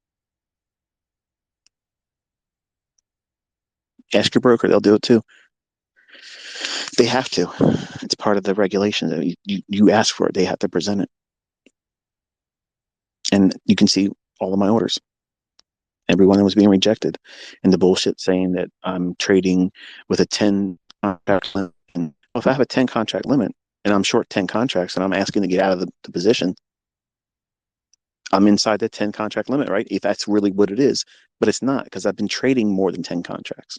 Ask your broker, they'll do it too. They have to. It's part of the regulation. You ask for it, they have to present it. And you can see all of my orders. Everyone that was being rejected. And the bullshit saying that I'm trading with a 10 contract limit. And if I have a 10 contract limit and I'm short 10 contracts and I'm asking to get out of the position, I'm inside the 10 contract limit, right? If that's really what it is. But it's not, because I've been trading more than 10 contracts.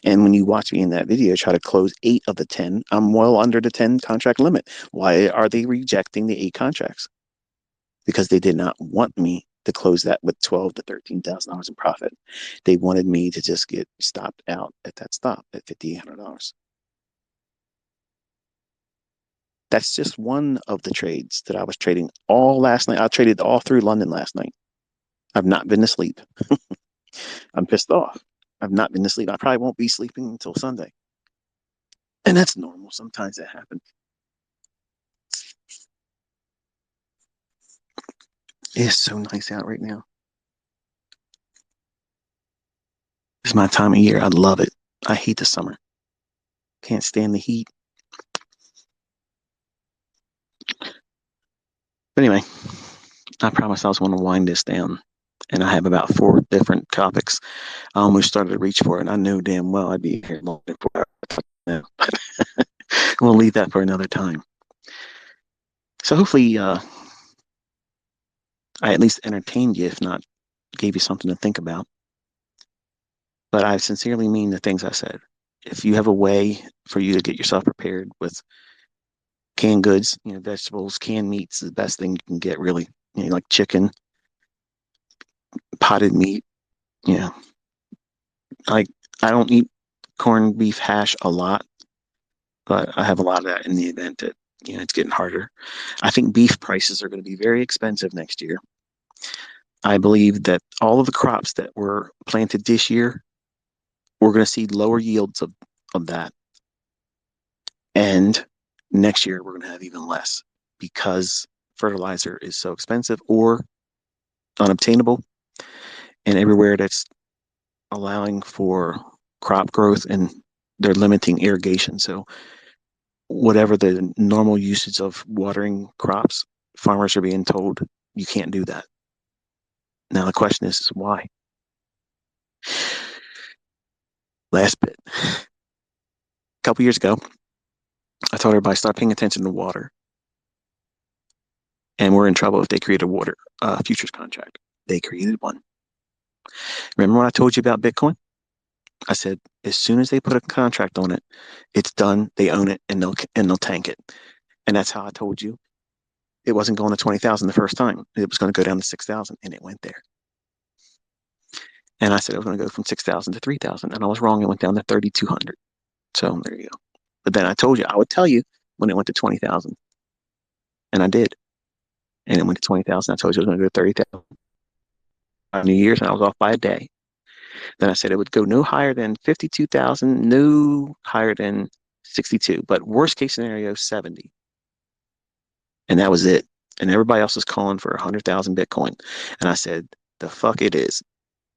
And when you watch me in that video try to close 8 of the 10, I'm well under the 10 contract limit. Why are they rejecting the 8 contracts? Because they did not want me to close that with $12,000 to $13,000 in profit. They wanted me to just get stopped out at that stop at $5,800. That's just one of the trades that I was trading all last night. I traded all through London last night. I've not been to sleep. I'm pissed off. I've not been to sleep. I probably won't be sleeping until Sunday. And that's normal. Sometimes that happens. It's so nice out right now. It's my time of year. I love it. I hate the summer. Can't stand the heat. But anyway, I promised I was going to wind this down. And I have about 4 different topics. I almost started to reach for it. And I knew damn well I'd be here long before I we'll leave that for another time. So hopefully I at least entertained you, if not gave you something to think about. But I sincerely mean the things I said. If you have a way for you to get yourself prepared with canned goods, vegetables, canned meats is the best thing you can get, really. Like chicken, potted meat. Yeah. Like, I don't eat corned beef hash a lot, but I have a lot of that in the event that, it's getting harder. I think beef prices are going to be very expensive next year. I believe that all of the crops that were planted this year, we're going to see lower yields of that. And next year, we're going to have even less because fertilizer is so expensive or unobtainable. And everywhere that's allowing for crop growth, and they're limiting irrigation. So whatever the normal usage of watering crops, farmers are being told you can't do that. Now the question is why? Last bit. A couple years ago, I told everybody start paying attention to water. And we're in trouble if they create a water futures contract. They created one. Remember when I told you about Bitcoin? I said, as soon as they put a contract on it, it's done. They own it, and they'll tank it. And that's how I told you it wasn't going to 20,000 the first time. It was going to go down to 6,000, and it went there. And I said it was going to go from 6,000 to 3,000, and I was wrong. It went down to 3,200. So there you go. But then I told you I would tell you when it went to 20,000, and I did. And it went to 20,000. I told you it was going to go to 30,000 on New Year's, and I was off by a day. Then I said it would go no higher than 52,000, no higher than 62, but worst case scenario, 70. And that was it. And everybody else was calling for 100,000 Bitcoin. And I said, the fuck it is.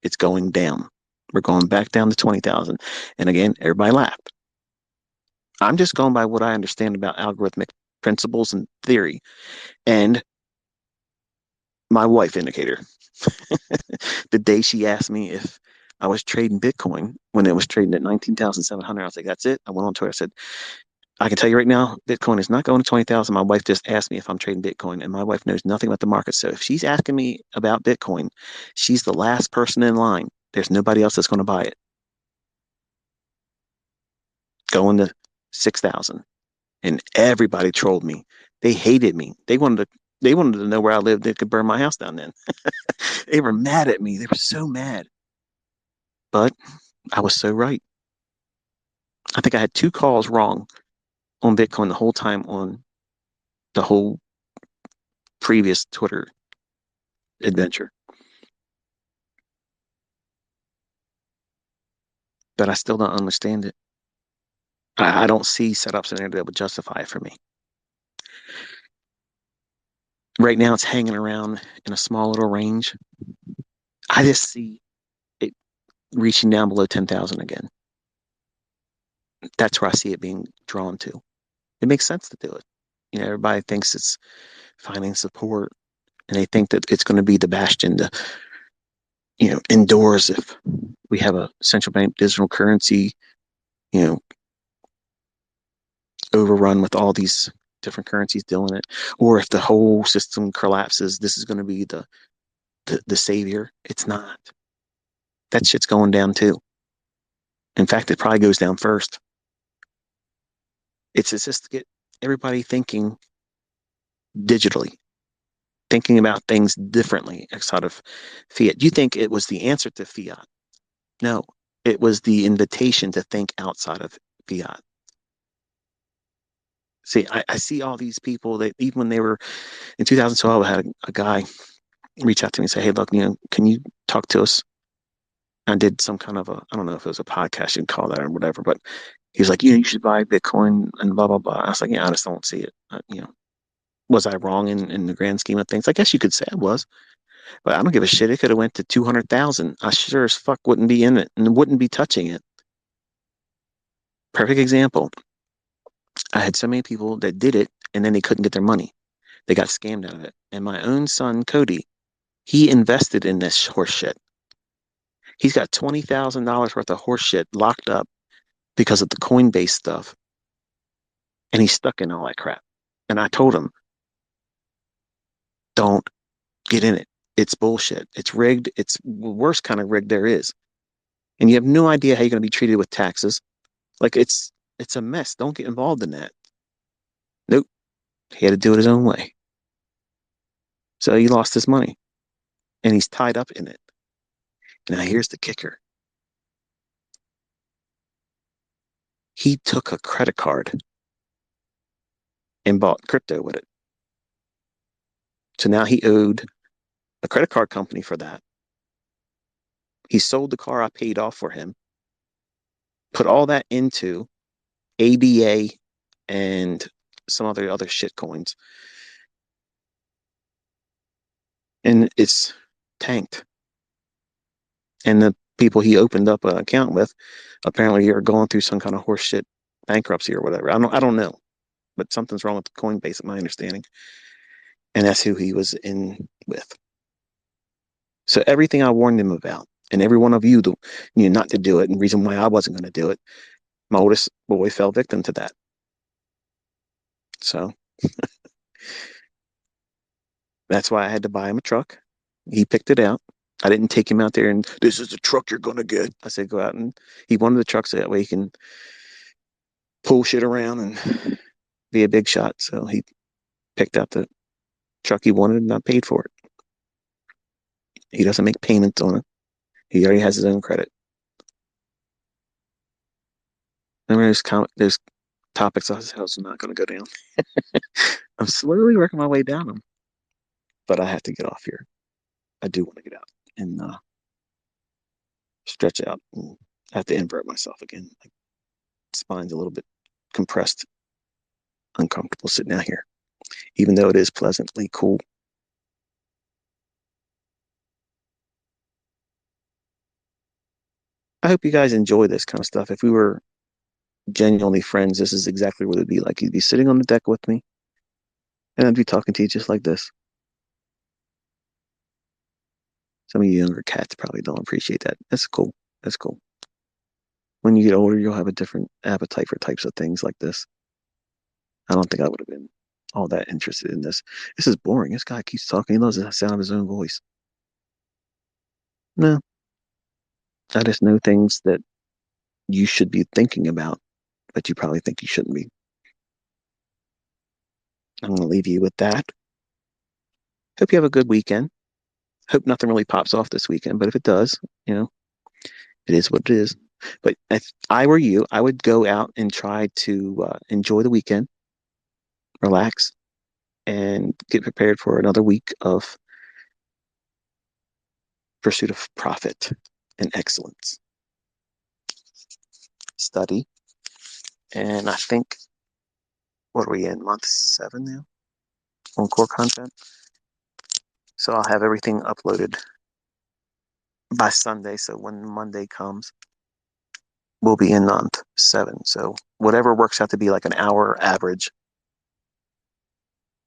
It's going down. We're going back down to 20,000. And again, everybody laughed. I'm just going by what I understand about algorithmic principles and theory. And my wife indicator. The day she asked me if I was trading Bitcoin when it was trading at 19,700, I was like, that's it. I went on to her. I said, I can tell you right now, Bitcoin is not going to 20,000. My wife just asked me if I'm trading Bitcoin, and my wife knows nothing about the market. So if she's asking me about Bitcoin, she's the last person in line. There's nobody else that's going to buy it. Going to 6,000. And everybody trolled me. They hated me. They wanted to know where I lived. They could burn my house down then. They were mad at me. They were so mad. But I was so right. I think I had 2 calls wrong on Bitcoin the whole time on the whole previous Twitter adventure. But I still don't understand it. I don't see setups in there that would justify it for me. Right now, it's hanging around in a small little range. I just see it reaching down below 10,000 again. That's where I see it being drawn to. It makes sense to do it. Everybody thinks it's finding support, and they think that it's going to be the bastion to, endorse if we have a central bank digital currency, you know, overrun with all these different currencies doing it, or if the whole system collapses, this is going to be the savior. It's not. That shit's going down too. In fact, it probably goes down first. It's just to get everybody thinking digitally, thinking about things differently outside of fiat. You think it was the answer to fiat? No, it was the invitation to think outside of fiat. See, I see all these people that even when they were in 2012, I had a guy reach out to me and say, "Hey, look, can you talk to us?" I did some kind of I don't know if it was a podcast you can call that or whatever, but he was like, you should buy Bitcoin and blah, blah, blah. I was like, yeah, I just don't see it. Was I wrong in the grand scheme of things? I guess you could say I was, but I don't give a shit. It could have went to 200,000. I sure as fuck wouldn't be in it and wouldn't be touching it. Perfect example. I had so many people that did it and then they couldn't get their money. They got scammed out of it. And my own son, Cody, he invested in this horse shit. He's got $20,000 worth of horse shit locked up because of the Coinbase stuff. And he's stuck in all that crap. And I told him, don't get in it. It's bullshit. It's rigged. It's the worst kind of rigged there is. And you have no idea how you're going to be treated with taxes. Like it's a mess. Don't get involved in that. Nope. He had to do it his own way. So he lost his money and he's tied up in it. Now here's the kicker. He took a credit card and bought crypto with it. So now he owed a credit card company for that. He sold the car I paid off for him, put all that into ADA and some other shit coins. And it's tanked. And the people he opened up an account with apparently are going through some kind of horseshit bankruptcy or whatever. I don't know, but something's wrong with Coinbase, at my understanding, and that's who he was in with. So everything I warned him about, and every one of you knew not to do it, and the reason why I wasn't going to do it, my oldest boy fell victim to that. So that's why I had to buy him a truck. He picked it out. I didn't take him out there and this is the truck you're going to get. I said, go out, and he wanted the truck so that way he can pull shit around and be a big shot. So he picked out the truck he wanted and I paid for it. He doesn't make payments on it. He already has his own credit. Remember, there's topics I was not going to go down. I'm slowly working my way down them, but I have to get off here. I do want to get out and stretch out. And I have to invert myself again. My spine's a little bit compressed, uncomfortable sitting out here, even though it is pleasantly cool. I hope you guys enjoy this kind of stuff. If we were genuinely friends, this is exactly what it'd be like. You'd be sitting on the deck with me, and I'd be talking to you just like this. Some of you younger cats probably don't appreciate that. That's cool. That's cool. When you get older, you'll have a different appetite for types of things like this. I don't think I would have been all that interested in this. This is boring. This guy keeps talking. He loves the sound of his own voice. No, I just know things that you should be thinking about, but you probably think you shouldn't be. I'm going to leave you with that. Hope you have a good weekend. Hope nothing really pops off this weekend, but if it does, it is what it is. But if I were you, I would go out and try to enjoy the weekend, relax, and get prepared for another week of pursuit of profit and excellence. Study. And I think, what are we in? Month 7 now on core content. So I'll have everything uploaded by Sunday. So when Monday comes, we'll be in month 7. So whatever works out to be like an hour average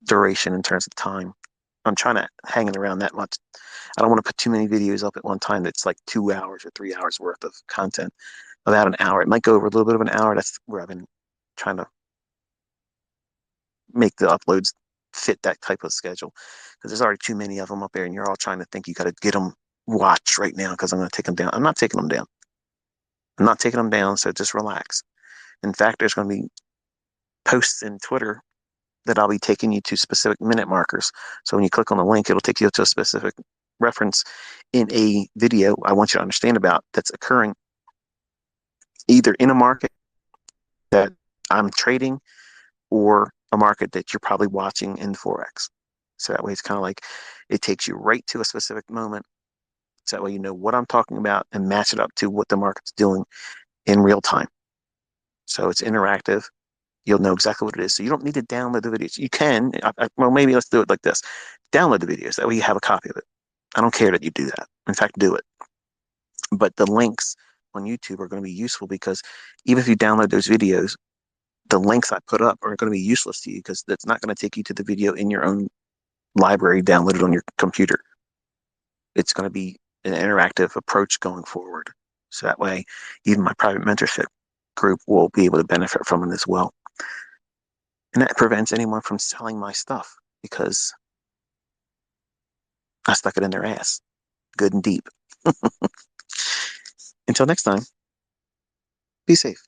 duration in terms of time. I'm trying to hang it around that much. I don't want to put too many videos up at one time that's like 2 hours or 3 hours worth of content. About an hour. It might go over a little bit of an hour. That's where I've been trying to make the uploads fit that type of schedule, because there's already too many of them up there, and you're all trying to think you got to get them watched right now because I'm going to take them down. I'm not taking them down. I'm not taking them down, so just relax. In fact, there's going to be posts in Twitter that I'll be taking you to specific minute markers. So when you click on the link, it'll take you to a specific reference in a video I want you to understand about that's occurring either in a market that I'm trading or a market that you're probably watching in Forex. So that way it's kind of like it takes you right to a specific moment. So that way you know what I'm talking about and match it up to what the market's doing in real time. So it's interactive. You'll know exactly what it is. So you don't need to download the videos. You can, well, maybe let's do it like this. Download the videos. That way you have a copy of it. I don't care that you do that. In fact, do it. But the links on YouTube are going to be useful because even if you download those videos, the links I put up are going to be useless to you because that's not going to take you to the video in your own library downloaded on your computer. It's going to be an interactive approach going forward. So that way, even my private mentorship group will be able to benefit from it as well. And that prevents anyone from selling my stuff because I stuck it in their ass good and deep. Until next time, be safe.